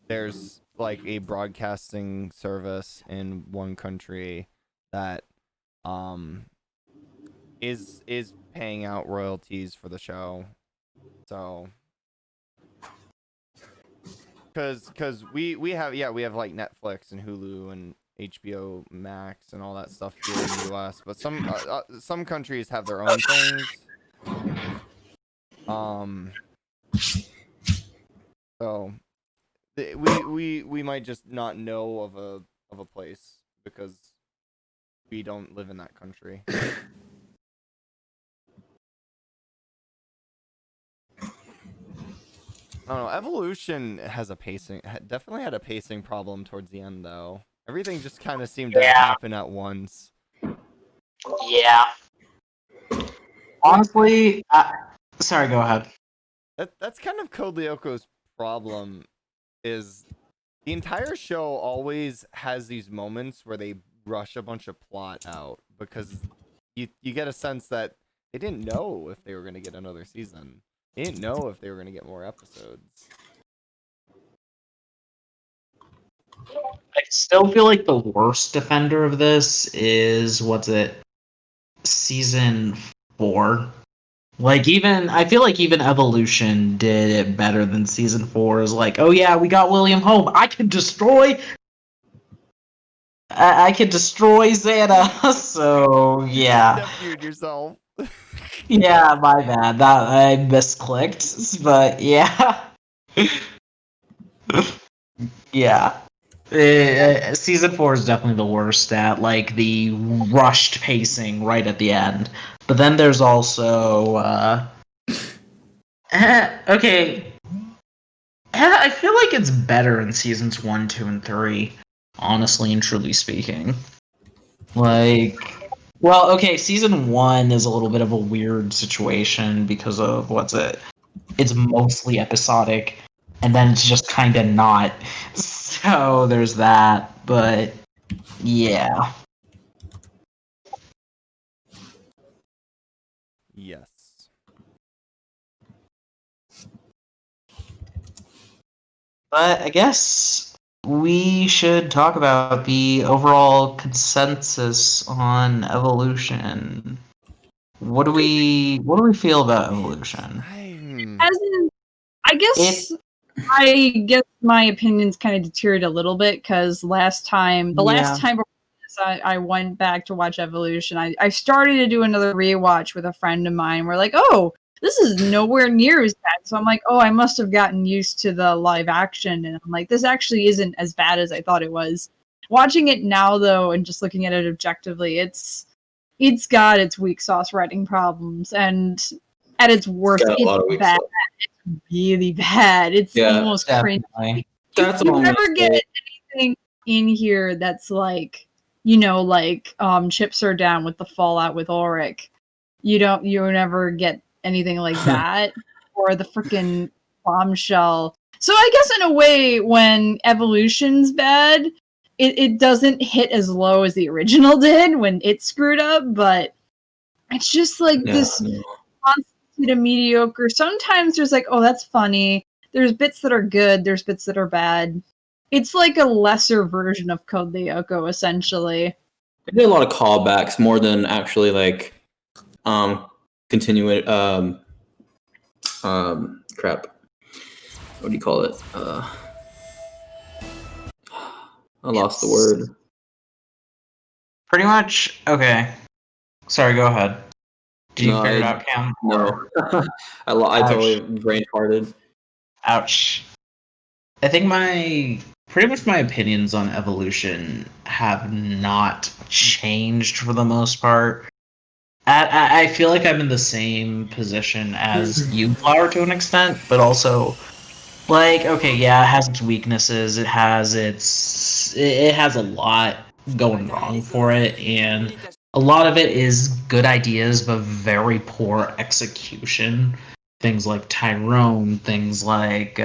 there's like a broadcasting service in one country that is paying out royalties for the show. So because we have like Netflix and Hulu and HBO Max and all that stuff here in the US, but some countries have their own things. So we might just not know of a place because we don't live in that country. I don't know. Evolution has definitely had a pacing problem towards the end, though. Everything just kind of seemed to happen at once. Yeah. Honestly, sorry, go ahead. That's kind of Code Lyoko's problem. Is the entire show always has these moments where they rush a bunch of plot out because you get a sense that they didn't know if they were going to get another season. They didn't know if they were going to get more episodes. I still feel like the worst defender of this is season 4. Like I feel like even Evolution did it better than season 4. Is like, oh yeah, we got William home. I could destroy Xana. So yeah. Step-viewed yourself. Yeah, my bad. That I misclicked, but yeah. Yeah. Season 4 is definitely the worst at like the rushed pacing right at the end. But then there's also okay. I feel like it's better in seasons 1, 2, and 3, honestly and truly speaking. Like, well, okay, season 1 is a little bit of a weird situation because of it's mostly episodic, and then it's just kind of not. So there's that, but yeah. Yes. But I guess we should talk about the overall consensus on Evolution. What do we feel about Evolution? As in, I guess my opinions kind of deteriorated a little bit because last time before this, I went back to watch Evolution. I started to do another rewatch with a friend of mine. We're like, oh, this is nowhere near as bad. So I'm like, oh, I must have gotten used to the live action. And I'm like, this actually isn't as bad as I thought it was. Watching it now, though, and just looking at it objectively, it's got its weak sauce writing problems. And at its worst, it's bad. It's really bad. It's almost cringy. You never get anything in here that's like, chips are down with the fallout with Ulrich. You never get anything like that, or the freaking bombshell. So I guess in a way, when Evolution's bad, it doesn't hit as low as the original did when it screwed up, but it's just like this constant of mediocre. Sometimes there's like, oh, that's funny. There's bits that are good. There's bits that are bad. It's like a lesser version of Code Lyoko, essentially. They did a lot of callbacks more than actually like continuing crap. What do you call it? I lost the word. Pretty much. Okay. Sorry, go ahead. Did you figure it out, Cam? No. I totally brain farted. Ouch. I think my pretty much my opinions on Evolution have not changed for the most part. I feel like I'm in the same position as you, Flower, to an extent, but also, like, okay, yeah, it has its weaknesses. It has a lot going wrong for it, and a lot of it is good ideas, but very poor execution. Things like Tyrone, things like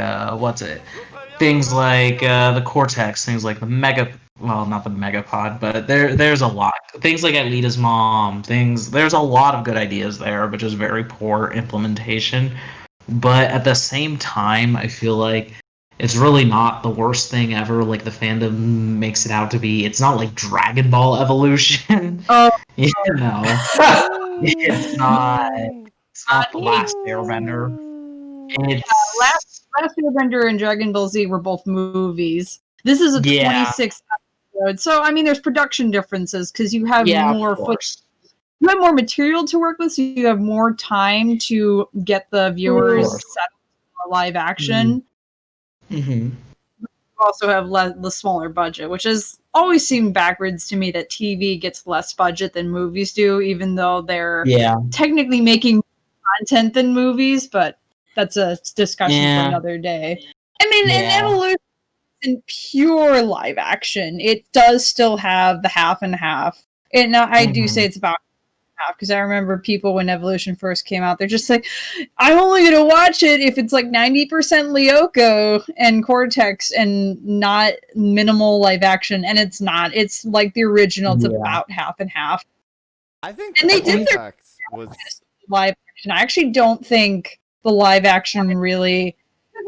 things like the Cortex, things like the Mega. Well, not the Megapod, but there's a lot. Things like Alita's mom. There's a lot of good ideas there, but just very poor implementation. But at the same time, I feel like it's really not the worst thing ever. Like the fandom makes it out to be. It's not like Dragon Ball Evolution. Oh, you know, it's not. It's not the last Airbender. Last Airbender and Dragon Ball Z were both movies. This is a 26 episode, so I mean, there's production differences because you have more you have more material to work with, so you have more time to get the viewers set for live action. Mm-hmm. You also have the smaller budget, which has always seemed backwards to me that TV gets less budget than movies do, even though they're technically making more content than movies, but that's a discussion for another day. I mean, in Evolution, in pure live action, it does still have the half and half. And I do say it's about half, because I remember people when Evolution first came out, they're just like, I'm only going to watch it if it's like 90% Lyoko and Cortex and not minimal live action. And it's not. It's like the original. It's about half and half. I think and they did their live action. I actually don't think the live action really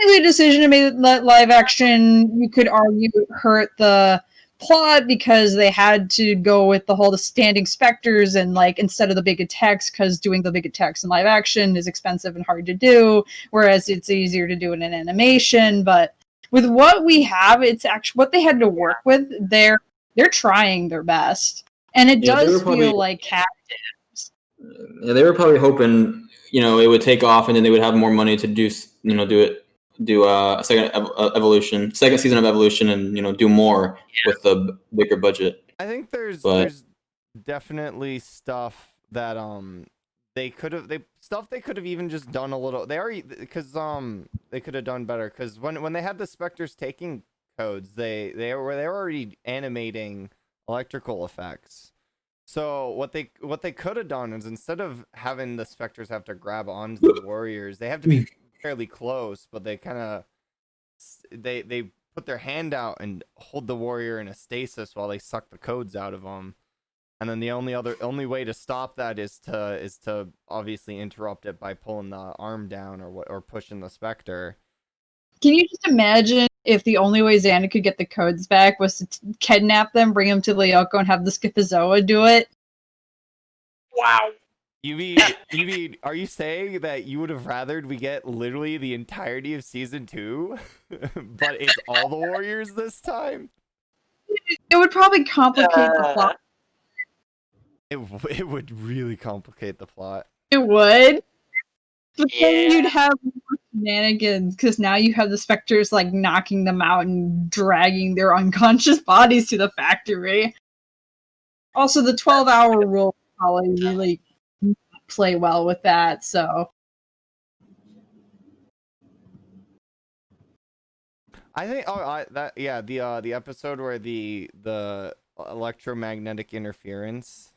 a decision to make that live action, you could argue, hurt the plot because they had to go with the whole standing specters and like instead of the big attacks, because doing the big attacks in live action is expensive and hard to do, whereas it's easier to do in an animation. But with what we have, it's actually what they had to work with. They're trying their best, and it does feel like captives. Yeah, they were probably hoping, it would take off, and then they would have more money to do a second season of Evolution, and do more with the bigger budget. I think there's definitely stuff that they could have even just done a little. They already, because they could have done better, because when they had the Spectres taking codes, they were already animating electrical effects. So what they could have done is, instead of having the Spectres have to grab onto the warriors, they have to be fairly close, but they kind of they put their hand out and hold the warrior in a stasis while they suck the codes out of them. And then the only way to stop that is to obviously interrupt it by pulling the arm down or pushing the Spectre. Can you just imagine if the only way Xander could get the codes back was to kidnap them, bring them to Lyoko, and have the Schizozoa do it? Wow. You mean, are you saying that you would have rathered we get literally the entirety of season 2, but it's all the warriors this time? It would probably complicate the plot. It would really complicate the plot. It would. But then you'd have more shenanigans, because now you have the Spectres like knocking them out and dragging their unconscious bodies to the factory. Also, the 12-hour rule probably really play well with that, so. I think the episode where the electromagnetic interference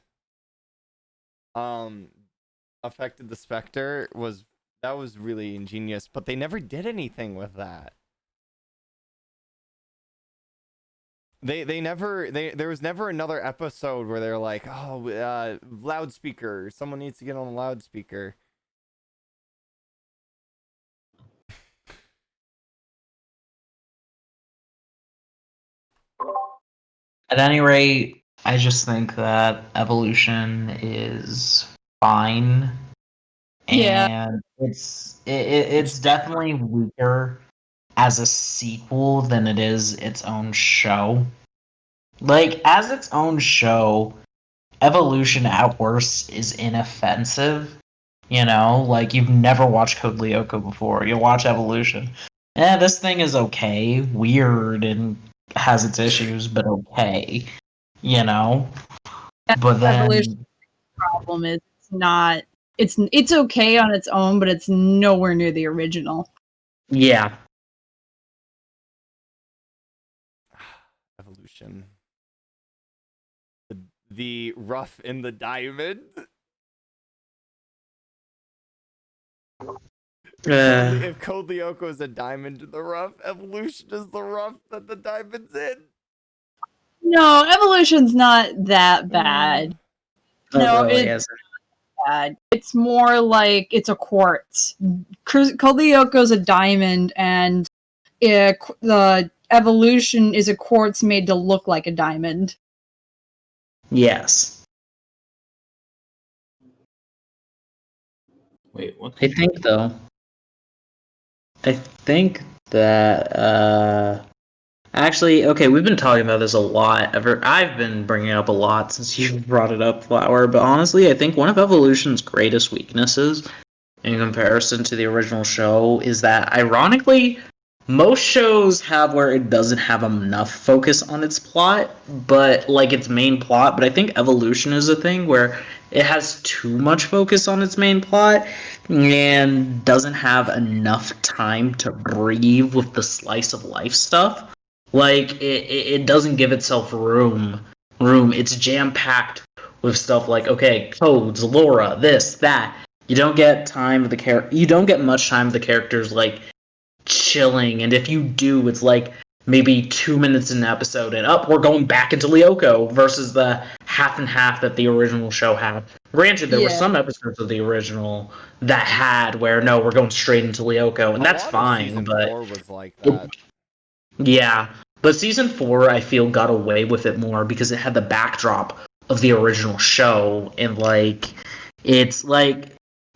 affected the Spectre was really ingenious, but they never did anything with that. There was never another episode where they're like, oh, loudspeaker, someone needs to get on the loudspeaker. At any rate, I just think that Evolution is fine. And it's definitely weaker as a sequel than it is its own show. Like, as its own show, Evolution at worst is inoffensive. Like, you've never watched Code Lyoko before. You'll watch Evolution. this thing is okay, weird, and has its issues, but okay, you know. But Evolution then, problem is it's not. It's okay on its own, but it's nowhere near the original. yeah, Evolution. The rough in the diamond. If Code Lyoko is a diamond in the rough, Evolution is the rough that the diamond's in. No, Evolution's not that bad. No, really it's not bad. It's more like it's a quartz. Code Lyoko's a diamond, and the Evolution is a quartz made to look like a diamond. yes. Wait, what? I think though. I think that actually, okay, we've been talking about this a lot. I've been bringing it up a lot since you brought it up, Flower. But honestly, I think one of Evolution's greatest weaknesses, in comparison to the original show, is that ironically, most shows have where it doesn't have enough focus on its plot, but like its main plot. But I think Evolution is a thing where it has too much focus on its main plot and doesn't have enough time to breathe with the slice of life stuff. Like it doesn't give itself room. It's jam packed with stuff like, okay, codes, Laura, this, that. You don't get time of the You don't get much time of the characters like chilling, and if you do, it's like maybe 2 minutes in an episode, and we're going back into Lyoko versus the half and half that the original show had. Granted, there were some episodes of the original that had where no, we're going straight into Lyoko, and that's fine. Season But 4 was like that. yeah, but season 4, I feel, got away with it more because it had the backdrop of the original show, and like it's like,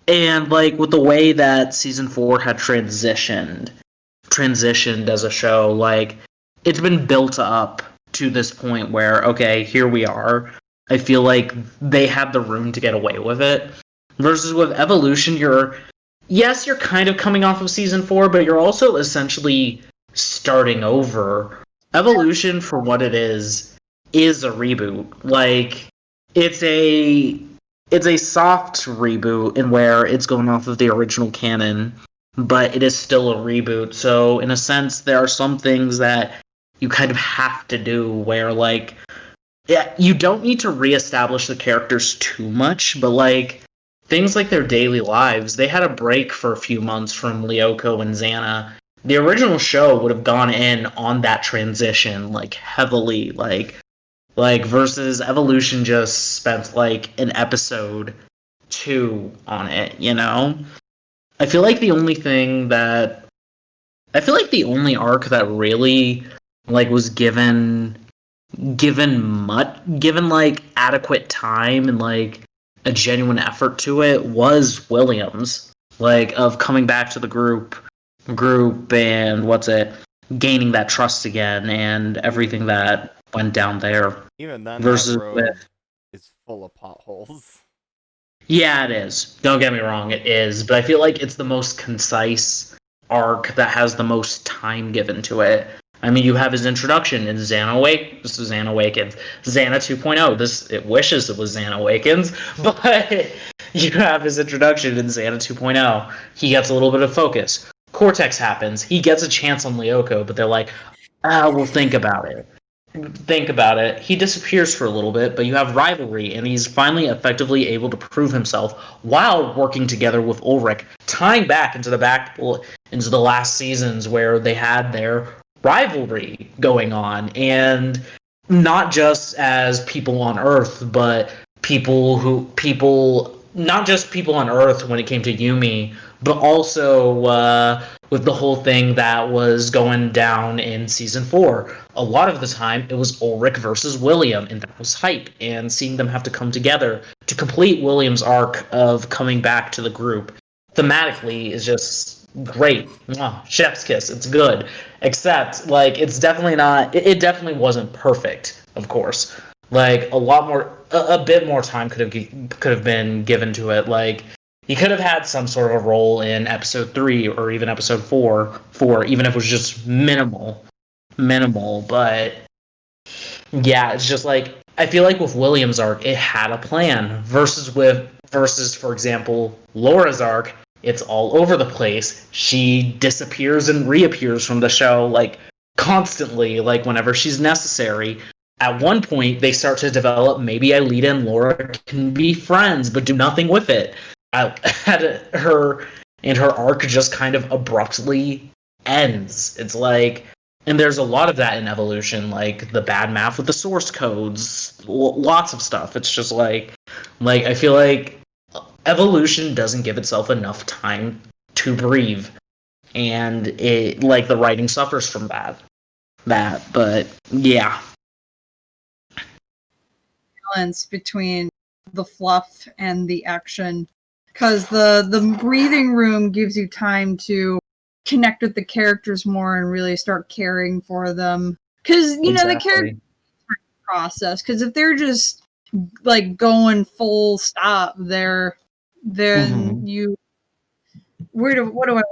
and like with the way that season 4 had transitioned as a show, like it's been built up to this point where, okay, here we are. I feel like they had the room to get away with it. Versus with Evolution, you're kind of coming off of season 4, but you're also essentially starting over. Evolution, for what it is a reboot. Like it's a soft reboot in where it's going off of the original canon, but it is still a reboot. So in a sense, there are some things that you kind of have to do where, like, yeah, you don't need to reestablish the characters too much, but like things like their daily lives, they had a break for a few months from Lyoko and Xana. The original show would have gone in on that transition like heavily, like versus Evolution just spent like an episode 2 on it, you know? I feel like the only arc that really like was given like adequate time and like a genuine effort to it was Williams, like of coming back to the group and gaining that trust again and everything that went down there. Even then, versus that road with is full of potholes. Yeah, it is. Don't get me wrong, it is. But I feel like it's the most concise arc that has the most time given to it. I mean, you have his introduction in Xana Awakens. Xana 2.0. It wishes it was Xana Awakens, but you have his introduction in Xana 2.0. He gets a little bit of focus. Cortex happens. He gets a chance on Lyoko, but they're like, we'll think about it. He disappears for a little bit, but you have rivalry, and he's finally effectively able to prove himself while working together with Ulrich, tying back into the last seasons where they had their rivalry going on, and not just as people on Earth, but not just people on Earth when it came to Yumi, but also with the whole thing that was going down in season 4. A lot of the time, it was Ulrich versus William, and that was hype. And seeing them have to come together to complete William's arc of coming back to the group thematically is just great. Mwah, chef's kiss. It's good, except like it's definitely not. It definitely wasn't perfect, of course. Like a bit more time could have been given to it. Like He could have had some sort of role in episode 3 or even episode 4, even if it was just minimal. But yeah, it's just like I feel like with William's arc, it had a plan versus for example, Laura's arc, it's all over the place. She disappears and reappears from the show like constantly, like whenever she's necessary. At one point, they start to develop maybe Aelita and Laura can be friends, but do nothing with it. Her arc just kind of abruptly ends. It's like, and there's a lot of that in Evolution, like the bad math with the source codes, lots of stuff. It's just like I feel like Evolution doesn't give itself enough time to breathe, and it like the writing suffers from that. But yeah. Balance between the fluff and the action, because the breathing room gives you time to connect with the characters more and really start caring for them, because you know the character process, because if they're just like going full stop there, then you how do I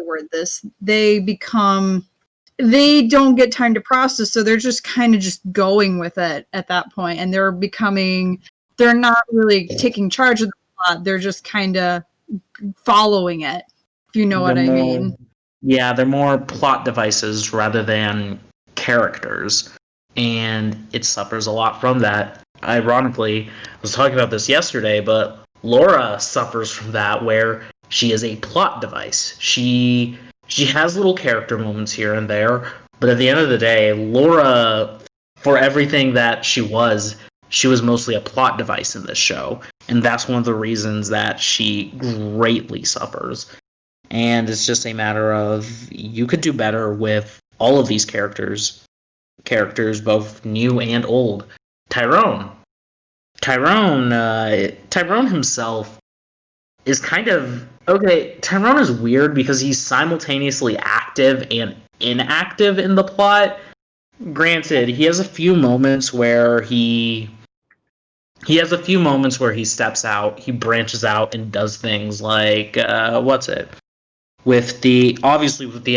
word this, they don't get time to process, so they're just kind of just going with it at that point, and they're not really taking charge of the plot, they're just kind of following it, if you know what I mean. Yeah, they're more plot devices rather than characters, and it suffers a lot from that. Ironically, I was talking about this yesterday, but Laura suffers from that, where she is a plot device. She has little character moments here and there, but at the end of the day, Laura, for everything that she was mostly a plot device in this show, and that's one of the reasons that she greatly suffers. And it's just a matter of you could do better with all of these characters both new and old. Tyrone himself is kind of okay. Tyrone is weird because he's simultaneously active and inactive in the plot. Granted, he has a few moments where he steps out, he branches out and does things like with the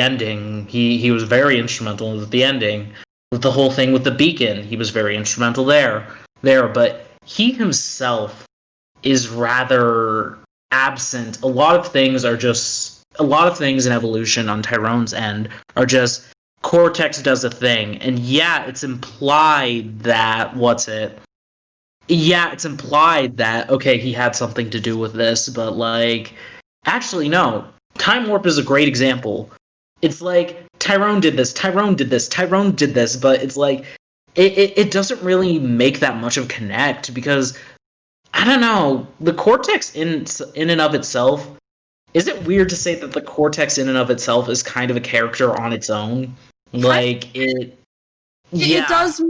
ending, he was very instrumental with the ending. With the whole thing with the beacon, he was very instrumental there. But he himself is rather absent. A lot of things in Evolution on Tyrone's end are just Cortex does a thing, and yeah, it's implied that okay, he had something to do with this, but like actually no. Time Warp is a great example. It's like Tyrone did this, but it's like it doesn't really make that much of connect, because I don't know, the Cortex in and of itself, is it weird to say that the Cortex in and of itself is kind of a character on its own? Like it does,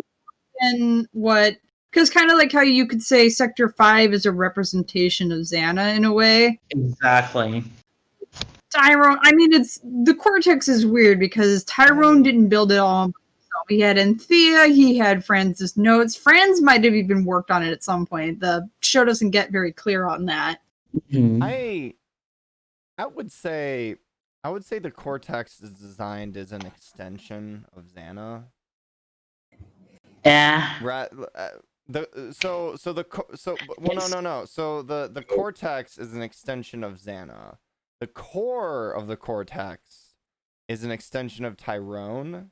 and what, because kind of like how you could say Sector 5 is a representation of Xana in a way. Exactly. Tyrone, I mean, the Cortex is weird because Tyrone didn't build it all himself. He had Anthea, he had Franz's notes. Franz might have even worked on it at some point. The show doesn't get very clear on that. I would say the Cortex is designed as an extension of Xana. Yeah. The Cortex is an extension of Xana. The core of the Cortex is an extension of Tyrone.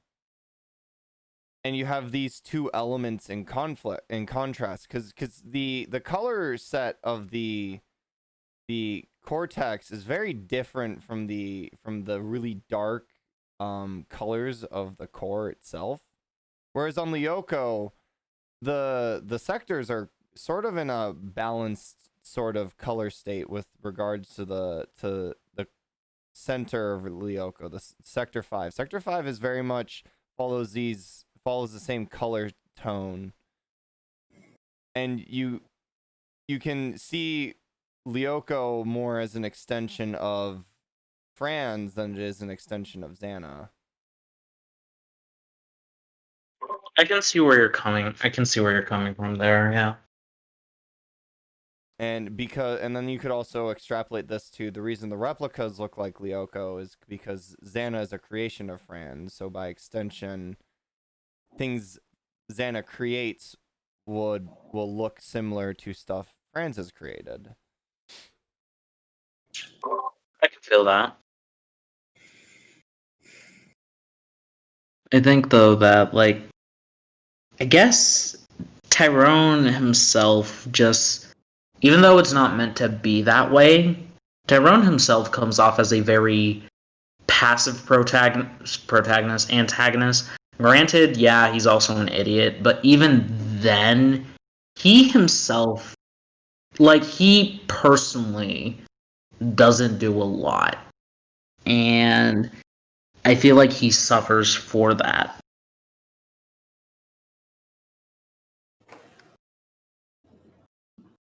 And you have these two elements in contrast, because the color set of the Cortex is very different from the really dark colors of the core itself. Whereas on Lyoko, the sectors are sort of in a balanced sort of color state with regards to the center of Lyoko, the Sector 5. Sector 5 is very much follows the same color tone, and you can see Lyoko more as an extension of Franz than it is an extension of Xana. I can see where you're coming from there, yeah. And then you could also extrapolate this to the reason the replicas look like Lyoko is because Xana is a creation of Franz. So by extension, things Xana creates will look similar to stuff Franz has created. I can feel that. I think though that like I guess Tyrone himself just even though it's not meant to be that way, Tyrone himself comes off as a very passive antagonist. Granted, yeah, he's also an idiot, but even then, he himself, like, he personally doesn't do a lot. And I feel like he suffers for that.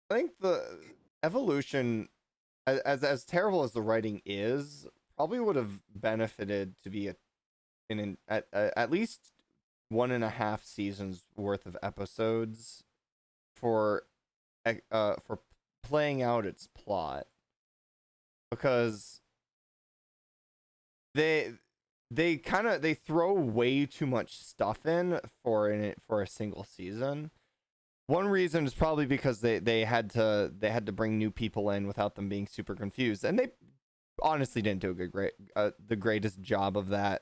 I think the evolution, as terrible as the writing is, probably would have benefited to be at least 1.5 seasons worth of episodes for playing out its plot, because they throw way too much stuff in for a single season. One reason is probably because they had to bring new people in without them being super confused, and they honestly didn't do the greatest job of that,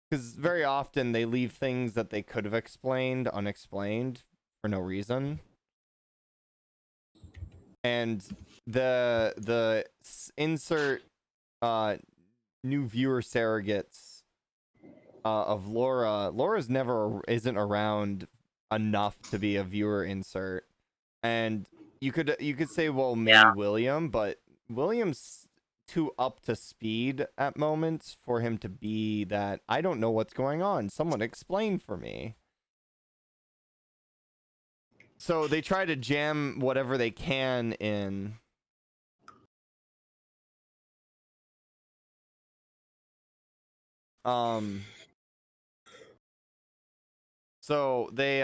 because very often they leave things that they could have explained unexplained for no reason. And the insert new viewer surrogates of Laura's never isn't around enough to be a viewer insert. And you could say, well, maybe William, but William's too up to speed at moments for him to be that. I don't know what's going on, someone explain for me. So they try to jam whatever they can in. So they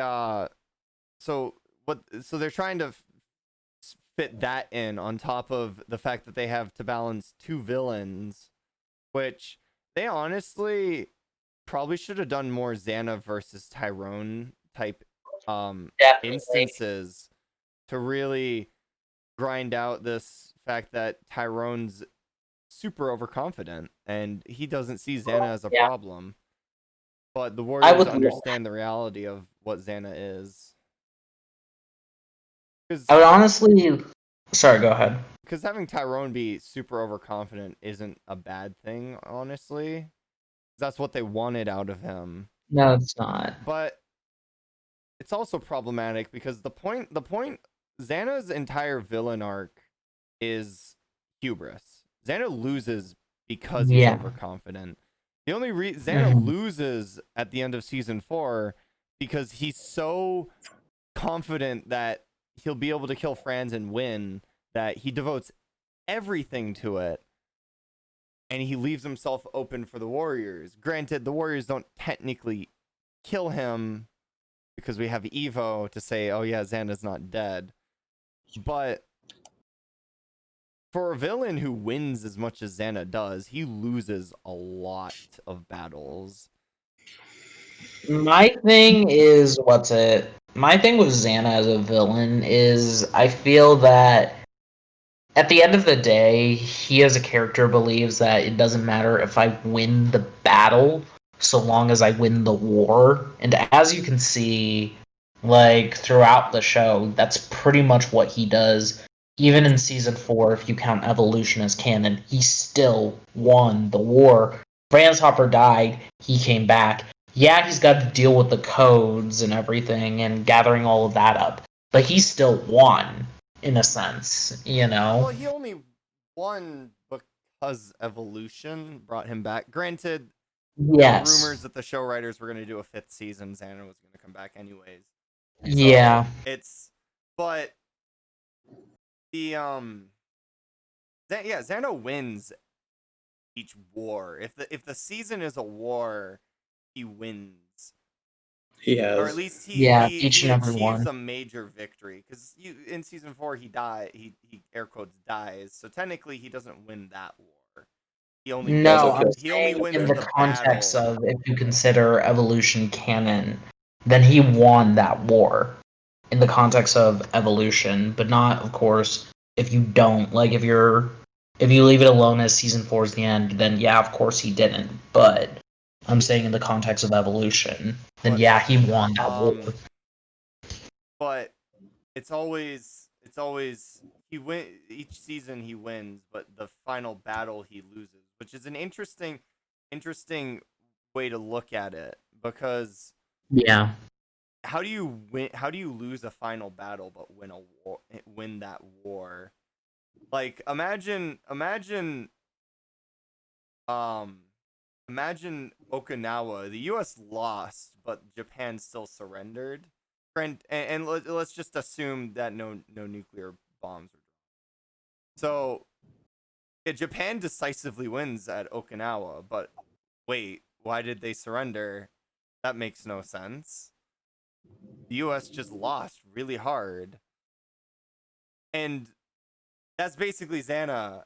so they're trying to fit that in on top of the fact that they have to balance two villains, which they honestly probably should have done more Xana versus Tyrone type instances to really grind out this fact that Tyrone's super overconfident and he doesn't see Xana as a problem. But the Warriors understand the reality of what Xana is. I would honestly... Sorry, go ahead. Because having Tyrone be super overconfident isn't a bad thing, honestly. That's what they wanted out of him. No, it's not. But it's also problematic because the point Xana's entire villain arc is hubris. Xana loses because he's overconfident. The only reason Xana loses at the end of season 4 because he's so confident that he'll be able to kill Franz and win that he devotes everything to it, and he leaves himself open for the Warriors. Granted, the Warriors don't technically kill him because we have Evo to say, oh yeah, Xana's not dead. But for a villain who wins as much as Xana does, he loses a lot of battles. My thing is, my thing with Xana as a villain is I feel that at the end of the day, he as a character believes that it doesn't matter if I win the battle so long as I win the war. And as you can see, like, throughout the show, that's pretty much what he does. Even in season 4, if you count Evolution as canon, he still won the war. Franz Hopper died, he came back. Yeah, he's got to deal with the codes and everything and gathering all of that up, but he still won, in a sense, you know? Well, he only won because Evolution brought him back. Granted, there were rumors that the show writers were going to do a 5th season. Xana was going to come back anyways. Yeah. But the Xana wins each war. If the season is a war, he wins. Or at least Yeah, he each and every achieves one. a major victory because in season 4 he air quotes dies, so technically he doesn't win that war. He only No, wins, I'm he only saying wins in the the context battle. of if you consider evolution canon, then he won that war in the context of evolution, but not, of course, if you don't. Like, if you leave it alone as season 4 is the end, then yeah, of course he didn't. But I'm saying in the context of evolution, then yeah, he won that war. But it's always he win each season he wins, but the final battle he loses, which is an interesting way to look at it because Yeah. how do you win? How do you lose a final battle but win a war? Win that war? Like imagine Okinawa. The U.S. lost, but Japan still surrendered. And let's just assume that no nuclear bombs were dropped. So yeah, Japan decisively wins at Okinawa, but wait, why did they surrender? That makes no sense. The U.S. just lost really hard. And that's basically Xana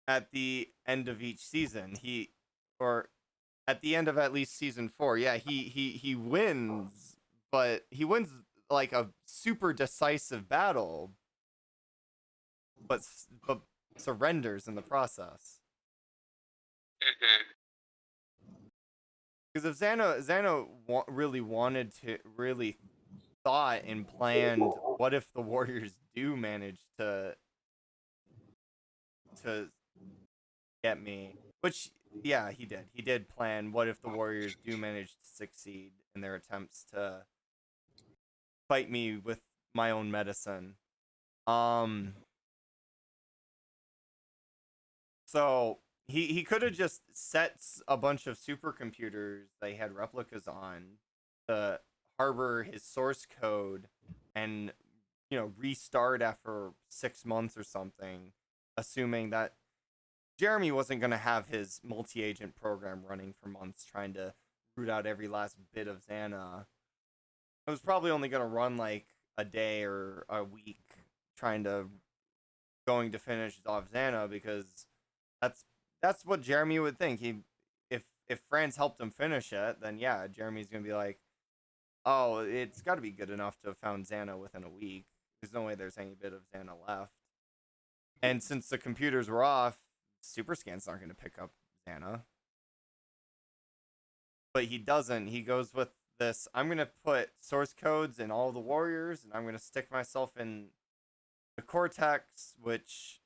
at the end of each season. Or at the end of at least season 4, yeah, he wins, but he wins like a super decisive battle, but surrenders in the process. Because if Xana really thought and planned, what if the Warriors do manage to get me? Which, yeah, he did. He did plan, what if the Warriors do manage to succeed in their attempts to fight me with my own medicine. So he could have just set a bunch of supercomputers they had replicas on to harbor his source code and restart after 6 months or something, assuming that Jeremy wasn't going to have his multi-agent program running for months trying to root out every last bit of Xana. It was probably only going to run like a day or a week going to finish off Xana, because that's what Jeremy would think. If Franz helped him finish it, then yeah, Jeremy's gonna be like, oh, it's got to be good enough to have found Xana within a week. There's no way there's any bit of Xana left. And since the computers were off, Superscan's not gonna pick up Xana. But he doesn't. He goes with this: I'm gonna put source codes in all the warriors, and I'm gonna stick myself in the Cortex, which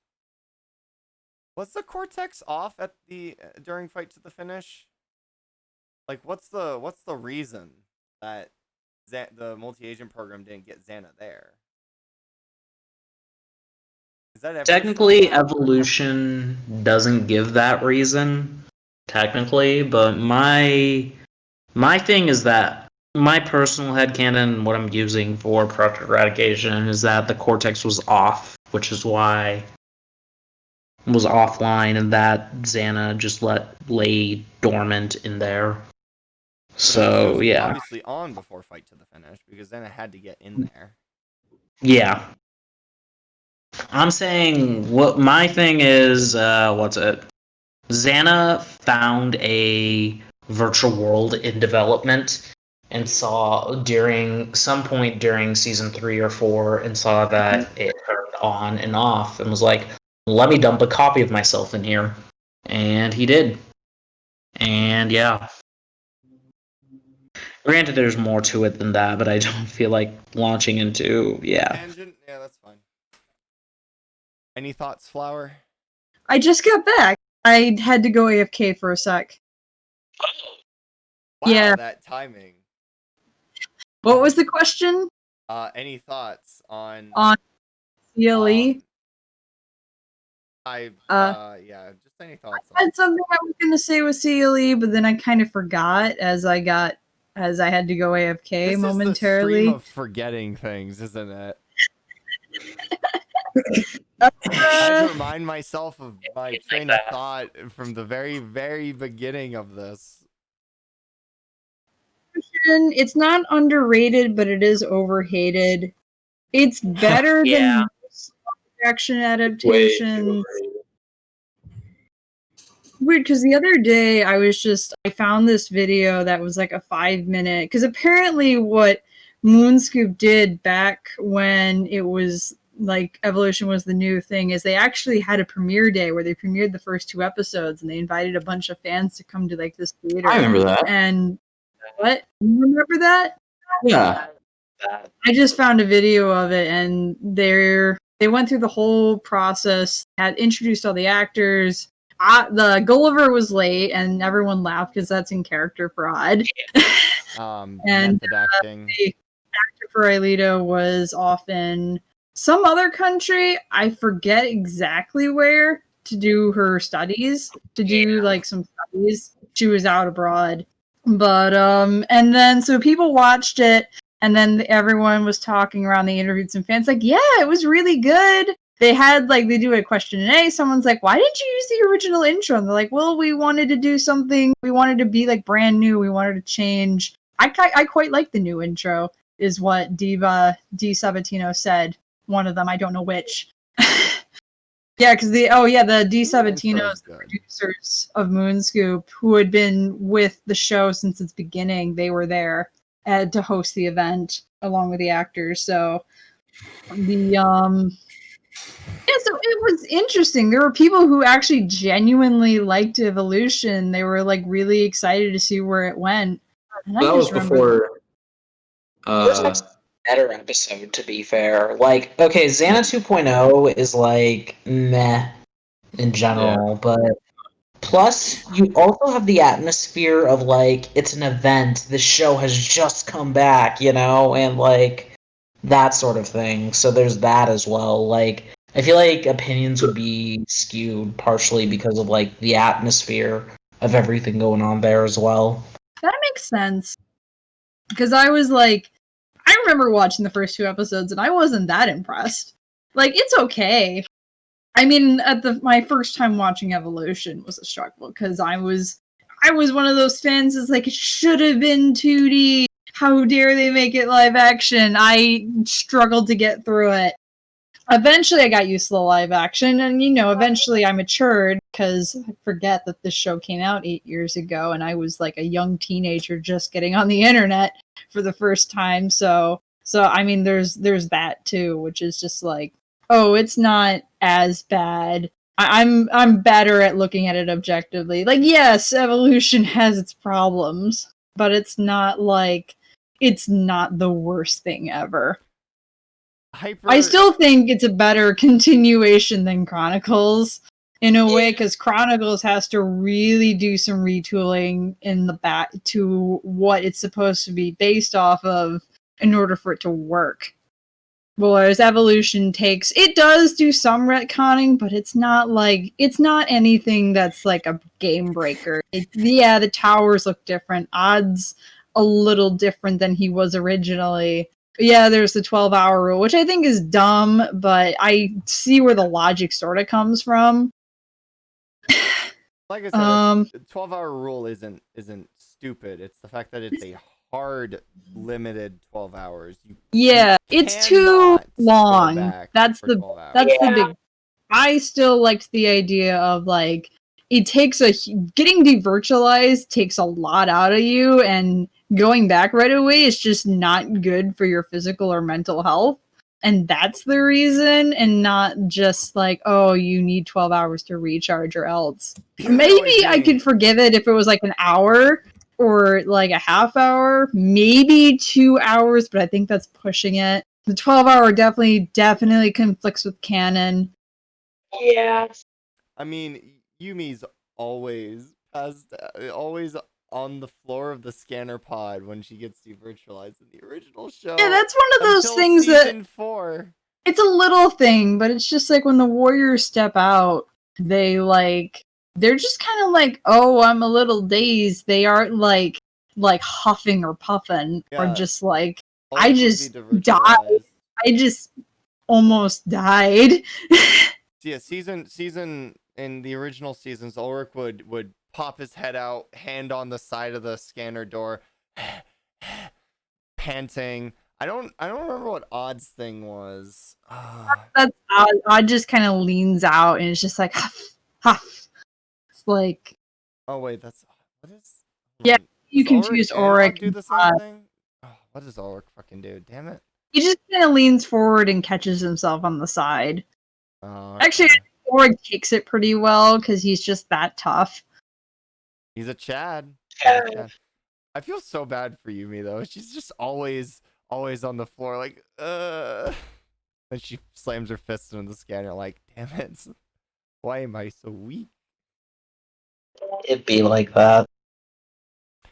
was the Cortex off at the during fight to the finish? Like, what's the reason that the multi-agent program didn't get Xana there? Is that Technically, evolution doesn't give that reason, technically, but my thing is that my personal headcanon, what I'm using for Project Eradication, is that the Cortex was off, which is why it was offline, and that Xana just lay dormant in there. So, it was yeah. obviously on before fight to the finish, because Xana had to get in there. Yeah. I'm saying what my thing is, what's it? Xana found a virtual world in development and saw during some point during season 3 or 4 and saw that it turned on and off and was like, let me dump a copy of myself in here. And he did. And yeah. Granted, there's more to it than that, but I don't feel like launching into, yeah. Tangent? Yeah, that's fine. Any thoughts, Flower? I just got back. I had to go AFK for a sec. Wow, Yeah. that timing. What was the question? Any thoughts on CLE? yeah, just any thoughts I had something I was gonna say with CLE, but then I kind of forgot as I had to go AFK this momentarily. is the stream of forgetting things, isn't it? I had to remind myself of my train of thought from the very, very beginning of this. It's not underrated, but it is overhated. It's better than most action adaptations. Weird, because the other day I found this video that was like a 5-minute, because apparently what Moonscoop did back when it was like Evolution was the new thing is they actually had a premiere day where they premiered the first 2 episodes and they invited a bunch of fans to come to like this theater. I remember that. And what? You remember that? Yeah. I just found a video of it, and they went through the whole process, had introduced all the actors. The Gulliver was late, and everyone laughed because that's in character for Odd. And method acting. the actor for Aelita was off in some other country. I forget exactly where to do her studies, to do like some studies. She was out abroad. But and then so people watched it, and then everyone was talking around. They interviewed some fans, like, yeah, it was really good. They had like they do a question and A. Someone's like, why didn't you use the original intro? And they're like, well, we wanted to do something. We wanted to be like brand new. We wanted to change. I quite like the new intro, is what D Sabatino said. One of them, I don't know which. Yeah, because the D Sabatinos, the producers of Moonscoop, who had been with the show since its beginning, they were there to host the event along with the actors. So so it was interesting. There were people who actually genuinely liked Evolution. They were like really excited to see where it went. And I That was just remember before. Better episode, to be fair. Like, okay, Xana 2.0 is like meh in general, but plus you also have the atmosphere of like it's an event. The show has just come back, you know, and like that sort of thing. So there's that as well. Like, I feel like opinions would be skewed partially because of like the atmosphere of everything going on there as well. that makes sense. Because I was like, I remember watching the first 2 episodes and I wasn't that impressed. Like, it's okay. I mean, my first time watching Evolution was a struggle because I was one of those fans that's like, it should have been 2D. How dare they make it live action? I struggled to get through it. Eventually, I got used to the live action, and eventually I matured because I forget that this show came out 8 years ago, and I was like a young teenager just getting on the internet for the first time. So I mean, there's that too, which is just like, oh, it's not as bad. I'm better at looking at it objectively. Like, yes, Evolution has its problems, but it's not the worst thing ever. I still think it's a better continuation than Chronicles in a way, because Chronicles has to really do some retooling in the back to what it's supposed to be based off of in order for it to work. Whereas Evolution does do some retconning, but it's not anything that's like a game breaker. The towers look different. Odd's a little different than he was originally. Yeah, there's the 12-hour rule, which I think is dumb, but I see where the logic sort of comes from. Like I said, the 12-hour rule isn't stupid. It's the fact that it's a hard, limited 12 hours. It's too long. That's the big. I still liked the idea of like getting devirtualized takes a lot out of you, and going back right away is just not good for your physical or mental health. And that's the reason, and not just like, oh, you need 12 hours to recharge or else. Maybe I could forgive it if it was like an hour or like a half hour, maybe 2 hours, but I think that's pushing it. The 12-hour definitely conflicts with canon. Yeah. I mean, Yumi's always on the floor of the scanner pod when she gets devirtualized in the original show. Yeah, that's one of those things season 4. It's a little thing, but it's just like when the warriors step out, they're just kind of like, oh, I'm a little dazed. They aren't like huffing or puffing or just like, I just died. I just almost died. Yeah, season in the original seasons, Ulrich would pop his head out, hand on the side of the scanner door, panting. I don't remember what Odd's thing was. That's odd. Odd just kind of leans out and it's just like huff, huff. It's like Oh wait, that's what is? yeah, you Does confuse and Odd Auric do and the same Odd. thing? Oh, what does Ulrich fucking do? Damn it. He just kind of leans forward and catches himself on the side. Oh, Actually, I think Auric takes it pretty well because he's just that tough. he's a Chad. He's a Chad. I feel so bad for Yumi though. She's just always on the floor, like, and she slams her fist into the scanner, like, damn it. Why am I so weak? It'd be like that.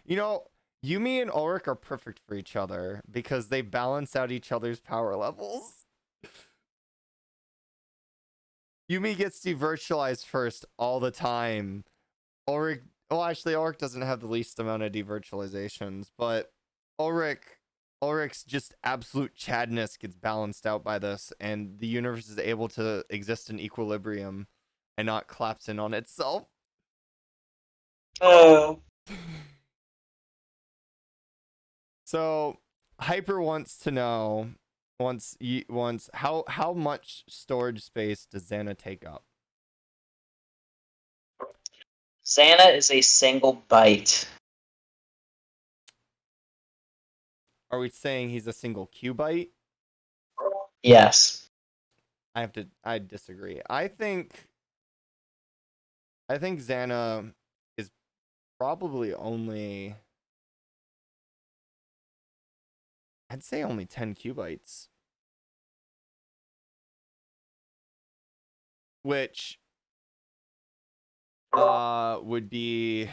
You know, Yumi and Ulrich are perfect for each other because they balance out each other's power levels. Yumi gets devirtualized first all the time. Ulrich, well, actually, Ulrich doesn't have the least amount of devirtualizations, but Ulrich's just absolute Chadness gets balanced out by this, and the universe is able to exist in equilibrium and not collapse in on itself. Oh. So Hyper wants to know how much storage space does Xana take up? Xana is a single byte. Are we saying he's a single qubite? Yes. I disagree. I think Xana is probably only, I'd say only 10 qubits. Which would be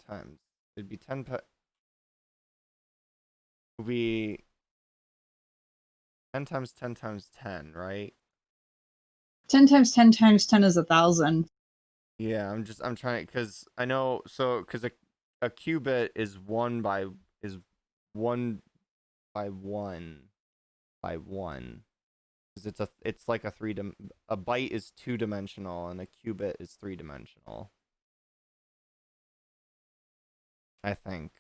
times. It'd be 10 would be 10 times 10 times 10, right? 10 times 10 times 10 is 1,000. Yeah, I'm trying, because I know, so because a qubit is 1 by 1 by 1 by 1, because it's like a byte is 2-dimensional and a qubit is 3-dimensional, I think.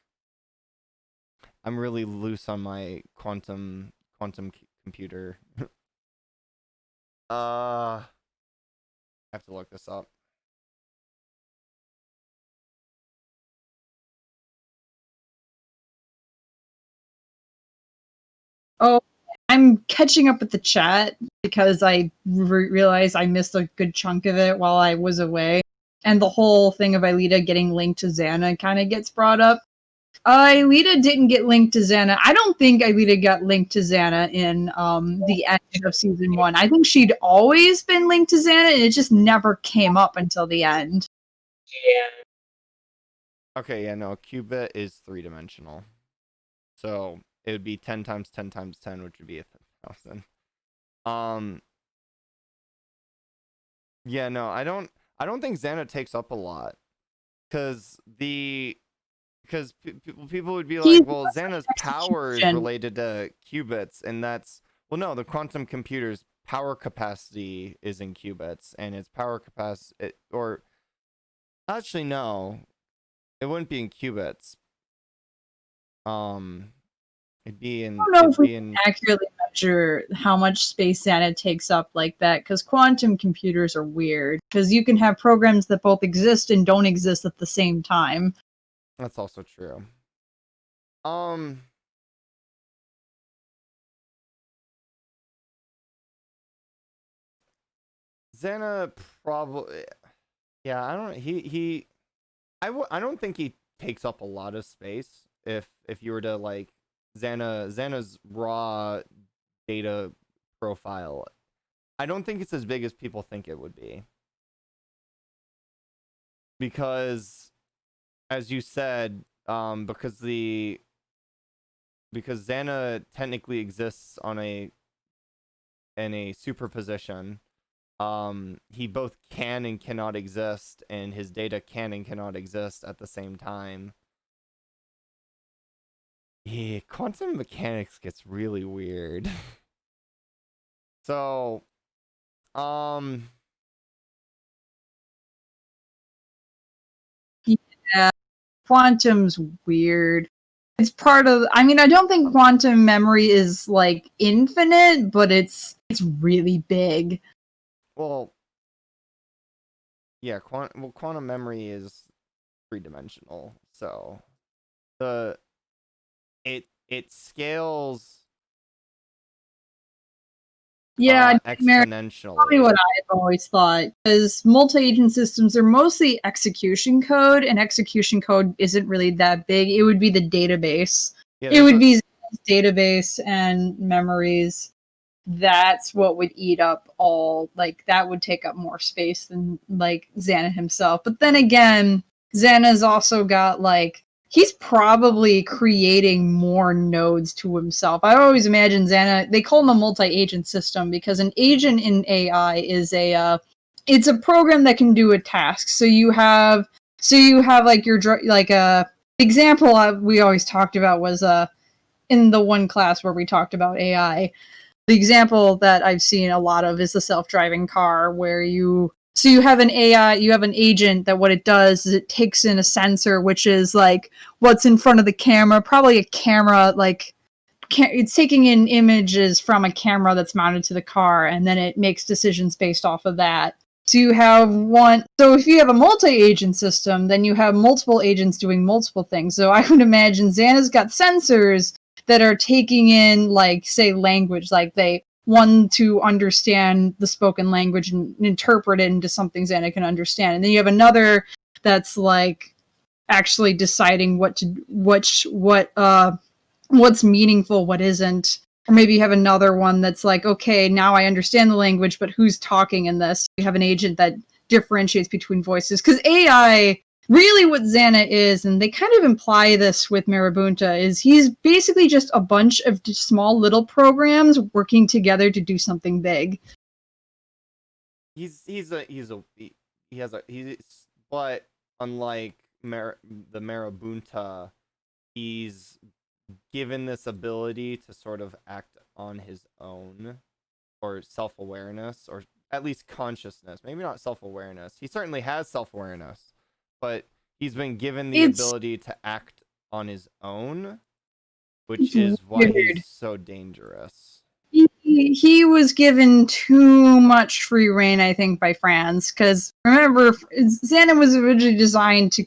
I'm really loose on my quantum computer. I have to look this up. Oh, I'm catching up with the chat because I realized I missed a good chunk of it while I was away. And the whole thing of Aelita getting linked to Xana kind of gets brought up. Aelita didn't get linked to Xana. I don't think Aelita got linked to Xana in the end of season 1. I think she'd always been linked to Xana, and it just never came up until the end. Yeah. Okay, yeah, no, a qubit is 3-dimensional. So it would be 10 times 10 times 10, which would be 1,000. Yeah, no, I don't think Xana takes up a lot, because people would be like, well, Xana's power is related to qubits, and that's, well, no, the quantum computer's power capacity is in qubits, and its power capacity, or actually no, it wouldn't be in qubits. It'd be in. I don't know if we can accurately measure how much space Xana takes up like that, because quantum computers are weird. Because you can have programs that both exist and don't exist at the same time. That's also true. Xana probably, yeah, I don't, I don't think he takes up a lot of space if you were to, like, Xana's raw data profile. I don't think it's as big as people think it would be. Because, as you said, because Xana technically exists on in a superposition, he both can and cannot exist, and his data can and cannot exist at the same time. Yeah, quantum mechanics gets really weird. So, Yeah, quantum's weird. It's part of. I mean, I don't think quantum memory is like infinite, but it's really big. Well, yeah, quantum memory is 3-dimensional, so it scales Yeah, exponentially. probably what I've always thought, because multi-agent systems are mostly execution code, and execution code isn't really that big. It would be the database. Yeah, it would be database and memories. That's what would eat up all, like, that would take up more space than, like, Xana himself. But then again, Xana's also got, like, he's probably creating more nodes to himself. I always imagine Xana, they call him a multi-agent system because an agent in AI is it's a program that can do a task. So you have like your, like a example we always talked about was in the one class where we talked about AI. The example that I've seen a lot of is the self-driving car, where you have an AI, you have an agent that what it does is it takes in a sensor, which is like what's in front of the camera, probably a camera, like it's taking in images from a camera that's mounted to the car, and then it makes decisions based off of that. So you have one. So if you have a multi-agent system, then you have multiple agents doing multiple things. So I would imagine Xana's got sensors that are taking in, like, say, language, like they want to understand the spoken language and interpret it into something Xana can understand. And then you have another that's like actually deciding what's meaningful, what isn't. Or maybe you have another one that's like, okay, now I understand the language, but who's talking in this? You have an agent that differentiates between voices. Because AI, really what Xana is, and they kind of imply this with Marabunta, is he's basically just a bunch of small little programs working together to do something big. But unlike the Marabunta, he's given this ability to sort of act on his own, or self-awareness, or at least consciousness. Maybe not self-awareness. He certainly has self-awareness, but he's been given the ability to act on his own, which is why he's so dangerous. He was given too much free reign, I think, by Franz. Because remember, Xana was originally designed to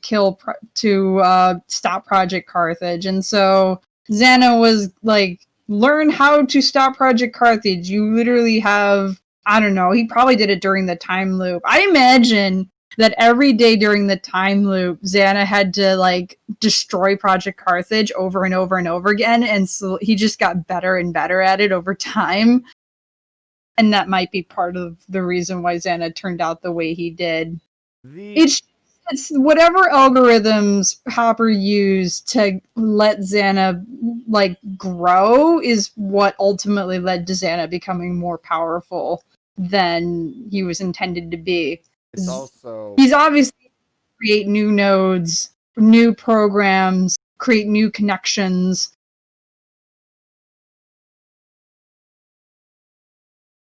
stop Project Carthage, and so Xana was like, learn how to stop Project Carthage. You literally have, I don't know, he probably did it during the time loop. I imagine that every day during the time loop, Xana had to, like, destroy Project Carthage over and over and over again, and so he just got better and better at it over time. And that might be part of the reason why Xana turned out the way he did. It's whatever algorithms Hopper used to let Xana, like, grow is what ultimately led to Xana becoming more powerful than he was intended to be. It's also, he's obviously create new nodes, new programs, create new connections.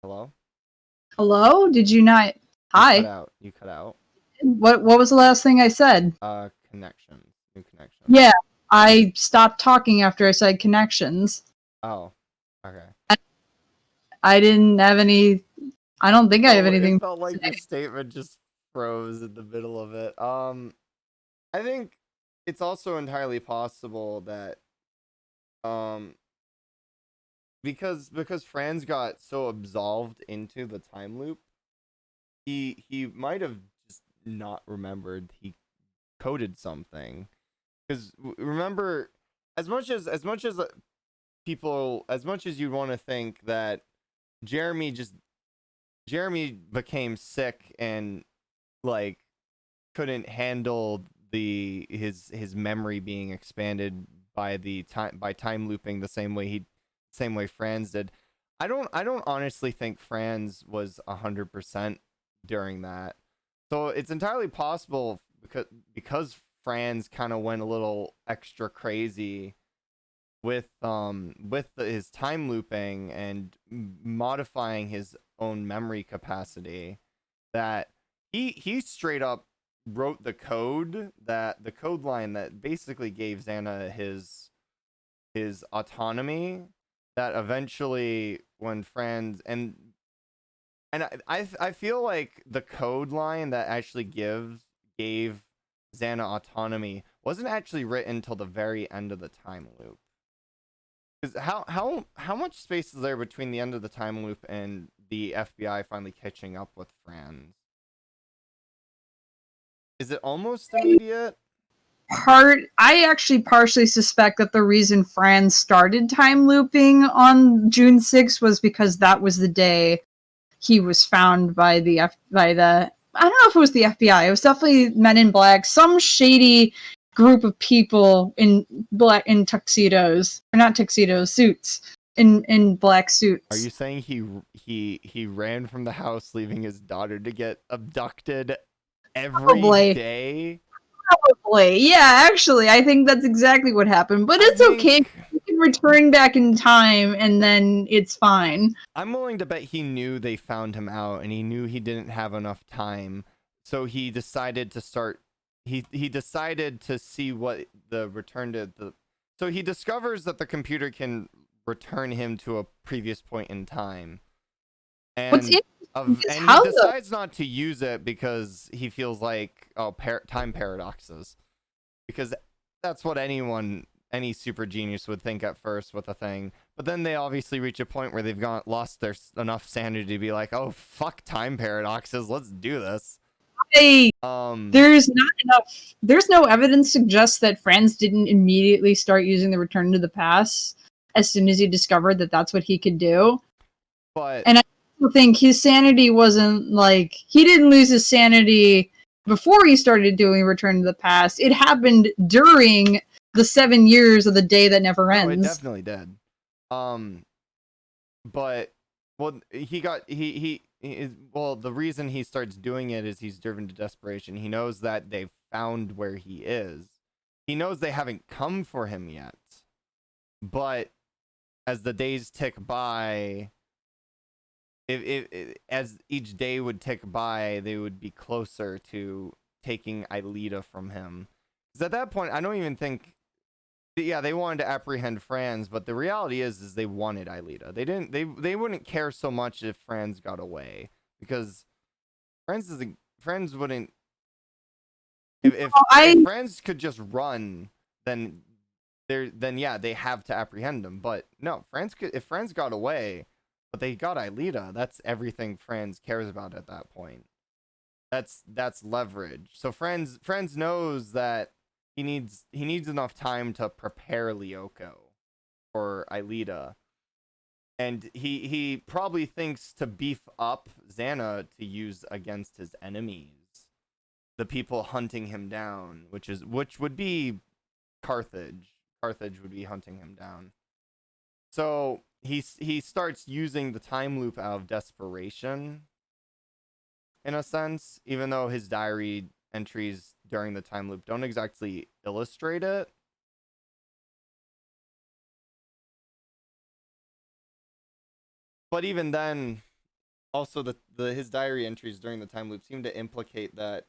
Hello? Hello? Did you not? Hi. You cut out. What was the last thing I said? Connections. New connections. Yeah, I stopped talking after I said connections. Oh, okay. I didn't have any. I don't think I have anything. It felt like your statement just froze in the middle of it. I think it's also entirely possible that, because Franz got so absolved into the time loop, he might have just not remembered he coded something. Because remember, as much as you'd want to think that Jeremy became sick and, like, couldn't handle his memory being expanded by time looping the same way Franz did. I don't honestly think Franz was 100% during that. So it's entirely possible because Franz kind of went a little extra crazy with his time looping and modifying his own memory capacity, that he straight up wrote the code line that basically gave Xana his autonomy, that eventually when Franz and I feel like the code line that actually gave Xana autonomy wasn't actually written till the very end of the time loop. Because how much space is there between the end of the time loop and the FBI finally catching up with Franz? Is it almost immediate? I actually partially suspect that the reason Franz started time looping on June 6th was because that was the day he was found by the I don't know if it was the FBI. It was definitely Men in Black, some shady group of people in tuxedos, or not tuxedos, suits, in black suits. Are you saying he ran from the house leaving his daughter to get abducted every day? Probably. Yeah, actually, I think that's exactly what happened. But it's okay. You can return back in time and then it's fine. I'm willing to bet he knew they found him out and he knew he didn't have enough time. So he decided to start he decided to see what the return to the so he discovers that the computer can return him to a previous point in time. And he decides not to use it because he feels like time paradoxes, because that's what any super genius would think at first with a thing. But then they obviously reach a point where they've lost their enough sanity to be like, oh fuck time paradoxes, let's do this. There's no evidence suggests that Franz didn't immediately start using the return to the past as soon as he discovered that that's what he could do. And I think his sanity wasn't like, he didn't lose his sanity before he started doing Return to the Past. It happened during the 7 years of the day that never ends. Oh, it definitely did. But well, the reason he starts doing it is he's driven to desperation. He knows that they've found where he is. He knows they haven't come for him yet. But as the days tick by, as each day would tick by, they would be closer to taking Aelita from him. Because at that point, I don't even think, yeah, they wanted to apprehend Franz, but the reality is they wanted Aelita. They wouldn't care so much if Franz got away, because Franz wouldn't. If Franz could just run, then yeah, they have to apprehend him. But no, if Franz got away, but they got Aelita, that's everything Franz cares about at that point. That's leverage. So Franz knows that he needs enough time to prepare Lyoko for Aelita. And he probably thinks to beef up Xana to use against his enemies. The people hunting him down, which would be Carthage. Carthage would be hunting him down. So he starts using the time loop out of desperation, in a sense, even though his diary entries during the time loop don't exactly illustrate it. But even then, also his diary entries during the time loop seem to implicate that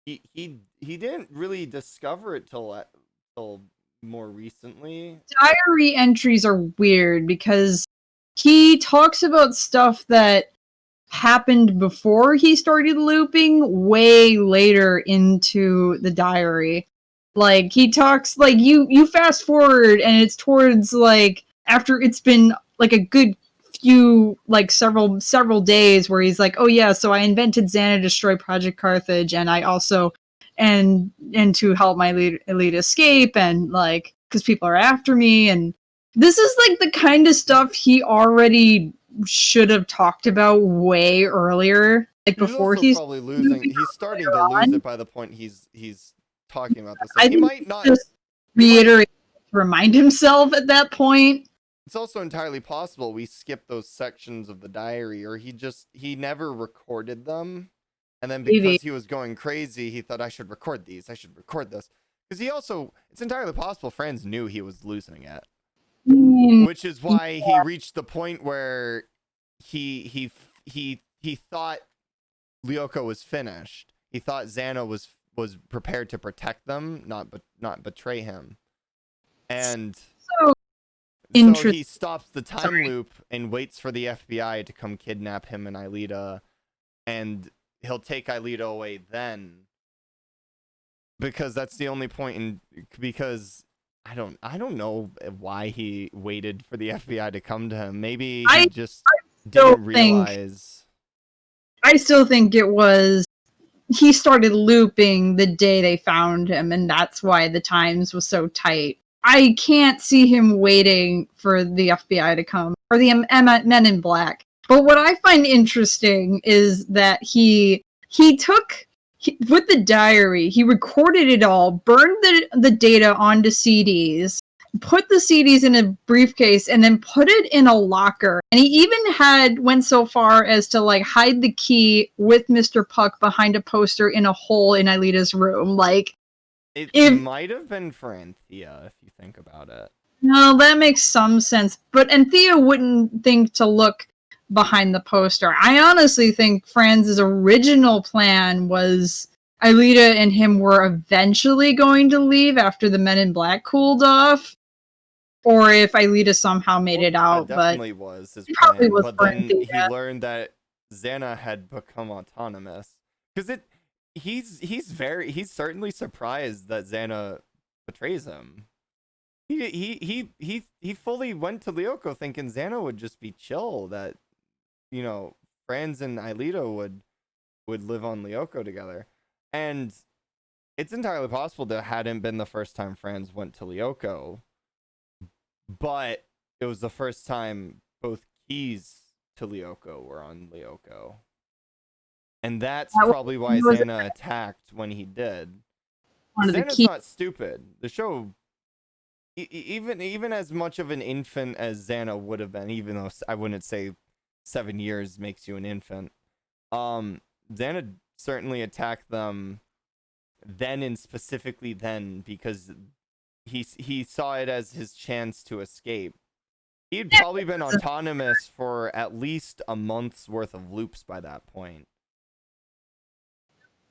he didn't really discover it till more recently. Diary entries are weird because he talks about stuff that happened before he started looping way later into the diary. Like, he talks, like, you fast forward and it's towards, like, after it's been like a good few, like, several days where he's like, oh yeah, so I invented Xana to destroy Project Carthage, and I also and to help my elite escape, and like, because people are after me. And this is like the kind of stuff he already should have talked about way earlier, like before he's probably losing. He's starting to lose it by the point he's talking about this. Like, he might not just reiterate to remind himself at that point. It's also entirely possible we skipped those sections of the diary, or he never recorded them. And then because he was going crazy, he thought, I should record these. I should record this. Because it's entirely possible Franz knew he was losing it. Which is why he reached the point where he thought Lyoko was finished. He thought Xana was prepared to protect them, not betray him. And So he stops the time loop and waits for the FBI to come kidnap him and Aelita, and he'll take Aelita away then. Because that's the only point because I don't know why he waited for the FBI to come to him. Maybe he just didn't realize. I still think it was he started looping the day they found him, and that's why the times was so tight. I can't see him waiting for the FBI to come or the Men in Black. But what I find interesting is that he took with the diary, he recorded it all, burned the data onto CDs, put the CDs in a briefcase, and then put it in a locker. And he even went so far as to like hide the key with Mr. Puck behind a poster in a hole in Aelita's room. Like, it might have been for Anthea, if you think about it. No, that makes some sense. But Anthea wouldn't think to look behind the poster. I honestly think Franz's original plan was Aelita and him were eventually going to leave after the Men in Black cooled off. Or if Aelita somehow made it out. That definitely but was his probably plan. was But for then he Anthea. learned that Xana had become autonomous. Because he's certainly surprised that Xana betrays him. He fully went to Lyoko thinking Xana would just be chill, that Franz and Aelita would live on Lyoko together. And it's entirely possible that hadn't been the first time Franz went to Lyoko, but it was the first time both keys to Lyoko were on Lyoko. And that's probably why Xana attacked when he did. Xana's not stupid. The show, even as much of an infant as Xana would have been, even though I wouldn't say 7 years makes you an infant, Xana certainly attacked them then, and specifically then, because he saw it as his chance to escape. He had probably been autonomous for at least a month's worth of loops by that point.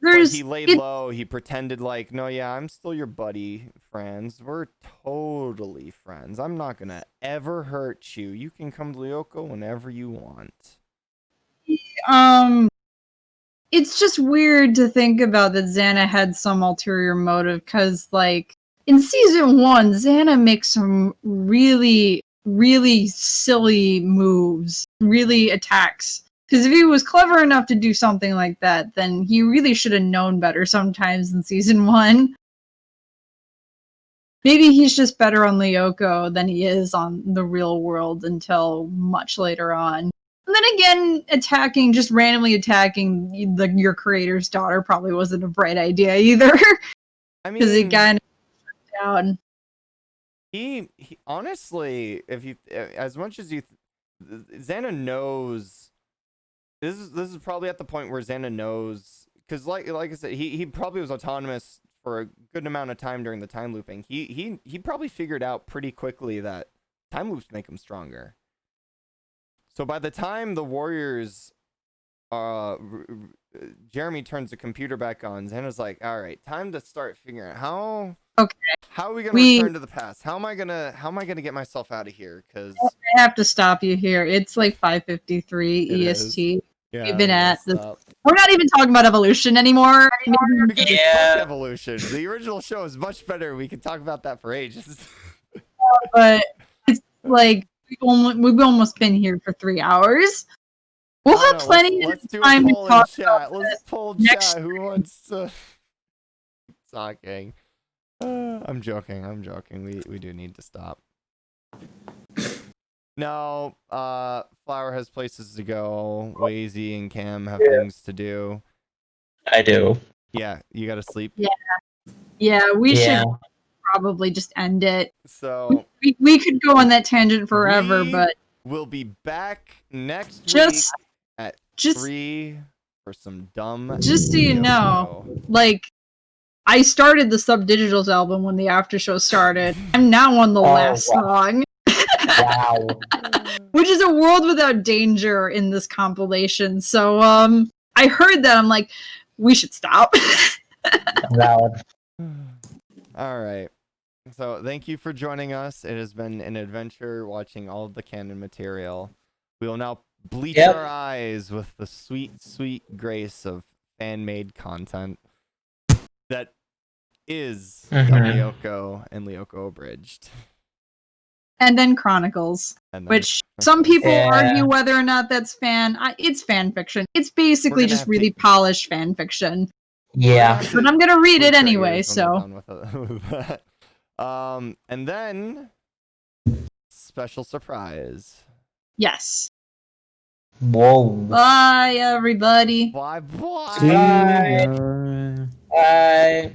But he laid low. He pretended like, no, yeah, I'm still your buddy, Franz. We're totally friends. I'm not gonna ever hurt you. You can come to Lyoko whenever you want. It's just weird to think about that Xana had some ulterior motive, because, like, in season 1, Xana makes some really, really silly moves, really attacks. Because if he was clever enough to do something like that, then he really should have known better sometimes in season 1. Maybe he's just better on Lyoko than he is on the real world until much later on. And then again, just randomly attacking your creator's daughter probably wasn't a bright idea either. I mean, because he kind of shut down. He honestly, if you as much as you, Xana knows. This is probably at the point where Xana knows, because like I said, he probably was autonomous for a good amount of time during the time looping. He probably figured out pretty quickly that time loops make him stronger. So by the time the Warriors, Jeremy turns the computer back on, Xana's like, all right, time to start figuring out how are we gonna return to the past? How am I gonna get myself out of here? Because I have to stop you here. It's like 5:53 EST. Yeah, We've been at this. We're not even talking about evolution anymore. Because it's like evolution. The original show is much better. We can talk about that for ages. But it's like we've almost been here for 3 hours. We'll have plenty of time to talk about this. Let's poll chat. Who wants to talking? I'm joking. We do need to stop. No, Flower has places to go. Wazy and Cam have things to do. I do. Yeah, you gotta sleep. Yeah, we should probably just end it. So we could go on that tangent forever, but we'll be back next week at 3 for some dumb. Just so you know, like, I started the Subdigitals album when the after show started. I'm now on the last song. Wow. Which is A World Without Danger in this compilation. So I heard that, I'm like, we should stop. Valid. All right. So thank you for joining us. It has been an adventure watching all of the canon material. We will now bleach our eyes with the sweet, sweet grace of fan-made content that is the Lyoko and Lyoko Abridged. And then Chronicles, And then which some people Yeah. argue whether or not that's it's fan fiction. It's basically just really polished fan fiction. Yeah. But I'm gonna read it Bleach our anyway, ears when we're so. done with that. And then special surprise. Yes. Whoa. Bye, everybody. Bye. See ya. Bye.